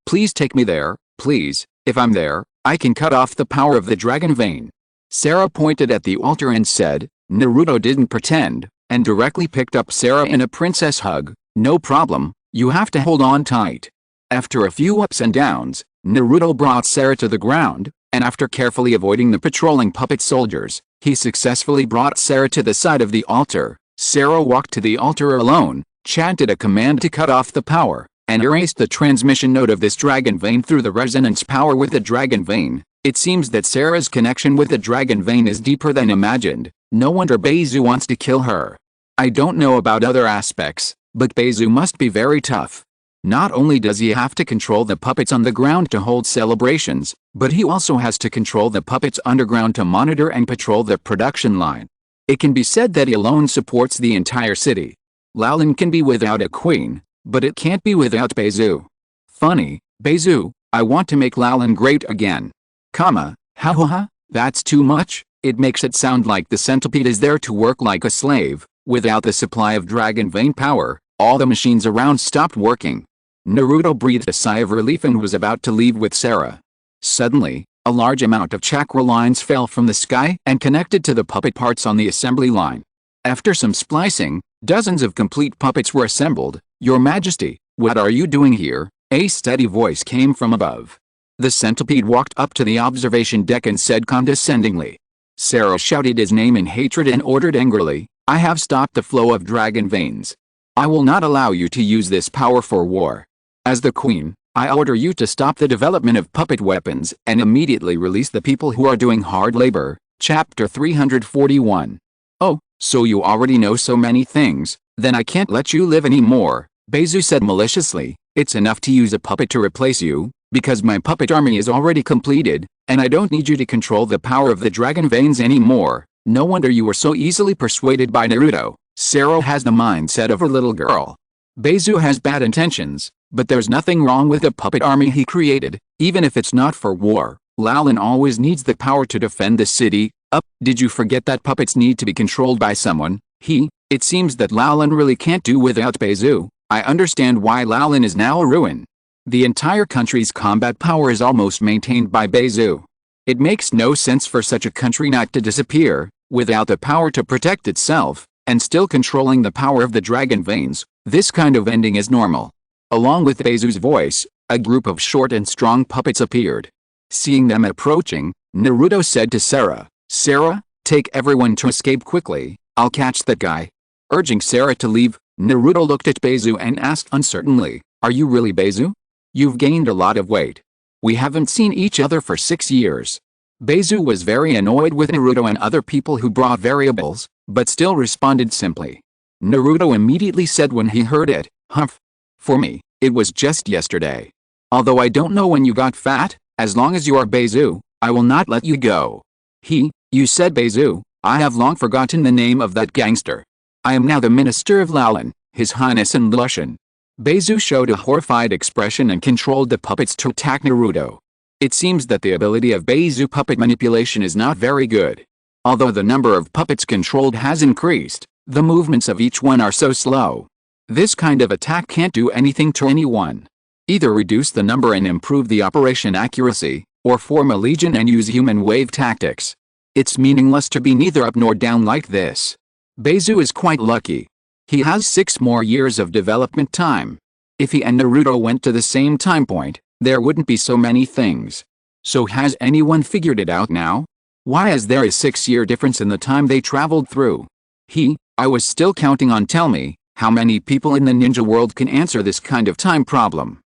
Please take me there, please. If I'm there, I can cut off the power of the dragon vein. Sarah pointed at the altar and said. Naruto didn't pretend, and directly picked up Sarah in a princess hug. "No problem, you have to hold on tight." After a few ups and downs, Naruto brought Sarah to the ground, and after carefully avoiding the patrolling puppet soldiers, he successfully brought Sarah to the side of the altar. Sarah walked to the altar alone, chanted a command to cut off the power, and erased the transmission node of this dragon vein through the resonance power with the dragon vein. It seems that Sarah's connection with the dragon vein is deeper than imagined. No wonder Beizu wants to kill her. I don't know about other aspects, but Beizu must be very tough. Not only does he have to control the puppets on the ground to hold celebrations, but he also has to control the puppets underground to monitor and patrol the production line. It can be said that he alone supports the entire city. Laolin can be without a queen, but it can't be without Beizu. Funny, Beizu, I want to make Laolin great again. Ha, that's too much. It makes it sound like the centipede is there to work like a slave. Without the supply of dragon vein power, all the machines around stopped working. Naruto breathed a sigh of relief and was about to leave with Sarah. Suddenly, a large amount of chakra lines fell from the sky and connected to the puppet parts on the assembly line. After some splicing, dozens of complete puppets were assembled. "Your Majesty, what are you doing here?" A steady voice came from above. The centipede walked up to the observation deck and said condescendingly. Sarah shouted his name in hatred and ordered angrily, "I have stopped the flow of dragon veins. I will not allow you to use this power for war. As the queen, I order you to stop the development of puppet weapons and immediately release the people who are doing hard labor." Chapter 341. "Oh, so you already know so many things, then I can't let you live anymore," Beizu said maliciously. "It's enough to use a puppet to replace you, because my puppet army is already completed, and I don't need you to control the power of the dragon veins anymore. No wonder you were so easily persuaded by Naruto. Sarah has the mindset of a little girl. Beizu has bad intentions, but there's nothing wrong with the puppet army he created, even if it's not for war. Laolin always needs the power to defend the city. Did you forget that puppets need to be controlled by someone? It seems that Laolin really can't do without Beizu. I understand why Laolin is now a ruin. The entire country's combat power is almost maintained by Beizu. It makes no sense for such a country not to disappear, without the power to protect itself, and still controlling the power of the dragon veins. This kind of ending is normal." Along with Beizu's voice, a group of short and strong puppets appeared. Seeing them approaching, Naruto said to Sarah, "Sarah, take everyone to escape quickly, I'll catch that guy." Urging Sarah to leave, Naruto looked at Beizu and asked uncertainly, "Are you really Beizu? You've gained a lot of weight. We haven't seen each other for 6 years." Beizu was very annoyed with Naruto and other people who brought variables, but still responded simply. Naruto immediately said when he heard it, "Humph. For me, it was just yesterday. Although I don't know when you got fat, as long as you are Beizu, I will not let you go." You said Beizu, I have long forgotten the name of that gangster. I am now the Minister of Laolin, His Highness and Lushan. Beizu showed a horrified expression and controlled the puppets to attack Naruto. It seems that the ability of Beizu puppet manipulation is not very good. Although the number of puppets controlled has increased, the movements of each one are so slow. This kind of attack can't do anything to anyone. Either reduce the number and improve the operation accuracy, or form a legion and use human wave tactics. It's meaningless to be neither up nor down like this. Beizu is quite lucky. He has 6 more years of development time. If he and Naruto went to the same time point, there wouldn't be so many things. So has anyone figured it out now? Why is there a 6-year difference in the time they traveled through? I was still counting on. Tell me, how many people in the ninja world can answer this kind of time problem?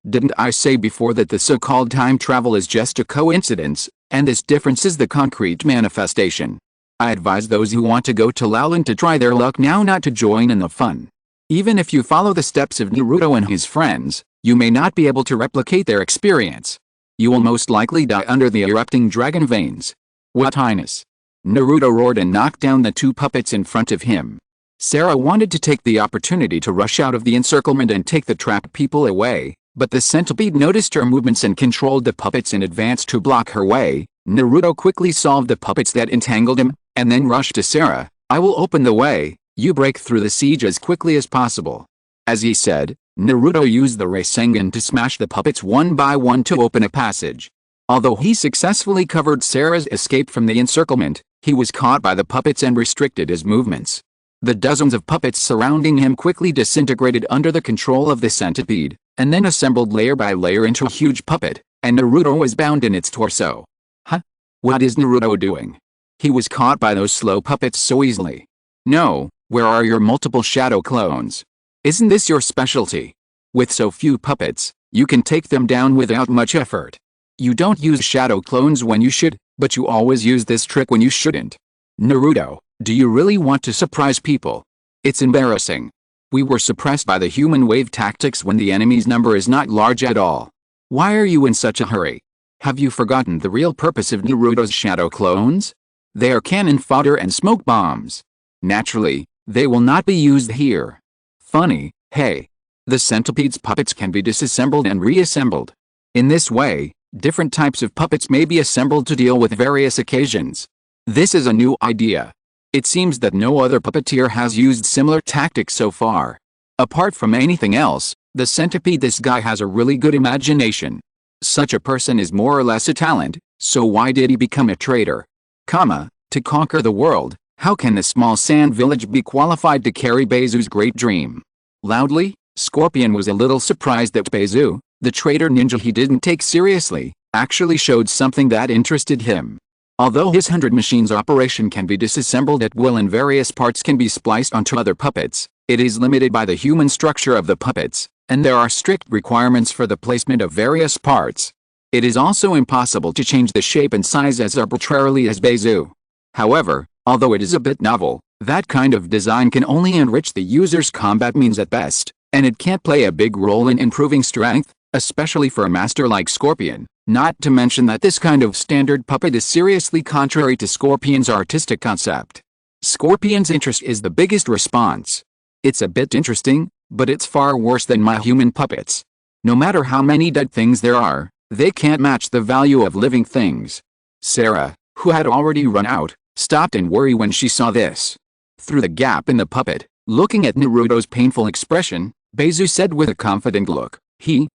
Didn't I say before that the so-called time travel is just a coincidence, and this difference is the concrete manifestation? I advise those who want to go to Laolin to try their luck now, not to join in the fun. Even if you follow the steps of Naruto and his friends, you may not be able to replicate their experience. You will most likely die under the erupting dragon veins. What Highness? Naruto roared and knocked down the 2 puppets in front of him. Sarah wanted to take the opportunity to rush out of the encirclement and take the trapped people away, but the centipede noticed her movements and controlled the puppets in advance to block her way. Naruto quickly solved the puppets that entangled him, and then rushed to Sarah. "I will open the way, you break through the siege as quickly as possible." As he said, Naruto used the Rasengan to smash the puppets one by one to open a passage. Although he successfully covered Sarah's escape from the encirclement, he was caught by the puppets and restricted his movements. The dozens of puppets surrounding him quickly disintegrated under the control of the centipede, and then assembled layer by layer into a huge puppet, and Naruto was bound in its torso. Huh? What is Naruto doing? He was caught by those slow puppets so easily. No, where are your multiple shadow clones? Isn't this your specialty? With so few puppets, you can take them down without much effort. You don't use shadow clones when you should, but you always use this trick when you shouldn't. Naruto, do you really want to surprise people? It's embarrassing. We were suppressed by the human wave tactics when the enemy's number is not large at all. Why are you in such a hurry? Have you forgotten the real purpose of Naruto's shadow clones? They are cannon fodder and smoke bombs. Naturally, they will not be used here. Funny, hey. The centipede's puppets can be disassembled and reassembled. In this way, different types of puppets may be assembled to deal with various occasions. This is a new idea. It seems that no other puppeteer has used similar tactics so far. Apart from anything else, the centipede, this guy has a really good imagination. Such a person is more or less a talent, so why did he become a traitor? To conquer the world, how can the small sand village be qualified to carry Beizu's great dream? Loudly, Scorpion was a little surprised that Beizu, the traitor ninja he didn't take seriously, actually showed something that interested him. Although his 100 machines operation can be disassembled at will and various parts can be spliced onto other puppets, it is limited by the human structure of the puppets, and there are strict requirements for the placement of various parts. It is also impossible to change the shape and size as arbitrarily as Beizu. However, although it is a bit novel, that kind of design can only enrich the user's combat means at best, and it can't play a big role in improving strength, especially for a master like Scorpion, not to mention that this kind of standard puppet is seriously contrary to Scorpion's artistic concept. Scorpion's interest is the biggest response. It's a bit interesting, but it's far worse than my human puppets. No matter how many dead things there are, they can't match the value of living things. Sarah, who had already run out, stopped in worry when she saw this. Through the gap in the puppet, looking at Naruto's painful expression, Beizu said with a confident look,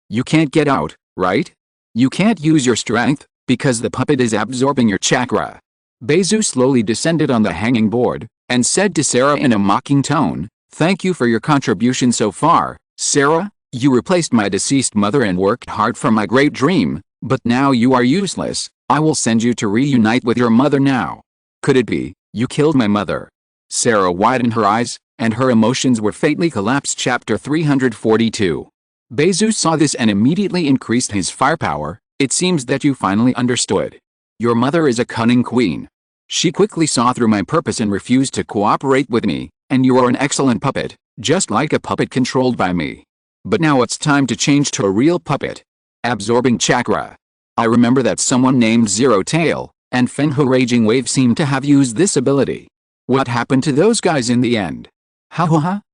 You can't get out, right? You can't use your strength, because the puppet is absorbing your chakra. Beizu slowly descended on the hanging board, and said to Sarah in a mocking tone, Thank you for your contribution so far, Sarah. You replaced my deceased mother and worked hard for my great dream, but now you are useless. I will send you to reunite with your mother now. Could it be, you killed my mother? Sarah widened her eyes, and her emotions were fatally collapsed. Chapter 342. Beizu saw this and immediately increased his firepower. It seems that you finally understood. Your mother is a cunning queen. She quickly saw through my purpose and refused to cooperate with me, and you are an excellent puppet, just like a puppet controlled by me. But now it's time to change to a real puppet. Absorbing chakra. I remember that someone named Zero Tail and Fenhu Raging Wave seemed to have used this ability. What happened to those guys in the end?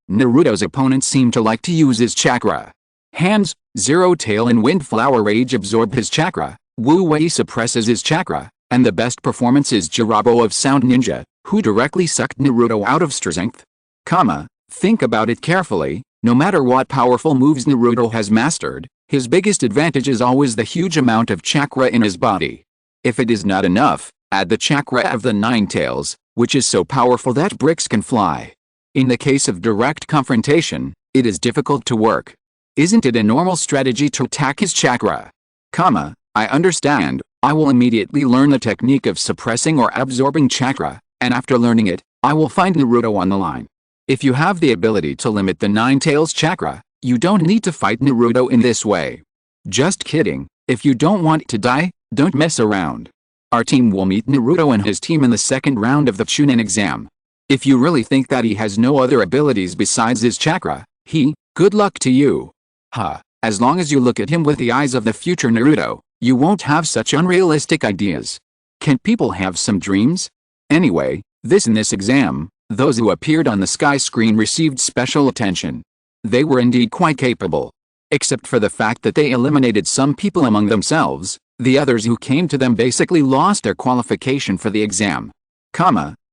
Naruto's opponents seemed to like to use his chakra. Hands, Zero Tail and Windflower Rage absorb his chakra, Wu Wei suppresses his chakra, and the best performance is Jirabo of Sound Ninja, who directly sucked Naruto out of strength. Think about it carefully, no matter what powerful moves Naruto has mastered, his biggest advantage is always the huge amount of chakra in his body. If it is not enough, add the chakra of the Nine Tails, which is so powerful that bricks can fly. In the case of direct confrontation, it is difficult to work. Isn't it a normal strategy to attack his chakra? I understand. I will immediately learn the technique of suppressing or absorbing chakra, and after learning it, I will find Naruto on the line. If you have the ability to limit the Nine Tails chakra, you don't need to fight Naruto in this way. Just kidding. If you don't want to die, don't mess around. Our team will meet Naruto and his team in the second round of the Chunin exam. If you really think that he has no other abilities besides his chakra, good luck to you. As long as you look at him with the eyes of the future Naruto, you won't have such unrealistic ideas. Can people have some dreams? Anyway, in this exam, those who appeared on the sky screen received special attention. They were indeed quite capable. Except for the fact that they eliminated some people among themselves, the others who came to them basically lost their qualification for the exam.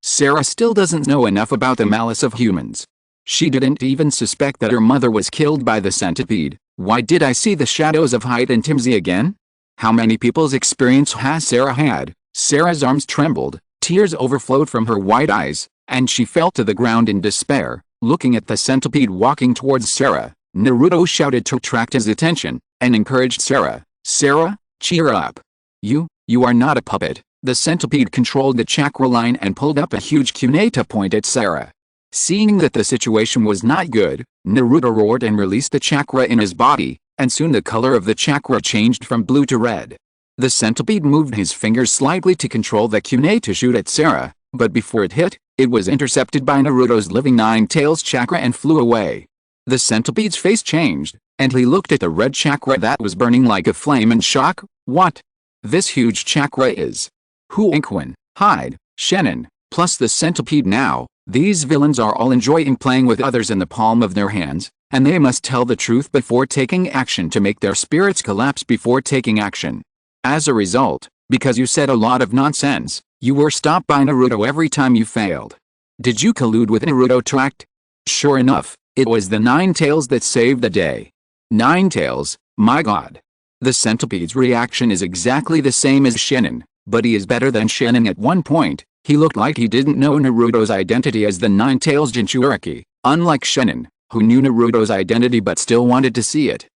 Sarah still doesn't know enough about the malice of humans. She didn't even suspect that her mother was killed by the centipede. Why did I see the shadows of Hyde and Timsy again? How many people's experience has Sarah had? Sarah's arms trembled, tears overflowed from her wide eyes, and she fell to the ground in despair. Looking at the centipede walking towards Sarah, Naruto shouted to attract his attention, and encouraged Sarah. Sarah, cheer up. You are not a puppet. The centipede controlled the chakra line and pulled up a huge kunai to point at Sarah. Seeing that the situation was not good, Naruto roared and released the chakra in his body, and soon the color of the chakra changed from blue to red. The centipede moved his fingers slightly to control the kunai to shoot at Sarah, but before it hit, it was intercepted by Naruto's living nine tails chakra and flew away. The centipede's face changed, and he looked at the red chakra that was burning like a flame in shock. What? This huge chakra is Huinquan, Hyde, Shannon, plus the centipede now. These villains are all enjoying playing with others in the palm of their hands, and they must tell the truth before taking action to make their spirits collapse before taking action. As a result, because you said a lot of nonsense, you were stopped by Naruto every time you failed. Did you collude with Naruto to act? Sure enough, it was the Nine Tails that saved the day. Nine Tails, my god. The centipede's reaction is exactly the same as Shannon, but he is better than Shannon at one point. He looked like he didn't know Naruto's identity as the Nine Tails Jinchuriki, unlike Shannon, who knew Naruto's identity but still wanted to see it.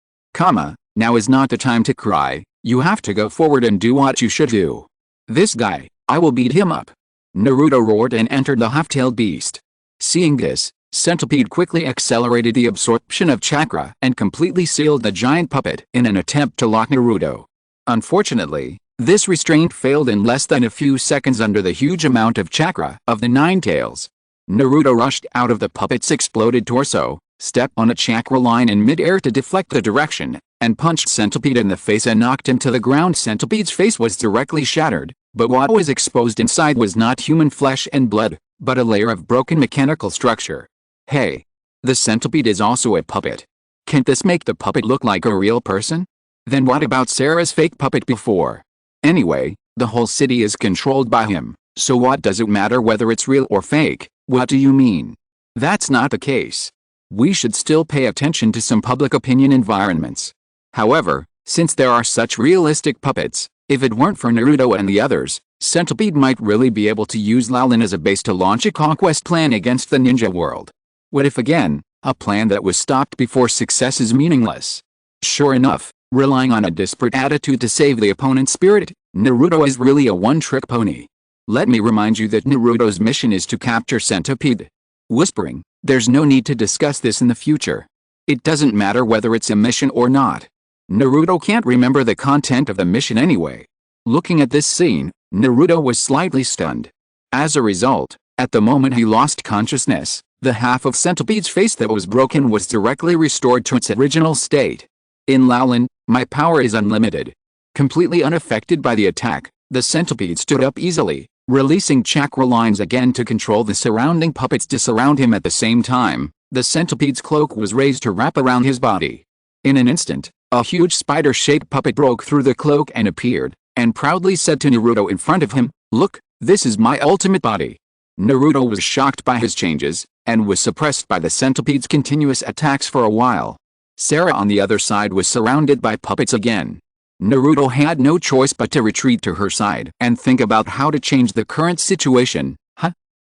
Now is not the time to cry, you have to go forward and do what you should do. This guy, I will beat him up. Naruto roared and entered the half-tailed beast. Seeing this, Centipede quickly accelerated the absorption of chakra and completely sealed the giant puppet in an attempt to lock Naruto. Unfortunately, this restraint failed in less than a few seconds under the huge amount of chakra of the Nine Tails. Naruto rushed out of the puppet's exploded torso, stepped on a chakra line in mid-air to deflect the direction, and punched Centipede in the face and knocked him to the ground. Centipede's face was directly shattered, but what was exposed inside was not human flesh and blood, but a layer of broken mechanical structure. Hey! The centipede is also a puppet. Can't this make the puppet look like a real person? Then what about Sarah's fake puppet before? Anyway, the whole city is controlled by him, so what does it matter whether it's real or fake? What do you mean? That's not the case. We should still pay attention to some public opinion environments. However, since there are such realistic puppets, if it weren't for Naruto and the others, Centipede might really be able to use Laolin as a base to launch a conquest plan against the ninja world. What if again, a plan that was stopped before success is meaningless? Sure enough, relying on a desperate attitude to save the opponent's spirit, Naruto is really a one-trick pony. Let me remind you that Naruto's mission is to capture Centipede. Whispering, there's no need to discuss this in the future. It doesn't matter whether it's a mission or not. Naruto can't remember the content of the mission anyway. Looking at this scene, Naruto was slightly stunned. As a result, at the moment he lost consciousness, the half of Centipede's face that was broken was directly restored to its original state. In Laolin, my power is unlimited. Completely unaffected by the attack, the centipede stood up easily, releasing chakra lines again to control the surrounding puppets to surround him at the same time. The centipede's cloak was raised to wrap around his body. In an instant, a huge spider-shaped puppet broke through the cloak and appeared, and proudly said to Naruto in front of him, "Look, this is my ultimate body." Naruto was shocked by his changes, and was suppressed by the centipede's continuous attacks for a while. Sarah on the other side was surrounded by puppets again. Naruto had no choice but to retreat to her side and think about how to change the current situation.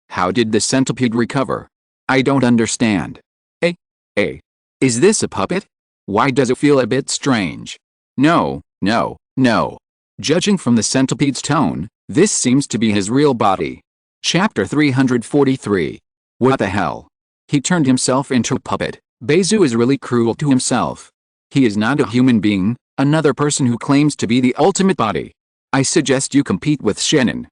How did the centipede recover? I don't understand. Is this a puppet? Why does it feel a bit strange? No. Judging from the centipede's tone, this seems to be his real body. Chapter 343. What the hell? He turned himself into a puppet. Beizu is really cruel to himself. He is not a human being, another person who claims to be the ultimate body. I suggest you compete with Shannon.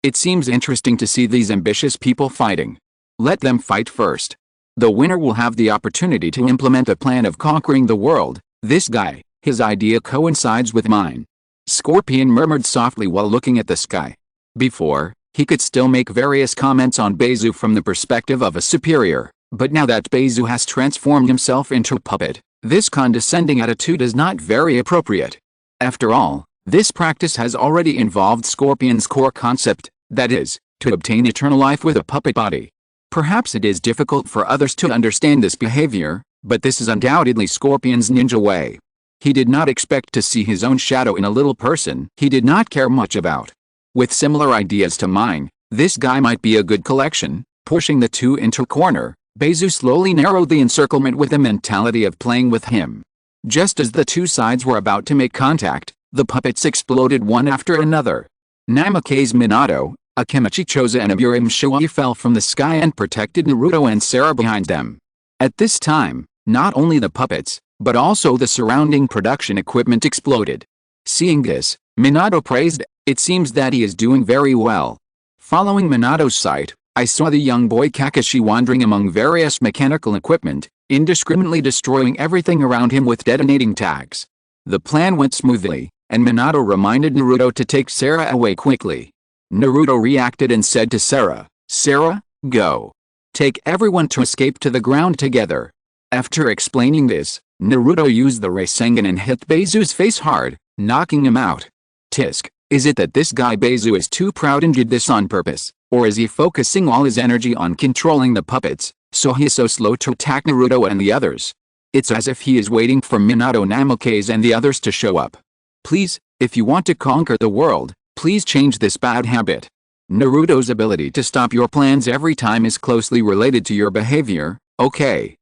It seems interesting to see these ambitious people fighting. Let them fight first. The winner will have the opportunity to implement a plan of conquering the world. This guy, his idea coincides with mine. Scorpion murmured softly while looking at the sky. Before, he could still make various comments on Beizu from the perspective of a superior, but now that Beizu has transformed himself into a puppet, this condescending attitude is not very appropriate. After all, this practice has already involved Scorpion's core concept, that is, to obtain eternal life with a puppet body. Perhaps it is difficult for others to understand this behavior, but this is undoubtedly Scorpion's ninja way. He did not expect to see his own shadow in a little person he did not care much about. With similar ideas to mine, this guy might be a good collection, Pushing the two into a corner, Beizu slowly narrowed the encirclement with the mentality of playing with him. Just as the two sides were about to make contact, the puppets exploded one after another. Namake's Minato, Akimichi Choza and Aburim Shuai fell from the sky and protected Naruto and Sarah behind them. At this time, not only the puppets, but also the surrounding production equipment exploded. Seeing this, Minato praised, "It seems that he is doing very well." Following Minato's sight, I saw the young boy Kakashi wandering among various mechanical equipment, indiscriminately destroying everything around him with detonating tags. The plan went smoothly, and Minato reminded Naruto to take Sarah away quickly. Naruto reacted and said to Sarah, "Sarah, go. Take everyone to escape to the ground together." After explaining this, Naruto used the Rasengan and hit Beizu's face hard, knocking him out. Tisk, is it that this guy Beizu is too proud and did this on purpose, or is he focusing all his energy on controlling the puppets, so he is so slow to attack Naruto and the others? It's as if he is waiting for Minato, Namake's and the others to show up. Please, if you want to conquer the world, please change this bad habit. Naruto's ability to stop your plans every time is closely related to your behavior, okay?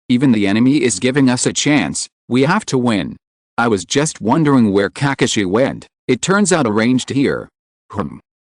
Even the enemy is giving us a chance, we have to win. I was just wondering where Kakashi went, it turns out arranged here.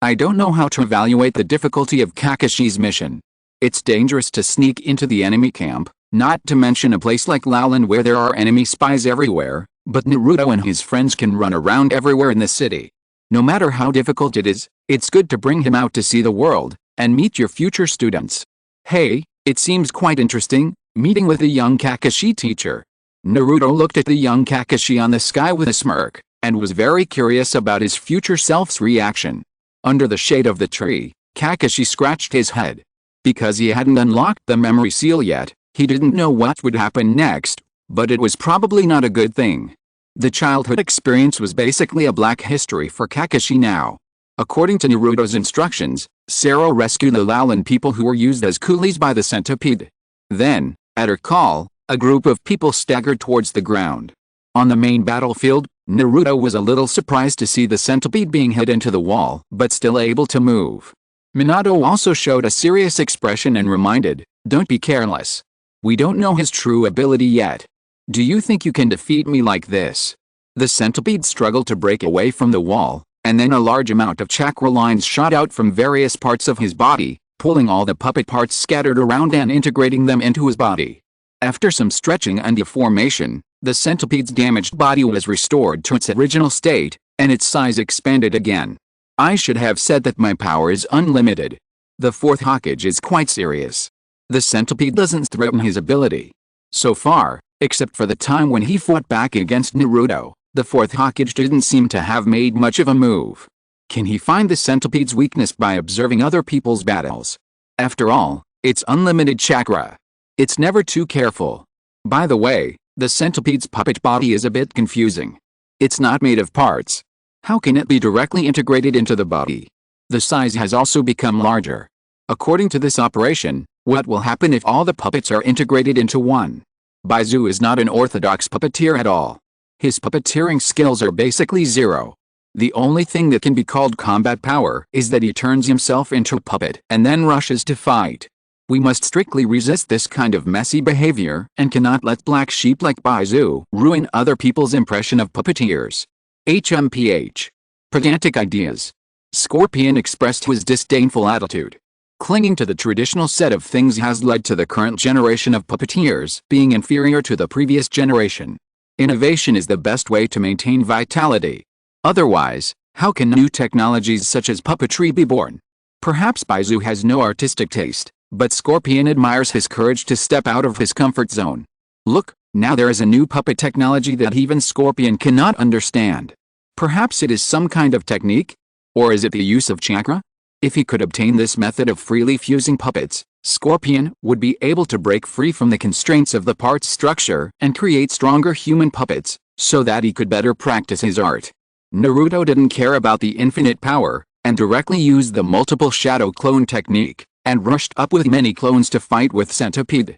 I don't know how to evaluate the difficulty of Kakashi's mission. It's dangerous to sneak into the enemy camp, not to mention a place like Lowland where there are enemy spies everywhere, but Naruto and his friends can run around everywhere in the city. No matter how difficult it is, it's good to bring him out to see the world, and meet your future students. Hey, it seems quite interesting, meeting with the young Kakashi teacher. Naruto looked at the young Kakashi on the sky with a smirk, and was very curious about his future self's reaction. Under the shade of the tree, Kakashi scratched his head. Because he hadn't unlocked the memory seal yet, he didn't know what would happen next, but it was probably not a good thing. The childhood experience was basically a black history for Kakashi now. According to Naruto's instructions, Sarah rescued the Lowland people who were used as coolies by the centipede. Then, at her call, a group of people staggered towards the ground. On the main battlefield, Naruto was a little surprised to see the centipede being hit into the wall, but still able to move. Minato also showed a serious expression and reminded, "Don't be careless. We don't know his true ability yet. Do you think you can defeat me like this?" The centipede struggled to break away from the wall, and then a large amount of chakra lines shot out from various parts of his body, pulling all the puppet parts scattered around and integrating them into his body. After some stretching and deformation, the centipede's damaged body was restored to its original state, and its size expanded again. I should have said that my power is unlimited. The fourth Hokage is quite serious. The centipede doesn't threaten his ability. So far, except for the time when he fought back against Naruto, the fourth Hokage didn't seem to have made much of a move. Can he find the centipede's weakness by observing other people's battles? After all, it's unlimited chakra. It's never too careful. By the way, the centipede's puppet body is a bit confusing. It's not made of parts. How can it be directly integrated into the body? The size has also become larger. According to this operation, what will happen if all the puppets are integrated into one? Beizu is not an orthodox puppeteer at all. His puppeteering skills are basically zero. The only thing that can be called combat power is that he turns himself into a puppet and then rushes to fight. We must strictly resist this kind of messy behavior and cannot let black sheep like Beizu ruin other people's impression of puppeteers. HMPH. Pedantic ideas. Scorpion expressed his disdainful attitude. Clinging to the traditional set of things has led to the current generation of puppeteers being inferior to the previous generation. Innovation is the best way to maintain vitality. Otherwise, how can new technologies such as puppetry be born? Perhaps Beizu has no artistic taste, but Scorpion admires his courage to step out of his comfort zone. Look, now there is a new puppet technology that even Scorpion cannot understand. Perhaps it is some kind of technique? Or is it the use of chakra? If he could obtain this method of freely fusing puppets, Scorpion would be able to break free from the constraints of the parts structure and create stronger human puppets, so that he could better practice his art. Naruto didn't care about the infinite power, and directly used the multiple shadow clone technique, and rushed up with many clones to fight with Centipede.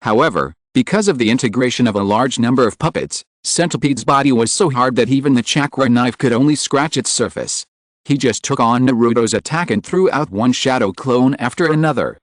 However, because of the integration of a large number of puppets, Centipede's body was so hard that even the chakra knife could only scratch its surface. He just took on Naruto's attack and threw out one shadow clone after another.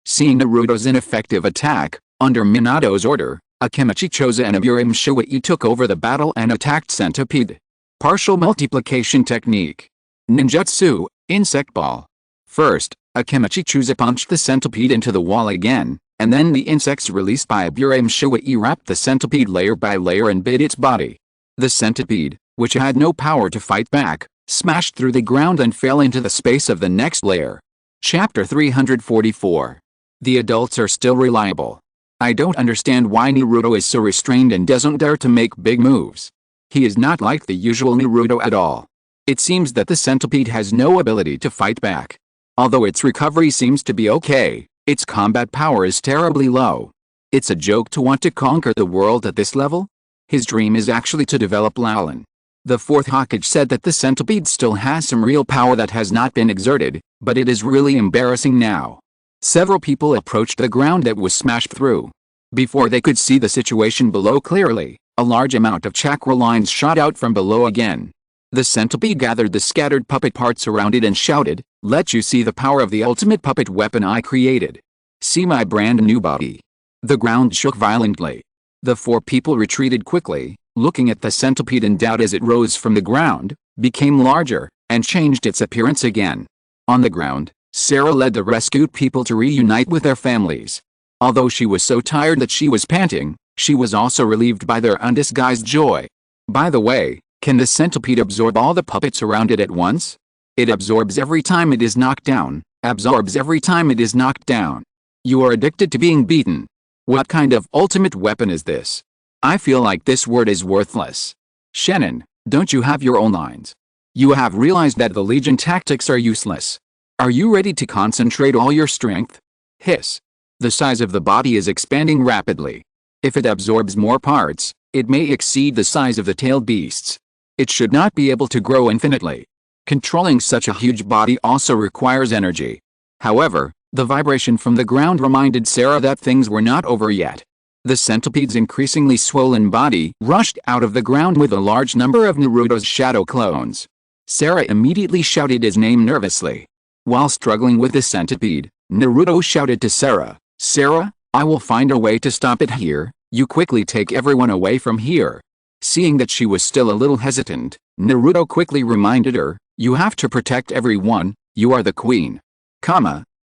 Seeing Naruto's ineffective attack, under Minato's order, Akimichi Choza and Aburim Shiwai took over the battle and attacked Centipede. Partial multiplication technique. Ninjutsu, insect ball. First, Akimichi Choza punched the centipede into the wall again, and then the insects released by Aburim Shiwai wrapped the centipede layer by layer and bit its body. The centipede, which had no power to fight back, smashed through the ground and fell into the space of the next layer. Chapter 344. The adults are still reliable. I don't understand why Naruto is so restrained and doesn't dare to make big moves. He is not like the usual Naruto at all. It seems that the centipede has no ability to fight back. Although its recovery seems to be okay, its combat power is terribly low. It's a joke to want to conquer the world at this level. His dream is actually to develop Lauren. The fourth Hokage said that the centipede still has some real power that has not been exerted, but it is really embarrassing now. Several people approached the ground that was smashed through. Before they could see the situation below clearly, a large amount of chakra lines shot out from below again. The centipede gathered the scattered puppet parts around it and shouted, "Let you see the power of the ultimate puppet weapon I created. See my brand new body." The ground shook violently. The four people retreated quickly, looking at the centipede in doubt as it rose from the ground, became larger, and changed its appearance again. On the ground, Sarah led the rescued people to reunite with their families. Although she was so tired that she was panting, she was also relieved by their undisguised joy. By the way, can the centipede absorb all the puppets around it at once? It absorbs every time it is knocked down, absorbs every time it is knocked down. You are addicted to being beaten. What kind of ultimate weapon is this? I feel like this word is worthless. Shannon, don't you have your own lines? You have realized that the Legion tactics are useless. Are you ready to concentrate all your strength? Hiss. The size of the body is expanding rapidly. If it absorbs more parts, it may exceed the size of the tailed beasts. It should not be able to grow infinitely. Controlling such a huge body also requires energy. However, the vibration from the ground reminded Sarah that things were not over yet. The centipede's increasingly swollen body rushed out of the ground with a large number of Naruto's shadow clones. Sarah immediately shouted his name nervously. While struggling with the centipede, Naruto shouted to Sarah, "Sarah, I will find a way to stop it here, you quickly take everyone away from here." Seeing that she was still a little hesitant, Naruto quickly reminded her, "You have to protect everyone, you are the queen."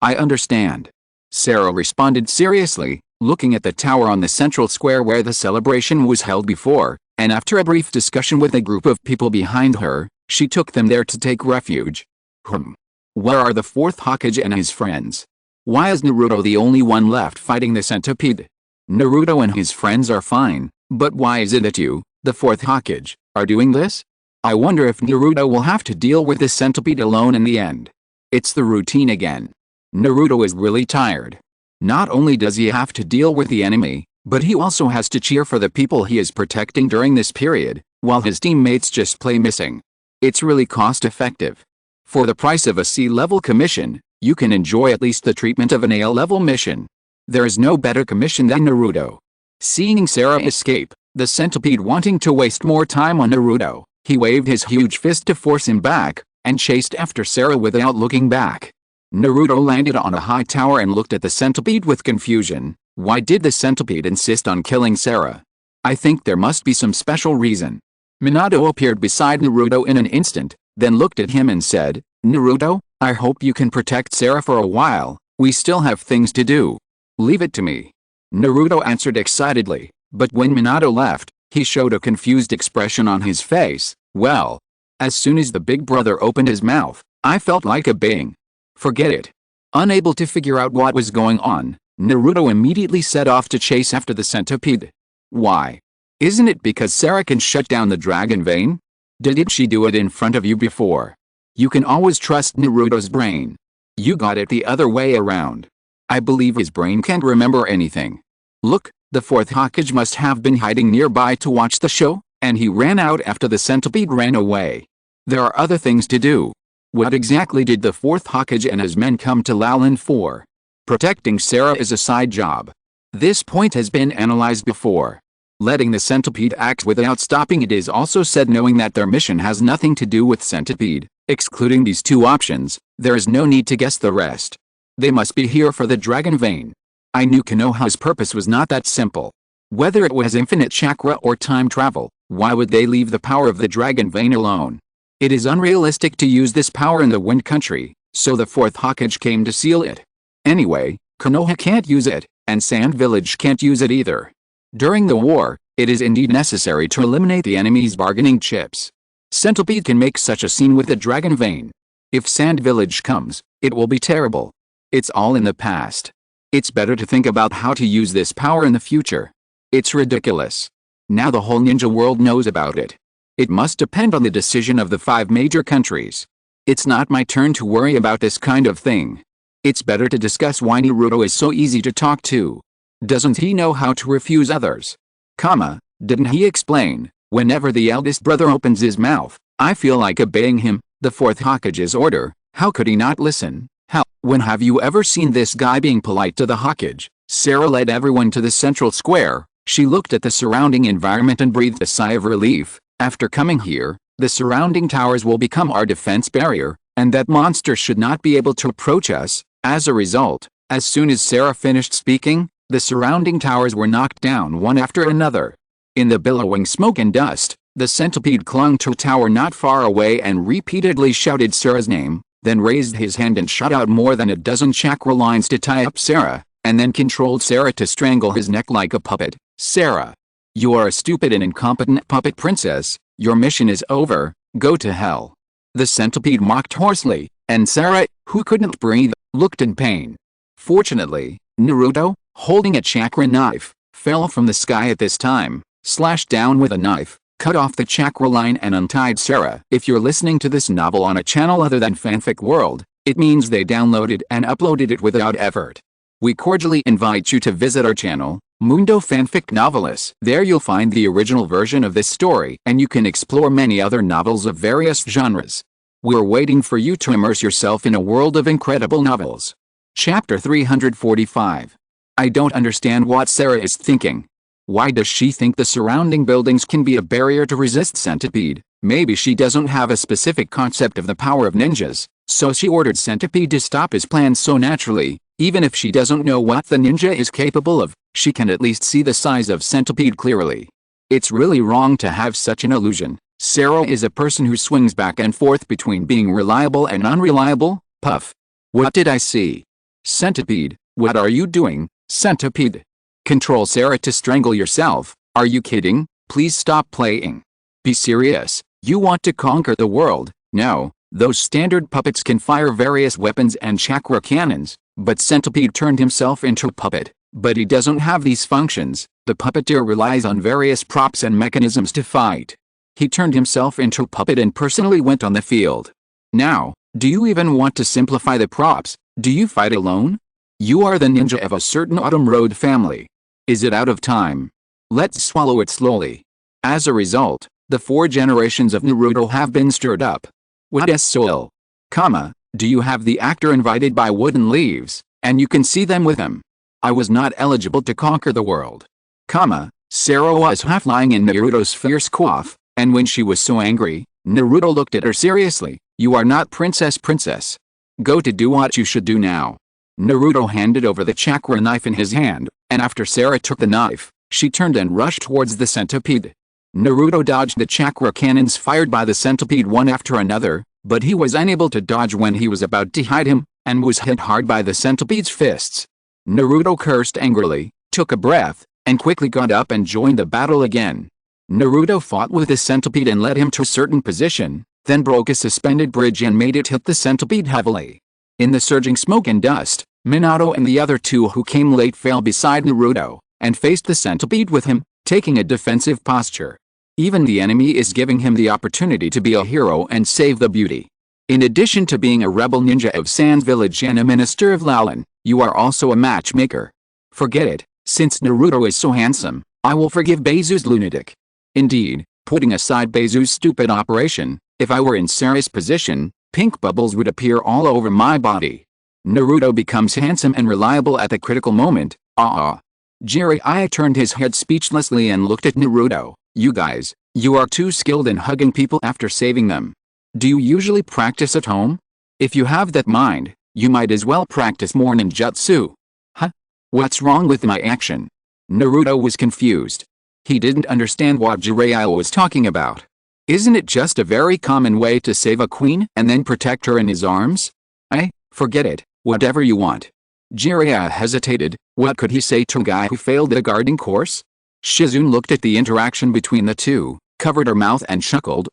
I understand. Sarah responded seriously, looking at the tower on the central square where the celebration was held before, and after a brief discussion with a group of people behind her, she took them there to take refuge. Where are the fourth Hokage and his friends? Why is Naruto the only one left fighting the centipede? Naruto and his friends are fine, but why is it that you, the fourth Hokage, are doing this? I wonder if Naruto will have to deal with the centipede alone in the end. It's the routine again. Naruto is really tired. Not only does he have to deal with the enemy, but he also has to cheer for the people he is protecting during this period, while his teammates just play missing. It's really cost-effective. For the price of a C-level commission, you can enjoy at least the treatment of an A-level mission. There is no better commission than Naruto. Seeing Sarah escape, the centipede wanting to waste more time on Naruto, he waved his huge fist to force him back, and chased after Sarah without looking back. Naruto landed on a high tower and looked at the centipede with confusion. Why did the centipede insist on killing Sarah? I think there must be some special reason. Minato appeared beside Naruto in an instant, then looked at him and said, "Naruto, I hope you can protect Sarah for a while, we still have things to do. Leave it to me." Naruto answered excitedly, but when Minato left, he showed a confused expression on his face. Well, as soon as the big brother opened his mouth, I felt like a bang. Forget it. Unable to figure out what was going on, Naruto immediately set off to chase after the centipede. Why? Isn't it because Sarah can shut down the dragon vein? Didn't she do it in front of you before? You can always trust Naruto's brain. You got it the other way around. I believe his brain can't remember anything. Look, the fourth Hokage must have been hiding nearby to watch the show, and he ran out after the centipede ran away. There are other things to do. What exactly did the fourth Hokage and his men come to Lowland for? Protecting Sarah is a side job. This point has been analyzed before. Letting the centipede act without stopping it is also said, knowing that their mission has nothing to do with centipede. Excluding these two options, there is no need to guess the rest. They must be here for the dragon vein. I knew Konoha's purpose was not that simple. Whether it was infinite chakra or time travel, why would they leave the power of the dragon vein alone? It is unrealistic to use this power in the Wind Country, so the fourth Hokage came to seal it. Anyway, Konoha can't use it, and Sand Village can't use it either. During the war, it is indeed necessary to eliminate the enemy's bargaining chips. Centipede can make such a scene with the dragon vein. If Sand Village comes, it will be terrible. It's all in the past. It's better to think about how to use this power in the future. It's ridiculous. Now the whole ninja world knows about it. It must depend on the decision of the 5 major countries. It's not my turn to worry about this kind of thing. It's better to discuss why Naruto is so easy to talk to. Doesn't he know how to refuse others? Didn't he explain, whenever the eldest brother opens his mouth, I feel like obeying him, the fourth Hokage's order? How could he not listen? When have you ever seen this guy being polite to the Hokage? Sarah led everyone to the central square. She looked at the surrounding environment and breathed a sigh of relief. After coming here, the surrounding towers will become our defense barrier, and that monster should not be able to approach us. As a result, as soon as Sarah finished speaking, the surrounding towers were knocked down one after another. In the billowing smoke and dust, the centipede clung to a tower not far away and repeatedly shouted Sarah's name, then raised his hand and shot out more than a dozen chakra lines to tie up Sarah, and then controlled Sarah to strangle his neck like a puppet. Sarah, you are a stupid and incompetent puppet princess. Your mission is over. Go to hell. The centipede mocked hoarsely, and Sarah, who couldn't breathe, looked in pain. Fortunately, Naruto, holding a chakra knife, fell from the sky at this time, slashed down with a knife, cut off the chakra line and untied Sarah. If you're listening to this novel on a channel other than Fanfic World, it means they downloaded and uploaded it without effort. We cordially invite you to visit our channel, Mundo Fanfic Novelis. There you'll find the original version of this story, and you can explore many other novels of various genres. We're waiting for you to immerse yourself in a world of incredible novels. Chapter 345. I don't understand what Sarah is thinking. Why does she think the surrounding buildings can be a barrier to resist Centipede? Maybe she doesn't have a specific concept of the power of ninjas, so she ordered Centipede to stop his plans so naturally. Even if she doesn't know what the ninja is capable of, she can at least see the size of Centipede clearly. It's really wrong to have such an illusion. Sarah is a person who swings back and forth between being reliable and unreliable. Puff. What did I see? Centipede, what are you doing, Centipede? Control Sarah to strangle yourself. Are you kidding? Please stop playing. Be serious. You want to conquer the world? No, those standard puppets can fire various weapons and chakra cannons, but Centipede turned himself into a puppet. But he doesn't have these functions. The puppeteer relies on various props and mechanisms to fight. He turned himself into a puppet and personally went on the field. Now, do you even want to simplify the props? Do you fight alone? You are the ninja of a certain Autumn Road family. Is it out of time? Let's swallow it slowly. As a result, the 4 generations of Naruto have been stirred up. What is soul? Do you have the actor invited by Wooden Leaves, and you can see them with him? I was not eligible to conquer the world. Sarah was half lying in Naruto's fierce coif, and when she was so angry, Naruto looked at her seriously. You are not princess. Go to do what you should do now. Naruto handed over the chakra knife in his hand, and after Sarah took the knife, she turned and rushed towards the centipede. Naruto dodged the chakra cannons fired by the centipede one after another, but he was unable to dodge when he was about to hit him, and was hit hard by the centipede's fists. Naruto cursed angrily, took a breath, and quickly got up and joined the battle again. Naruto fought with the centipede and led him to a certain position, then broke a suspended bridge and made it hit the centipede heavily. In the surging smoke and dust, Minato and the other 2 who came late fell beside Naruto, and faced the centipede with him, taking a defensive posture. Even the enemy is giving him the opportunity to be a hero and save the beauty. In addition to being a rebel ninja of Sand Village and a minister of Lalin, you are also a matchmaker. Forget it, since Naruto is so handsome, I will forgive Beizu's lunatic. Indeed, putting aside Beizu's stupid operation, if I were in Sarah's position, pink bubbles would appear all over my body. Naruto becomes handsome and reliable at the critical moment. Jiraiya turned his head speechlessly and looked at Naruto. You guys, you are too skilled in hugging people after saving them. Do you usually practice at home? If you have that mind, you might as well practice more ninjutsu. Huh? What's wrong with my action? Naruto was confused. He didn't understand what Jiraiya was talking about. Isn't it just a very common way to save a queen and then protect her in his arms? Forget it, whatever you want. Jiraiya hesitated. What could he say to a guy who failed the guarding course? Shizune looked at the interaction between the two, covered her mouth and chuckled.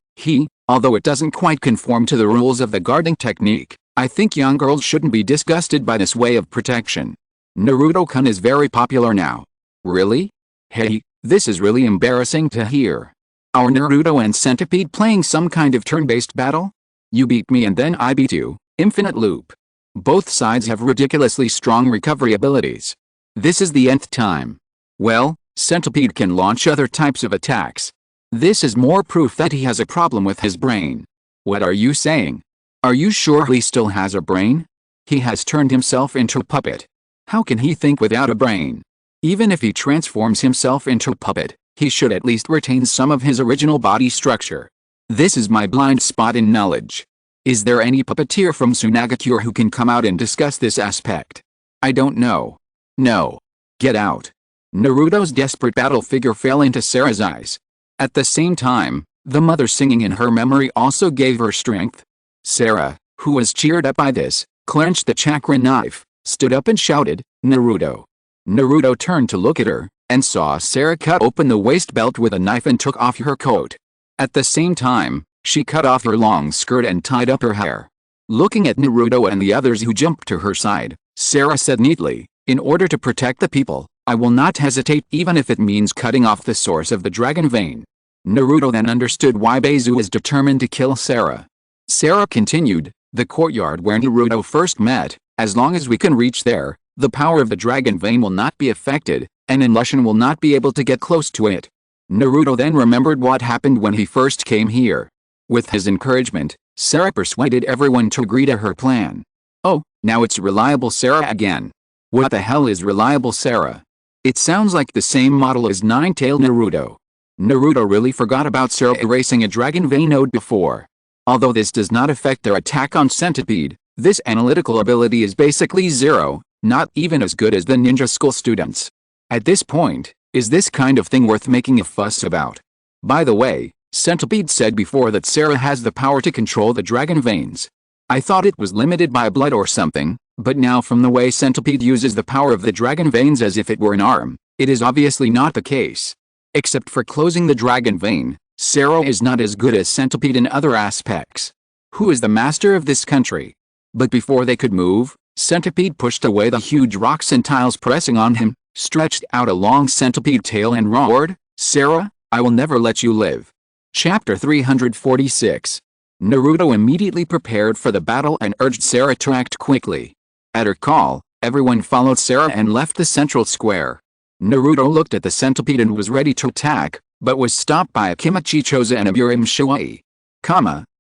Although it doesn't quite conform to the rules of the guarding technique, I think young girls shouldn't be disgusted by this way of protection. Naruto-kun is very popular now. Really? Hey, this is really embarrassing to hear. Our Naruto and Centipede playing some kind of turn-based battle? You beat me and then I beat you, infinite loop. Both sides have ridiculously strong recovery abilities. This is the nth time. Well, Centipede can launch other types of attacks. This is more proof that he has a problem with his brain. What are you saying? Are you sure he still has a brain? He has turned himself into a puppet. How can he think without a brain? Even if he transforms himself into a puppet, he should at least retain some of his original body structure. This is my blind spot in knowledge. Is there any puppeteer from Tsunagakure who can come out and discuss this aspect? I don't know. No. Get out. Naruto's desperate battle figure fell into Sarah's eyes. At the same time, the mother singing in her memory also gave her strength. Sarah, who was cheered up by this, clenched the chakra knife, stood up and shouted, "Naruto!" Naruto turned to look at her, and saw Sarah cut open the waist belt with a knife and took off her coat. At the same time, she cut off her long skirt and tied up her hair. Looking at Naruto and the others who jumped to her side, Sarah said neatly, "In order to protect the people, I will not hesitate even if it means cutting off the source of the dragon vein." Naruto then understood why Beizu is determined to kill Sarah. Sarah continued, "The courtyard where Naruto first met, as long as we can reach there, the power of the dragon vein will not be affected, and Lushan will not be able to get close to it." Naruto then remembered what happened when he first came here. With his encouragement, Sarah persuaded everyone to agree to her plan. Oh, now it's Reliable Sarah again. What the hell is Reliable Sarah? It sounds like the same model as Nine-Tailed Naruto. Naruto really forgot about Sarah erasing a dragon vein node before. Although this does not affect their attack on Centipede, this analytical ability is basically zero, not even as good as the ninja school students. At this point, is this kind of thing worth making a fuss about? By the way, Centipede said before that Sarah has the power to control the dragon veins. I thought it was limited by blood or something, but now from the way Centipede uses the power of the dragon veins as if it were an arm, it is obviously not the case. Except for closing the dragon vein, Sarah is not as good as Centipede in other aspects. Who is the master of this country? But before they could move, Centipede pushed away the huge rocks and tiles pressing on him, stretched out a long centipede tail and roared, "Sarah, I will never let you live." Chapter 346. Naruto immediately prepared for the battle and urged Sarah to act quickly. At her call, everyone followed Sarah and left the central square. Naruto looked at the centipede and was ready to attack, but was stopped by Akimichi Choza and Aburim Shiwai.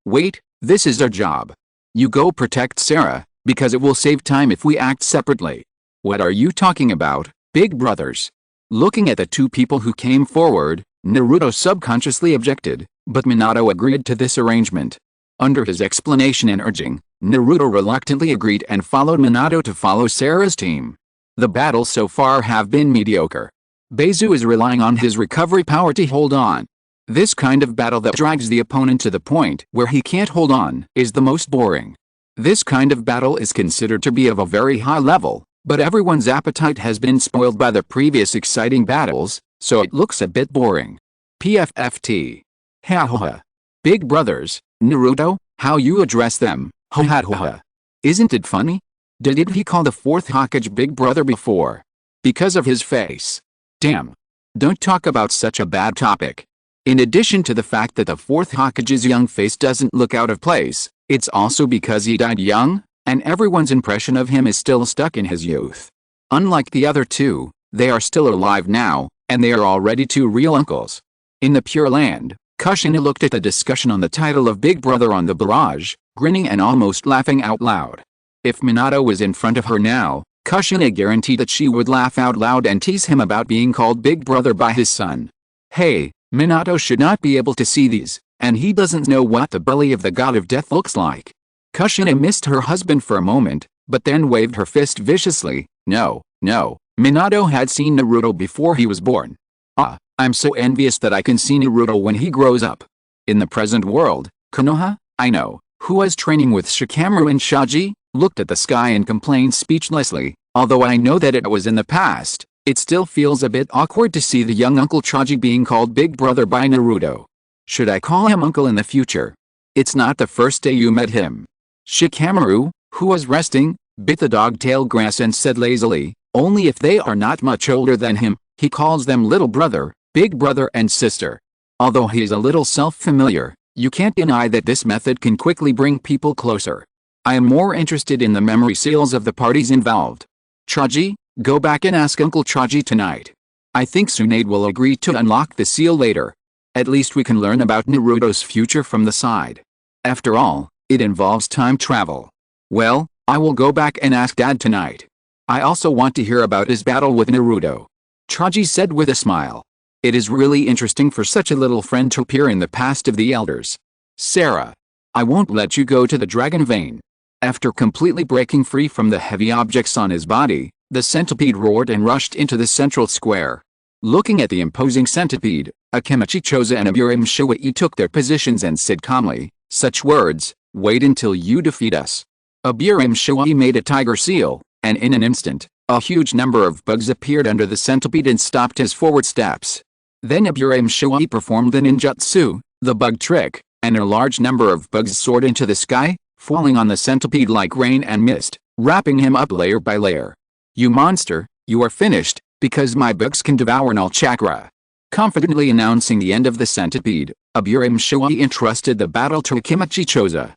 Wait, this is our job. You go protect Sarah, because it will save time if we act separately. What are you talking about, big brothers? Looking at the two people who came forward, Naruto subconsciously objected, but Minato agreed to this arrangement. Under his explanation and urging, Naruto reluctantly agreed and followed Minato to follow Sarah's team. The battles so far have been mediocre. Beizu is relying on his recovery power to hold on. This kind of battle that drags the opponent to the point where he can't hold on is the most boring. This kind of battle is considered to be of a very high level, but everyone's appetite has been spoiled by the previous exciting battles, so it looks a bit boring. PFFT. Ha ha ha. Big brothers, Naruto, how you address them, ha ha ha. Isn't it funny? Did he call the fourth Hokage big brother before? Because of his face. Damn. Don't talk about such a bad topic. In addition to the fact that the fourth Hokage's young face doesn't look out of place, it's also because he died young, and everyone's impression of him is still stuck in his youth. Unlike the other two, they are still alive now, and they are already two real uncles. In the Pure Land, Kushina looked at the discussion on the title of Big Brother on the barrage, grinning and almost laughing out loud. If Minato was in front of her now, Kushina guaranteed that she would laugh out loud and tease him about being called Big Brother by his son. Hey, Minato should not be able to see these, and he doesn't know what the belly of the god of death looks like. Kushina missed her husband for a moment, but then waved her fist viciously. No, no, Minato had seen Naruto before he was born. Ah, I'm so envious that I can see Naruto when he grows up. In the present world, Konoha, I know, who was training with Shikamaru and Shaji, looked at the sky and complained speechlessly. Although I know that it was in the past, it still feels a bit awkward to see the young Uncle Chaji being called Big Brother by Naruto. Should I call him Uncle in the future? It's not the first day you met him. Shikamaru, who was resting, bit the dog-tail grass and said lazily, only if they are not much older than him. He calls them little brother, big brother and sister. Although he is a little self-familiar, you can't deny that this method can quickly bring people closer. I am more interested in the memory seals of the parties involved. Chaji, go back and ask Uncle Chaji tonight. I think Tsunade will agree to unlock the seal later. At least we can learn about Naruto's future from the side. After all, it involves time travel. Well, I will go back and ask Dad tonight. I also want to hear about his battle with Naruto. Chaji said with a smile. It is really interesting for such a little friend to appear in the past of the elders. Sarah. I won't let you go to the dragon vein. After completely breaking free from the heavy objects on his body, the centipede roared and rushed into the central square. Looking at the imposing centipede, Akemichi Choza and Aburame Shiwai took their positions and said calmly, such words, wait until you defeat us. Aburame Shiwai made a tiger seal, and in an instant, a huge number of bugs appeared under the centipede and stopped his forward steps. Then Aburame Shiwai performed the ninjutsu, the bug trick, and a large number of bugs soared into the sky, falling on the centipede like rain and mist, wrapping him up layer by layer. You monster, you are finished, because my bugs can devour null chakra. Confidently announcing the end of the centipede, Aburame Shiwai entrusted the battle to Akemichi Choza.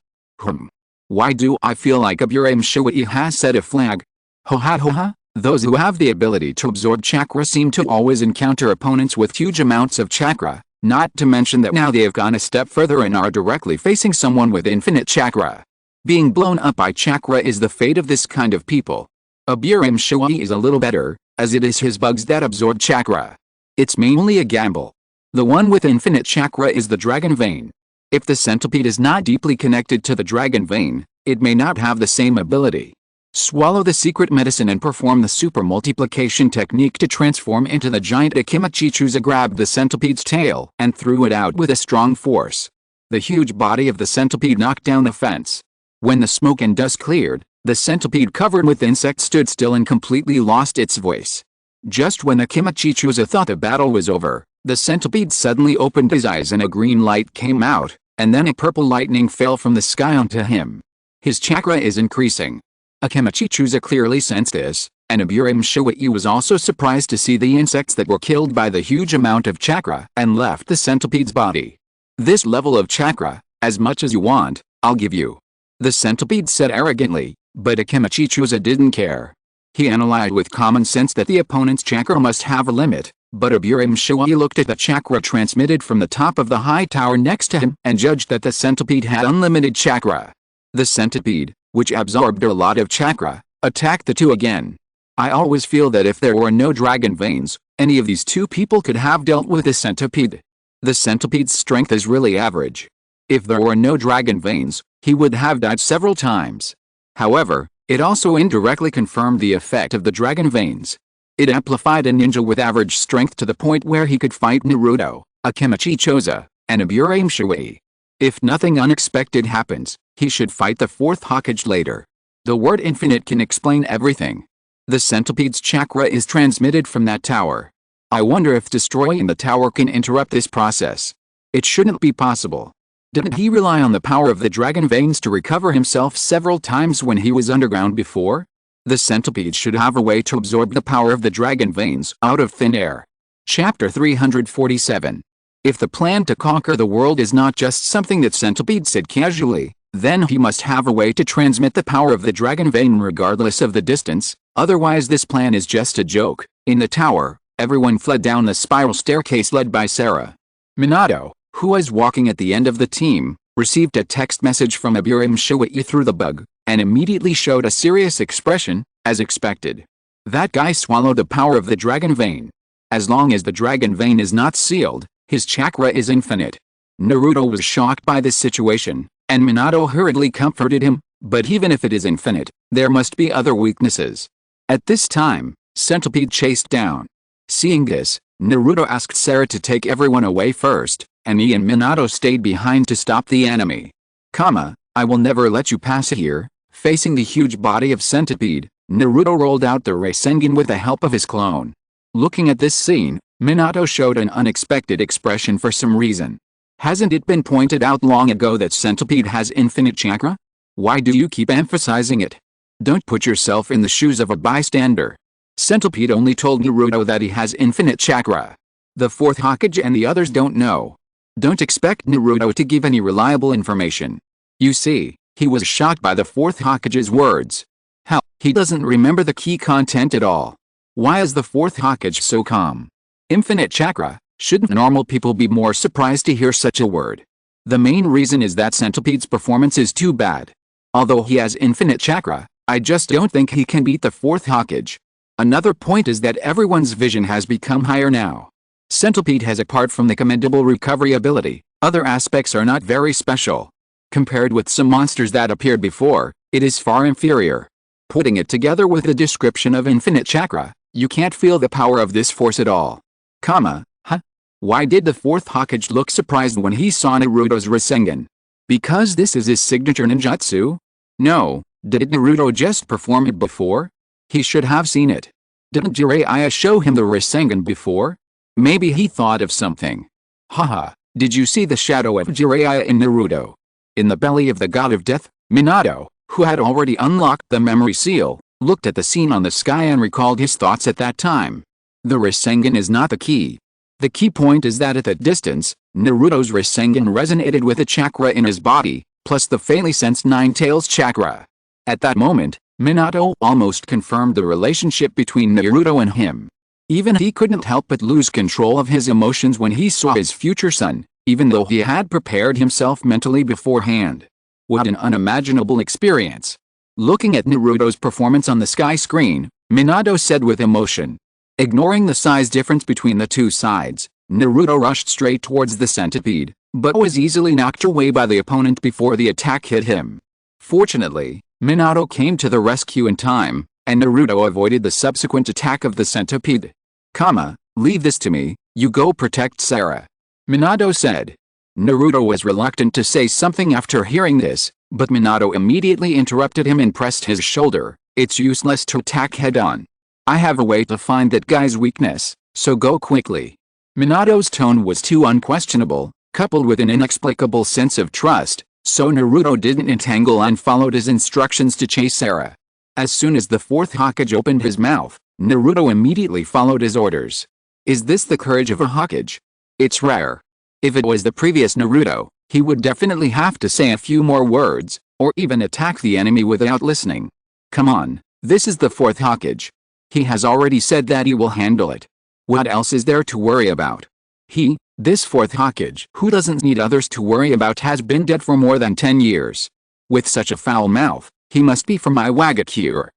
Why do I feel like Aburame Shiwai has set a flag? Ho-ha-ho-ha, those who have the ability to absorb chakra seem to always encounter opponents with huge amounts of chakra, not to mention that now they have gone a step further and are directly facing someone with infinite chakra. Being blown up by chakra is the fate of this kind of people. Aburame Shiwai is a little better, as it is his bugs that absorb chakra. It's mainly a gamble. The one with infinite chakra is the dragon vein. If the centipede is not deeply connected to the dragon vein, it may not have the same ability. Swallow the secret medicine and perform the super multiplication technique to transform into the giant. Akemichi Choza grabbed the centipede's tail and threw it out with a strong force. The huge body of the centipede knocked down the fence. When the smoke and dust cleared, the centipede covered with insects stood still and completely lost its voice. Just when Akemichi Choza thought the battle was over, the centipede suddenly opened his eyes and a green light came out, and then a purple lightning fell from the sky onto him. His chakra is increasing. Akemichi Choza clearly sensed this, and Aburame Shiwai was also surprised to see the insects that were killed by the huge amount of chakra and left the centipede's body. This level of chakra, as much as you want, I'll give you. The centipede said arrogantly, but Akemichi Choza didn't care. He analyzed with common sense that the opponent's chakra must have a limit, but Aburame Shiwai looked at the chakra transmitted from the top of the high tower next to him and judged that the centipede had unlimited chakra. The centipede, which absorbed a lot of chakra, attacked the two again. I always feel that if there were no dragon veins, any of these two people could have dealt with the centipede. The centipede's strength is really average. If there were no dragon veins, he would have died several times. However, it also indirectly confirmed the effect of the dragon veins. It amplified a ninja with average strength to the point where he could fight Naruto, Akemichi Choza, and Aburame Shiwai. If nothing unexpected happens, he should fight the fourth Hokage later. The word infinite can explain everything. The centipede's chakra is transmitted from that tower. I wonder if destroying the tower can interrupt this process. It shouldn't be possible. Didn't he rely on the power of the dragon veins to recover himself several times when he was underground before? The centipede should have a way to absorb the power of the dragon veins out of thin air. Chapter 347. If the plan to conquer the world is not just something that Centipede said casually, then he must have a way to transmit the power of the dragon vein regardless of the distance, otherwise this plan is just a joke. In the tower, everyone fled down the spiral staircase led by Sarah. Minato, who was walking at the end of the team, received a text message from Aburame Shiwai through the bug, and immediately showed a serious expression, as expected. That guy swallowed the power of the dragon vein. As long as the dragon vein is not sealed, his chakra is infinite. Naruto was shocked by this situation, and Minato hurriedly comforted him, but even if it is infinite, there must be other weaknesses. At this time, Centipede chased down. Seeing this, Naruto asked Sarah to take everyone away first, and he and Minato stayed behind to stop the enemy. I will never let you pass here. Facing the huge body of Centipede, Naruto rolled out the Rasengan with the help of his clone. Looking at this scene, Minato showed an unexpected expression for some reason. Hasn't it been pointed out long ago that Centipede has infinite chakra? Why do you keep emphasizing it? Don't put yourself in the shoes of a bystander. Centipede only told Naruto that he has infinite chakra. The fourth Hokage and the others don't know. Don't expect Naruto to give any reliable information. You see, he was shocked by the fourth Hokage's words. Hell, he doesn't remember the key content at all. Why is the fourth Hokage so calm? Infinite chakra, shouldn't normal people be more surprised to hear such a word? The main reason is that Centipede's performance is too bad. Although he has infinite chakra, I just don't think he can beat the fourth Hokage. Another point is that everyone's vision has become higher now. Centipede has, apart from the commendable recovery ability, other aspects are not very special. Compared with some monsters that appeared before, it is far inferior. Putting it together with the description of infinite chakra, you can't feel the power of this force at all. Why did the fourth Hokage look surprised when he saw Naruto's Rasengan? Because this is his signature ninjutsu? No, did Naruto just perform it before? He should have seen it. Didn't Jiraiya show him the Rasengan before? Maybe he thought of something. Did you see the shadow of Jiraiya in Naruto? In the belly of the god of death, Minato, who had already unlocked the memory seal, looked at the scene on the sky and recalled his thoughts at that time. The Rasengan is not the key. The key point is that at that distance, Naruto's Rasengan resonated with the chakra in his body, plus the faintly sensed Nine-Tails chakra. At that moment, Minato almost confirmed the relationship between Naruto and him. Even he couldn't help but lose control of his emotions when he saw his future son, even though he had prepared himself mentally beforehand. What an unimaginable experience. Looking at Naruto's performance on the sky screen, Minato said with emotion. Ignoring the size difference between the two sides, Naruto rushed straight towards the centipede, but was easily knocked away by the opponent before the attack hit him. Fortunately, Minato came to the rescue in time, and Naruto avoided the subsequent attack of the centipede. Leave this to me, you go protect Sarah. Minato said. Naruto was reluctant to say something after hearing this, but Minato immediately interrupted him and pressed his shoulder. It's useless to attack head-on. I have a way to find that guy's weakness, so go quickly. Minato's tone was too unquestionable, coupled with an inexplicable sense of trust, so Naruto didn't entangle and followed his instructions to chase Sarah. As soon as the fourth Hokage opened his mouth, Naruto immediately followed his orders. Is this the courage of a Hokage? It's rare. If it was the previous Naruto, he would definitely have to say a few more words, or even attack the enemy without listening. Come on, this is the fourth Hokage. He has already said that he will handle it. What else is there to worry about? This fourth Hokage who doesn't need others to worry about has been dead for more than 10 years. With such a foul mouth, he must be from Iwagakure.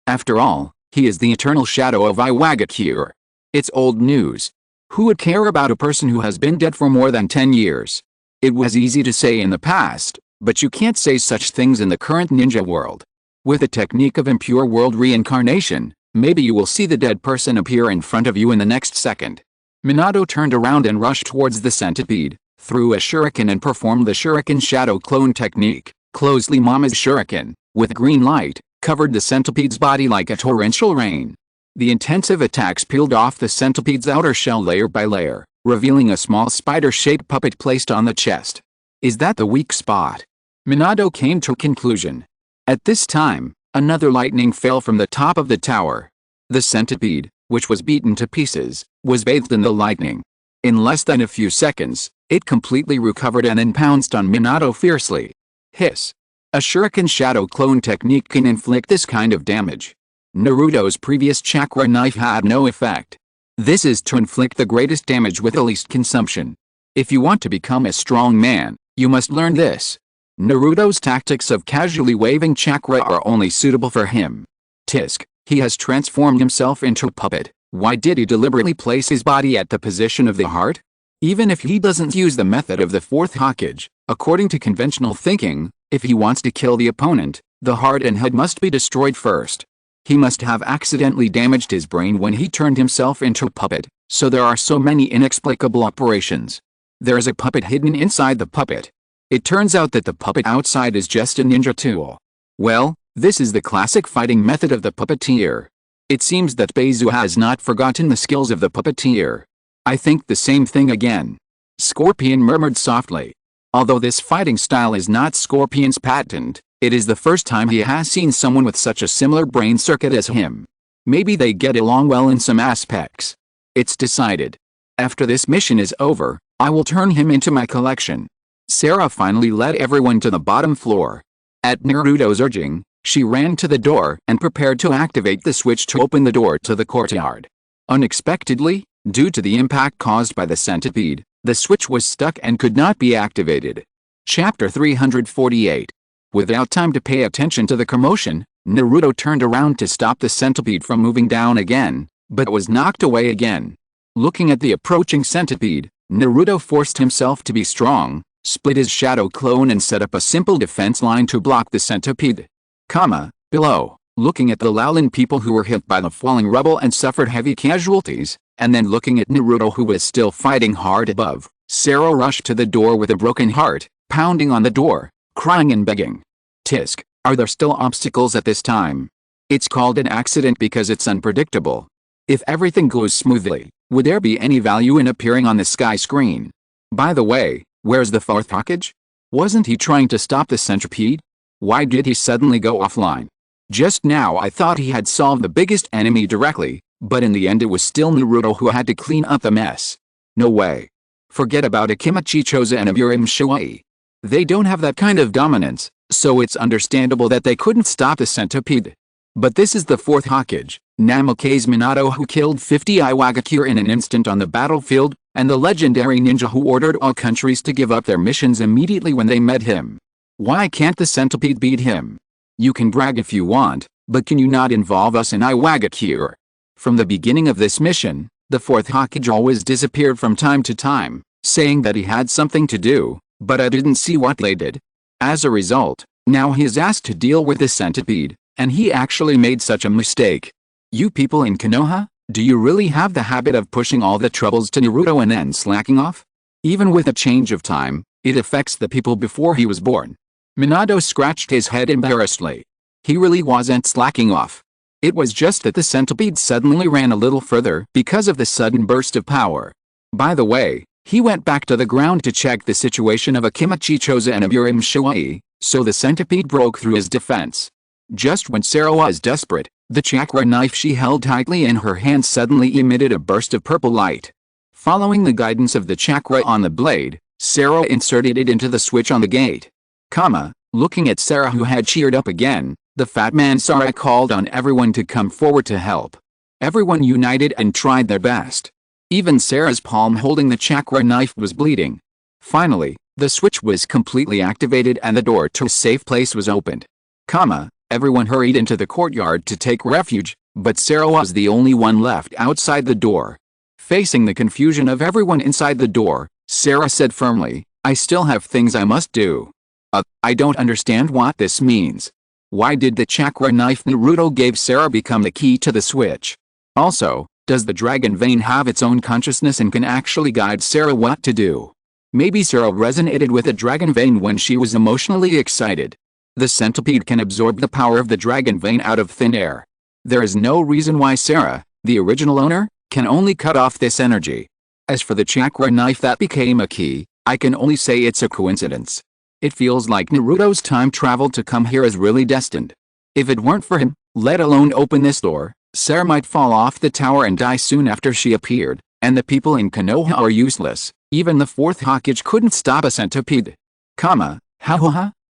After all, he is the eternal shadow of Iwagakure. It's old news. Who would care about a person who has been dead for more than 10 years? It was easy to say in the past, but you can't say such things in the current ninja world. With the technique of impure world reincarnation, maybe you will see the dead person appear in front of you in the next second. Minato turned around and rushed towards the centipede, threw a shuriken and performed the shuriken shadow clone technique. Closely Mama's shuriken, with green light, covered the centipede's body like a torrential rain. The intensive attacks peeled off the centipede's outer shell layer by layer, revealing a small spider-shaped puppet placed on the chest. Is that the weak spot? Minato came to a conclusion. At this time, another lightning fell from the top of the tower. The centipede, which was beaten to pieces, was bathed in the lightning. In less than a few seconds, it completely recovered and then pounced on Minato fiercely. Hiss. A shuriken shadow clone technique can inflict this kind of damage. Naruto's previous chakra knife had no effect. This is to inflict the greatest damage with the least consumption. If you want to become a strong man, you must learn this. Naruto's tactics of casually waving chakra are only suitable for him. Tisk, he has transformed himself into a puppet. Why did he deliberately place his body at the position of the heart? Even if he doesn't use the method of the fourth Hokage, according to conventional thinking, if he wants to kill the opponent, the heart and head must be destroyed first. He must have accidentally damaged his brain when he turned himself into a puppet, so there are so many inexplicable operations. There is a puppet hidden inside the puppet. It turns out that the puppet outside is just a ninja tool. Well, this is the classic fighting method of the puppeteer. It seems that Beizu has not forgotten the skills of the puppeteer. I think the same thing again. Scorpion murmured softly. Although this fighting style is not Scorpion's patent, it is the first time he has seen someone with such a similar brain circuit as him. Maybe they get along well in some aspects. It's decided. After this mission is over, I will turn him into my collection. Sarah finally led everyone to the bottom floor. At Naruto's urging, she ran to the door and prepared to activate the switch to open the door to the courtyard. Unexpectedly, due to the impact caused by the centipede, the switch was stuck and could not be activated. Chapter 348. Without time to pay attention to the commotion, Naruto turned around to stop the centipede from moving down again, but was knocked away again. Looking at the approaching centipede, Naruto forced himself to be strong, split his shadow clone and set up a simple defense line to block the centipede. Below, looking at the Lowland people who were hit by the falling rubble and suffered heavy casualties, and then looking at Naruto who was still fighting hard above, Sarah rushed to the door with a broken heart, pounding on the door, crying and begging. Tisk, are there still obstacles at this time? It's called an accident because it's unpredictable. If everything goes smoothly, would there be any value in appearing on the sky screen? By the way, where's the fourth Hokage? Wasn't he trying to stop the centipede? Why did he suddenly go offline? Just now I thought he had solved the biggest enemy directly, but in the end it was still Naruto who had to clean up the mess. No way. Forget about Akimachi Choza and Aburim Shuai. They don't have that kind of dominance, so it's understandable that they couldn't stop the centipede. But this is the fourth Hokage, Namake's Minato, who killed 50 Iwagakure in an instant on the battlefield, and the legendary ninja who ordered all countries to give up their missions immediately when they met him. Why can't the centipede beat him? You can brag if you want, but can you not involve us in Iwagakure? From the beginning of this mission, the fourth Hokage always disappeared from time to time, saying that he had something to do, but I didn't see what they did. As a result, now he is asked to deal with the centipede, and he actually made such a mistake. You people in Konoha, do you really have the habit of pushing all the troubles to Naruto and then slacking off? Even with a change of time, it affects the people before he was born. Minato scratched his head embarrassedly. He really wasn't slacking off. It was just that the centipede suddenly ran a little further because of the sudden burst of power. By the way, he went back to the ground to check the situation of Akimachi Choza and Aburim Shuai, so the centipede broke through his defense. Just when Sarah was desperate, the chakra knife she held tightly in her hand suddenly emitted a burst of purple light. Following the guidance of the chakra on the blade, Sarah inserted it into the switch on the gate. Looking at Sarah who had cheered up again, the fat man Sarah called on everyone to come forward to help. Everyone united and tried their best. Even Sarah's palm holding the chakra knife was bleeding. Finally, the switch was completely activated and the door to a safe place was opened. Everyone hurried into the courtyard to take refuge, but Sarah was the only one left outside the door. Facing the confusion of everyone inside the door, Sarah said firmly, I still have things I must do. I don't understand what this means. Why did the chakra knife Naruto gave Sarah become the key to the switch? Also, does the dragon vein have its own consciousness and can actually guide Sarah what to do? Maybe Sarah resonated with the dragon vein when she was emotionally excited. The centipede can absorb the power of the dragon vein out of thin air. There is no reason why Sarah, the original owner, can only cut off this energy. As for the chakra knife that became a key, I can only say it's a coincidence. It feels like Naruto's time travel to come here is really destined. If it weren't for him, let alone open this door, Sarah might fall off the tower and die soon after she appeared, and the people in Konoha are useless. Even the fourth Hokage couldn't stop a centipede.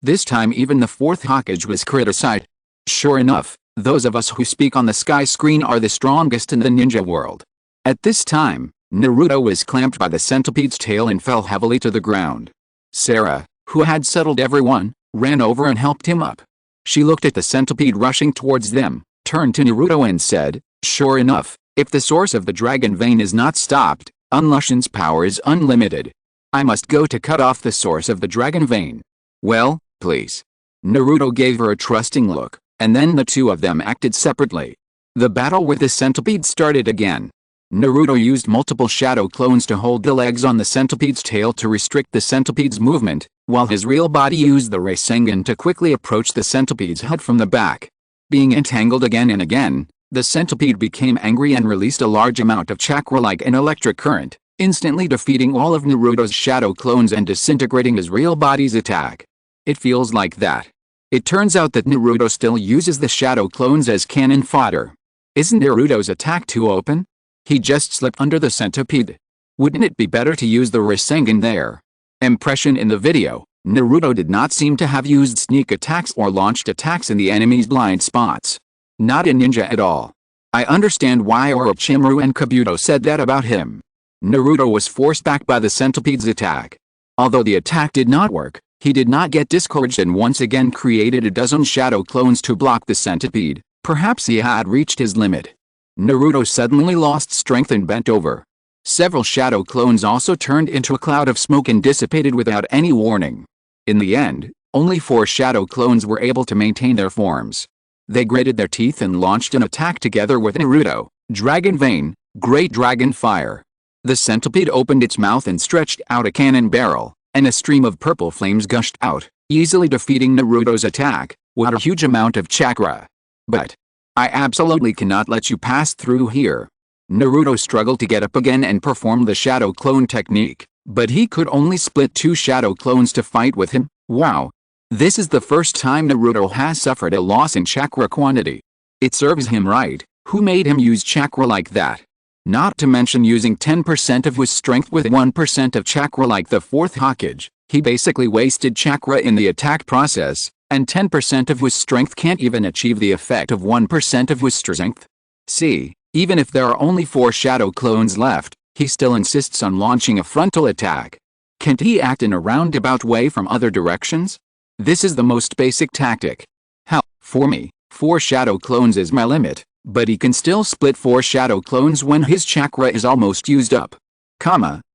This time even the fourth Hokage was criticized. Sure enough, those of us who speak on the sky screen are the strongest in the ninja world. At this time, Naruto was clamped by the centipede's tail and fell heavily to the ground. Sarah, who had settled everyone, ran over and helped him up. She looked at the centipede rushing towards them, turned to Naruto and said, sure enough, if the source of the dragon vein is not stopped, Unlushan's power is unlimited. I must go to cut off the source of the dragon vein. Well, please. Naruto gave her a trusting look, and then the two of them acted separately. The battle with the centipede started again. Naruto used multiple shadow clones to hold the legs on the centipede's tail to restrict the centipede's movement, while his real body used the Rasengan to quickly approach the centipede's head from the back. Being entangled again and again, the centipede became angry and released a large amount of chakra like an electric current, instantly defeating all of Naruto's shadow clones and disintegrating his real body's attack. It feels like that. It turns out that Naruto still uses the shadow clones as cannon fodder. Isn't Naruto's attack too open? He just slipped under the centipede. Wouldn't it be better to use the Rasengan there? Impression in the video, Naruto did not seem to have used sneak attacks or launched attacks in the enemy's blind spots. Not a ninja at all. I understand why Orochimaru and Kabuto said that about him. Naruto was forced back by the centipede's attack. Although the attack did not work, he did not get discouraged and once again created a dozen shadow clones to block the centipede. Perhaps he had reached his limit. Naruto suddenly lost strength and bent over. Several shadow clones also turned into a cloud of smoke and dissipated without any warning. In the end, only 4 shadow clones were able to maintain their forms. They gritted their teeth and launched an attack together with Naruto. Dragon Vein, Great Dragon Fire. The centipede opened its mouth and stretched out a cannon barrel, and a stream of purple flames gushed out, easily defeating Naruto's attack. What a huge amount of chakra. But I absolutely cannot let you pass through here. Naruto struggled to get up again and perform the shadow clone technique, but he could only split 2 shadow clones to fight with him. Wow. This is the first time Naruto has suffered a loss in chakra quantity. It serves him right. Who made him use chakra like that? Not to mention using 10% of his strength with 1% of chakra like the 4th Hokage. He basically wasted chakra in the attack process, and 10% of his strength can't even achieve the effect of 1% of his strength. See, even if there are only 4 shadow clones left, he still insists on launching a frontal attack. Can't he act in a roundabout way from other directions? This is the most basic tactic. Hell, for me, 4 shadow clones is my limit, but he can still split 4 shadow clones when his chakra is almost used up.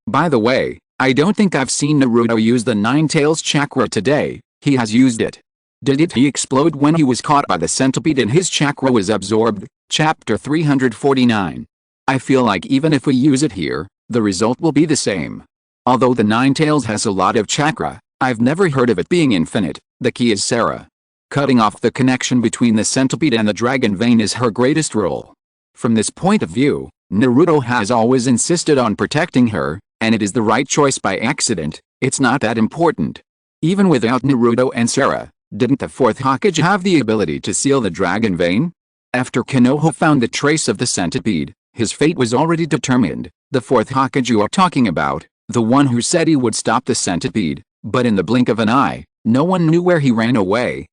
By the way, I don't think I've seen Naruto use the Nine Tails chakra today. He has used it. Did he explode when he was caught by the centipede and his chakra was absorbed? Chapter 349. I feel like even if we use it here, the result will be the same. Although the Nine Tails has a lot of chakra, I've never heard of it being infinite. The key is Sarah. Cutting off the connection between the centipede and the dragon vein is her greatest role. From this point of view, Naruto has always insisted on protecting her, and it is the right choice by accident. It's not that important. Even without Naruto and Sarah, didn't the 4th Hokage have the ability to seal the dragon vein? After Konoha found the trace of the centipede, his fate was already determined. The 4th Hokage you are talking about, the one who said he would stop the centipede, but in the blink of an eye, no one knew where he ran away.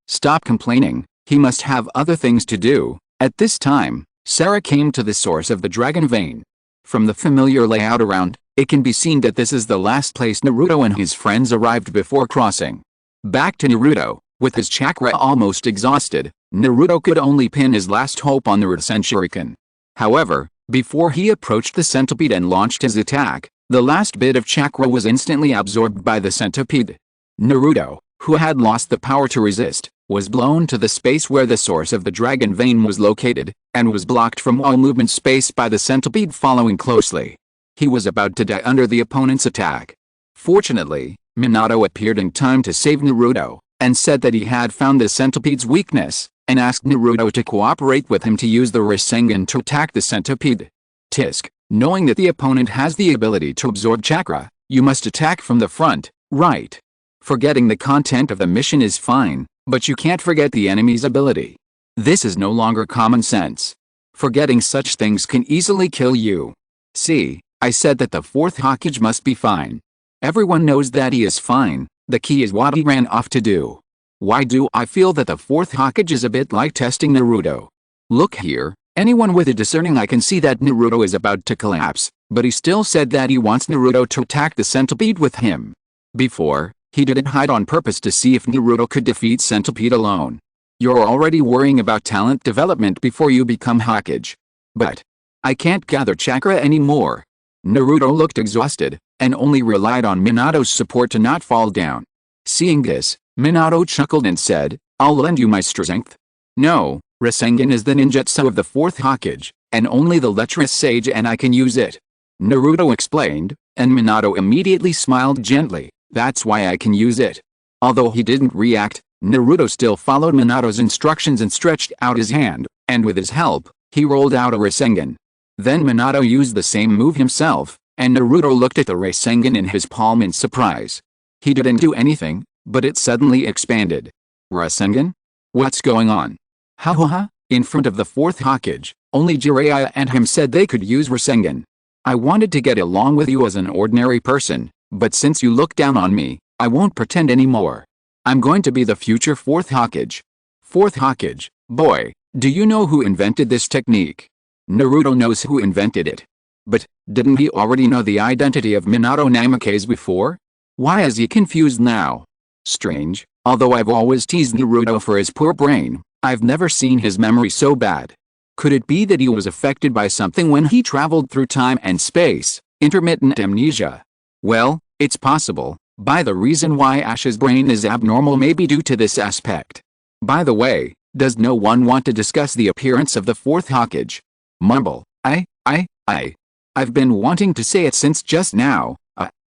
Stop complaining, he must have other things to do. At this time, Sarah came to the source of the dragon vein. From the familiar layout around, it can be seen that this is the last place Naruto and his friends arrived before crossing. Back to Naruto, with his chakra almost exhausted, Naruto could only pin his last hope on the Rasen Shuriken. However, before he approached the centipede and launched his attack, the last bit of chakra was instantly absorbed by the centipede. Naruto, who had lost the power to resist, was blown to the space where the source of the dragon vein was located, and was blocked from all movement space by the centipede following closely. He was about to die under the opponent's attack. Fortunately, Minato appeared in time to save Naruto, and said that he had found the centipede's weakness, and asked Naruto to cooperate with him to use the Rasengan to attack the centipede. Tisk, knowing that the opponent has the ability to absorb chakra, you must attack from the front, right? Forgetting the content of the mission is fine, but you can't forget the enemy's ability. This is no longer common sense. Forgetting such things can easily kill you. See, I said that the 4th Hokage must be fine. Everyone knows that he is fine, the key is what he ran off to do. Why do I feel that the 4th Hokage is a bit like testing Naruto? Look here, anyone with a discerning eye can see that Naruto is about to collapse, but he still said that he wants Naruto to attack the centipede with him. Before, he didn't hide on purpose to see if Naruto could defeat centipede alone. You're already worrying about talent development before you become Hokage. But I can't gather chakra anymore. Naruto looked exhausted, and only relied on Minato's support to not fall down. Seeing this, Minato chuckled and said, "I'll lend you my strength." "No, Rasengan is the ninjutsu of the fourth Hokage, and only the lecherous sage and I can use it," Naruto explained, and Minato immediately smiled gently. "That's why I can use it." Although he didn't react, Naruto still followed Minato's instructions and stretched out his hand, and with his help, he rolled out a Rasengan. Then Minato used the same move himself, and Naruto looked at the Rasengan in his palm in surprise. He didn't do anything, but it suddenly expanded. "Rasengan? What's going on?" "Ha ha ha, in front of the fourth Hokage, only Jiraiya and him said they could use Rasengan. I wanted to get along with you as an ordinary person, but since you look down on me, I won't pretend anymore. I'm going to be the future fourth Hokage." "Fourth Hokage, boy, do you know who invented this technique?" Naruto knows who invented it. But, didn't he already know the identity of Minato Namikaze before? Why is he confused now? Strange, although I've always teased Naruto for his poor brain, I've never seen his memory so bad. Could it be that he was affected by something when he traveled through time and space, intermittent amnesia? Well, it's possible, by the reason why Ash's brain is abnormal may be due to this aspect. By the way, does no one want to discuss the appearance of the fourth Hokage? Mumble, I've been wanting to say it since just now.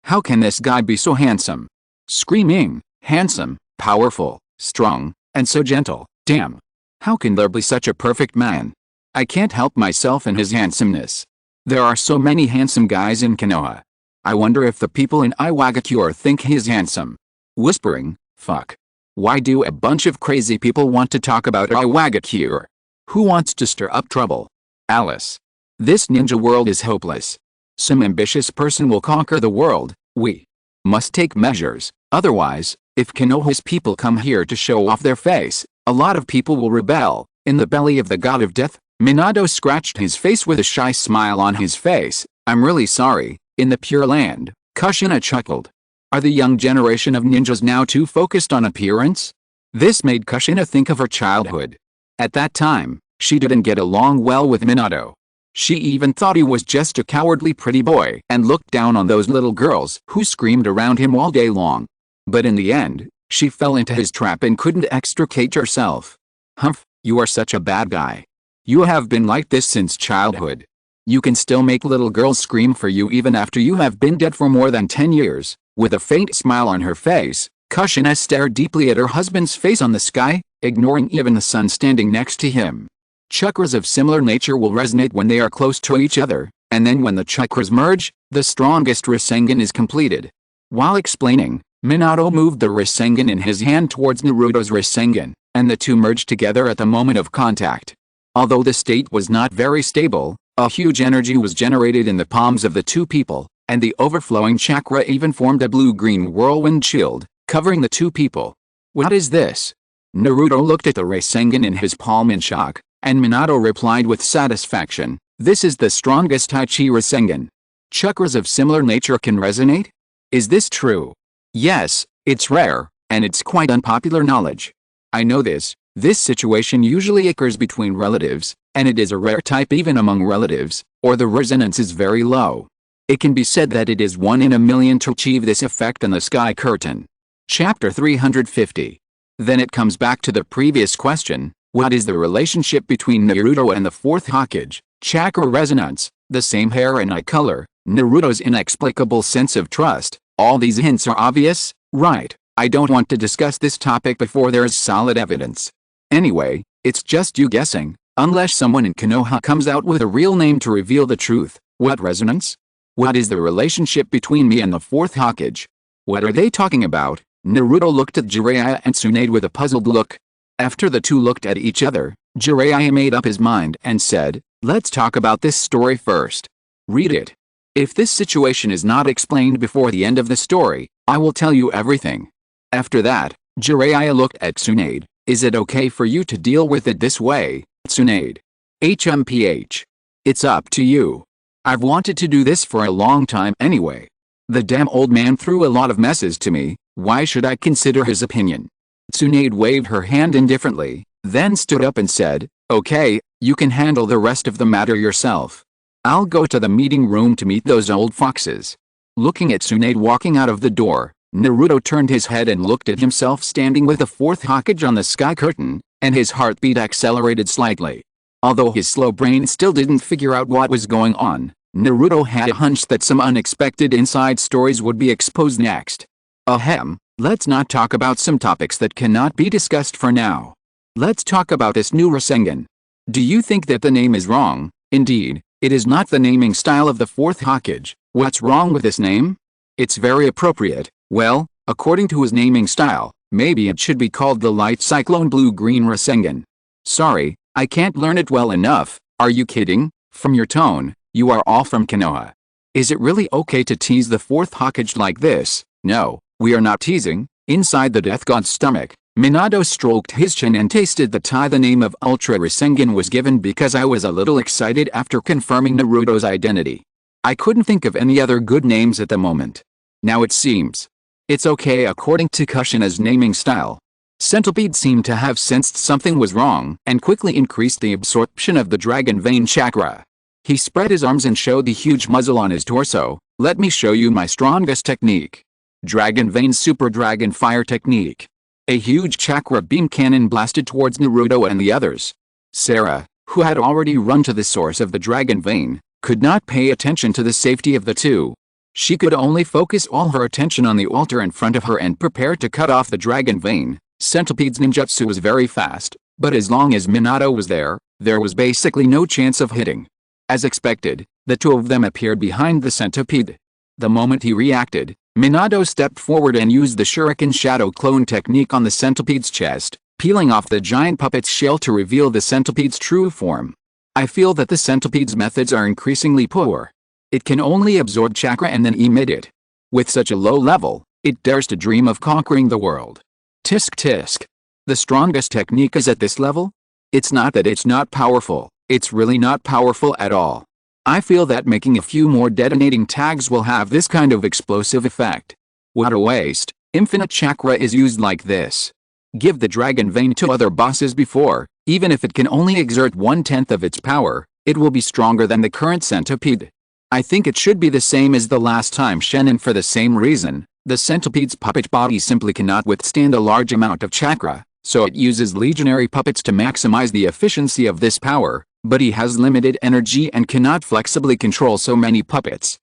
How can this guy be so handsome? Screaming, handsome, powerful, strong, and so gentle, damn. How can there be such a perfect man? I can't help myself in his handsomeness. There are so many handsome guys in Konoha. I wonder if the people in Iwagakure think he is handsome. Whispering, fuck. Why do a bunch of crazy people want to talk about Iwagakure? Who wants to stir up trouble? Alice. This ninja world is hopeless. Some ambitious person will conquer the world. We must take measures, otherwise, if Konoha's people come here to show off their face, a lot of people will rebel. In the belly of the god of death, Minato scratched his face with a shy smile on his face. I'm really sorry. In the Pure Land, Kushina chuckled. Are the young generation of ninjas now too focused on appearance? This made Kushina think of her childhood. At that time, she didn't get along well with Minato. She even thought he was just a cowardly pretty boy and looked down on those little girls who screamed around him all day long. But in the end, she fell into his trap and couldn't extricate herself. Humph, you are such a bad guy. You have been like this since childhood. You can still make little girls scream for you even after you have been dead for more than 10 years. With a faint smile on her face, Kushina stared deeply at her husband's face on the sky, ignoring even the sun standing next to him. Chakras of similar nature will resonate when they are close to each other, and then when the chakras merge, the strongest Rasengan is completed. While explaining, Minato moved the Rasengan in his hand towards Naruto's Rasengan, and the two merged together at the moment of contact. Although the state was not very stable, a huge energy was generated in the palms of the two people, and the overflowing chakra even formed a blue-green whirlwind shield, covering the two people. What is this? Naruto looked at the Rasengan in his palm in shock, and Minato replied with satisfaction, this is the strongest Taichi Rasengan. Chakras of similar nature can resonate? Is this true? Yes, it's rare, and it's quite unpopular knowledge. I know this. This situation usually occurs between relatives, and it is a rare type even among relatives, or the resonance is very low. It can be said that it is 1 in a million to achieve this effect in the Sky Curtain. Chapter 350. Then it comes back to the previous question, what is the relationship between Naruto and the fourth Hokage? Chakra resonance, the same hair and eye color, Naruto's inexplicable sense of trust, all these hints are obvious, right? I don't want to discuss this topic before there is solid evidence. Anyway, it's just you guessing, unless someone in Konoha comes out with a real name to reveal the truth. What resonance? What is the relationship between me and the fourth Hokage? What are they talking about? Naruto looked at Jiraiya and Tsunade with a puzzled look. After the two looked at each other, Jiraiya made up his mind and said, let's talk about this story first. Read it. If this situation is not explained before the end of the story, I will tell you everything. After that, Jiraiya looked at Tsunade. Is it okay for you to deal with it this way, Tsunade? HMPH. It's up to you. I've wanted to do this for a long time anyway. The damn old man threw a lot of messes to me, why should I consider his opinion? Tsunade waved her hand indifferently, then stood up and said, okay, you can handle the rest of the matter yourself. I'll go to the meeting room to meet those old foxes. Looking at Tsunade walking out of the door, Naruto turned his head and looked at himself standing with the fourth Hokage on the sky curtain, and his heartbeat accelerated slightly. Although his slow brain still didn't figure out what was going on, Naruto had a hunch that some unexpected inside stories would be exposed next. Ahem, let's not talk about some topics that cannot be discussed for now. Let's talk about this new Rasengan. Do you think that the name is wrong? Indeed, it is not the naming style of the fourth Hokage. What's wrong with this name? It's very appropriate. Well, according to his naming style, maybe it should be called the Light Cyclone Blue-Green Rasengan. Sorry, I can't learn it well enough. Are you kidding? From your tone, you are all from Konoha. Is it really okay to tease the fourth Hokage like this? No, we are not teasing. Inside the Death God's stomach, Minato stroked his chin and tasted the tie. The name of Ultra Rasengan was given because I was a little excited after confirming Naruto's identity. I couldn't think of any other good names at the moment. Now it seems it's okay according to Kushina's naming style. Centipede seemed to have sensed something was wrong and quickly increased the absorption of the Dragon Vein chakra. He spread his arms and showed the huge muzzle on his torso. Let me show you my strongest technique. Dragon Vein Super Dragon Fire Technique. A huge chakra beam cannon blasted towards Naruto and the others. Sarah, who had already run to the source of the Dragon Vein, could not pay attention to the safety of the two. She could only focus all her attention on the altar in front of her and prepare to cut off the Dragon Vein. Centipede's ninjutsu was very fast, but as long as Minato was there was basically no chance of hitting. As expected, the two of them appeared behind the centipede. The moment he reacted, Minato stepped forward and used the Shuriken Shadow Clone technique on the centipede's chest, peeling off the giant puppet's shell to reveal the centipede's true form. I feel that the centipede's methods are increasingly poor. It can only absorb chakra and then emit it. With such a low level, it dares to dream of conquering the world. Tisk tisk. The strongest technique is at this level? It's not that it's not powerful, it's really not powerful at all. I feel that making a few more detonating tags will have this kind of explosive effect. What a waste. Infinite chakra is used like this. Give the Dragon Vein to other bosses before, even if it can only exert 1/10 of its power, it will be stronger than the current centipede. I think it should be the same as the last time Shannon. For the same reason, the centipede's puppet body simply cannot withstand a large amount of chakra, so it uses legionary puppets to maximize the efficiency of this power, but he has limited energy and cannot flexibly control so many puppets.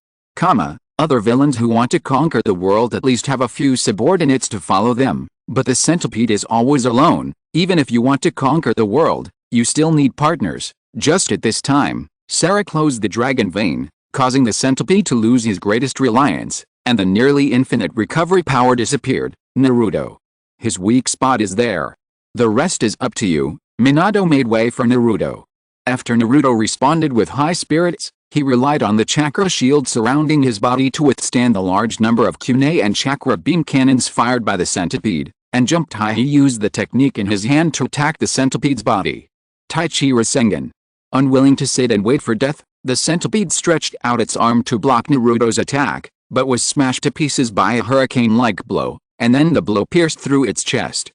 Other villains who want to conquer the world at least have a few subordinates to follow them, but the centipede is always alone. Even if you want to conquer the world, you still need partners. Just at this time, Sarah closed the Dragon Vein, causing the centipede to lose his greatest reliance, and the nearly infinite recovery power disappeared. Naruto. His weak spot is there. The rest is up to you. Minato made way for Naruto. After Naruto responded with high spirits, he relied on the chakra shield surrounding his body to withstand the large number of kunai and chakra beam cannons fired by the centipede, and jumped high. He used the technique in his hand to attack the centipede's body. Taichi Rasengan. Unwilling to sit and wait for death, the centipede stretched out its arm to block Naruto's attack, but was smashed to pieces by a hurricane-like blow, and then the blow pierced through its chest.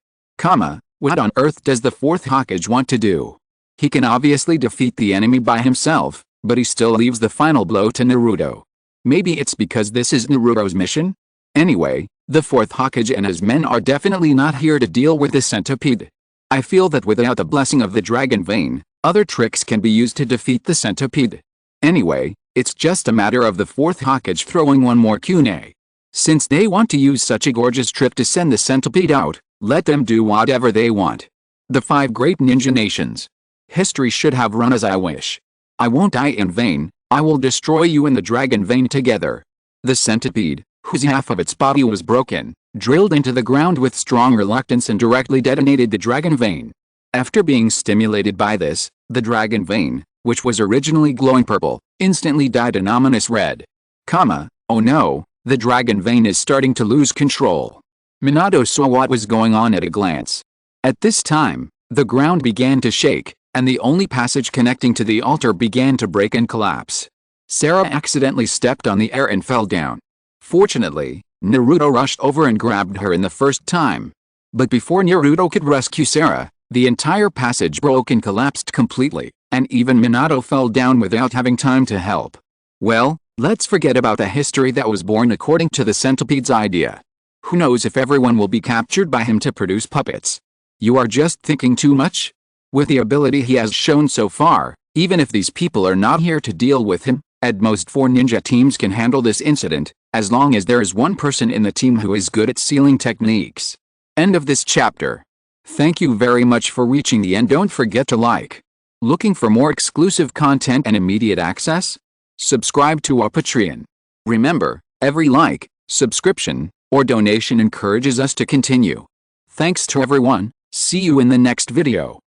What on earth does the fourth Hokage want to do? He can obviously defeat the enemy by himself, but he still leaves the final blow to Naruto. Maybe it's because this is Naruto's mission? Anyway, the fourth Hokage and his men are definitely not here to deal with the centipede. I feel that without the blessing of the Dragon Vein, other tricks can be used to defeat the centipede. Anyway, it's just a matter of the fourth Hokage throwing one more kunai. Since they want to use such a gorgeous trick to send the centipede out, let them do whatever they want. The 5 great ninja nations. History should have run as I wish. I won't die in vain. I will destroy you and the Dragon Vein together. The centipede, whose half of its body was broken, drilled into the ground with strong reluctance and directly detonated the Dragon Vein. After being stimulated by this, the Dragon Vein, which was originally glowing purple, instantly dyed an ominous red. Oh no, the Dragon Vein is starting to lose control. Minato saw what was going on at a glance. At this time, the ground began to shake, and the only passage connecting to the altar began to break and collapse. Sarah accidentally stepped on the air and fell down. Fortunately, Naruto rushed over and grabbed her in the first time. But before Naruto could rescue Sarah, the entire passage broke and collapsed completely. and even Minato fell down without having time to help. Well, let's forget about the history that was born according to the centipede's idea. Who knows if everyone will be captured by him to produce puppets? You are just thinking too much? With the ability he has shown so far, even if these people are not here to deal with him, at most 4 ninja teams can handle this incident, as long as there is one person in the team who is good at sealing techniques. End of this chapter. Thank you very much for reaching the end. Don't forget to like. Looking for more exclusive content and immediate access? Subscribe to our Patreon. Remember, every like, subscription, or donation encourages us to continue. Thanks to everyone. See you in the next video.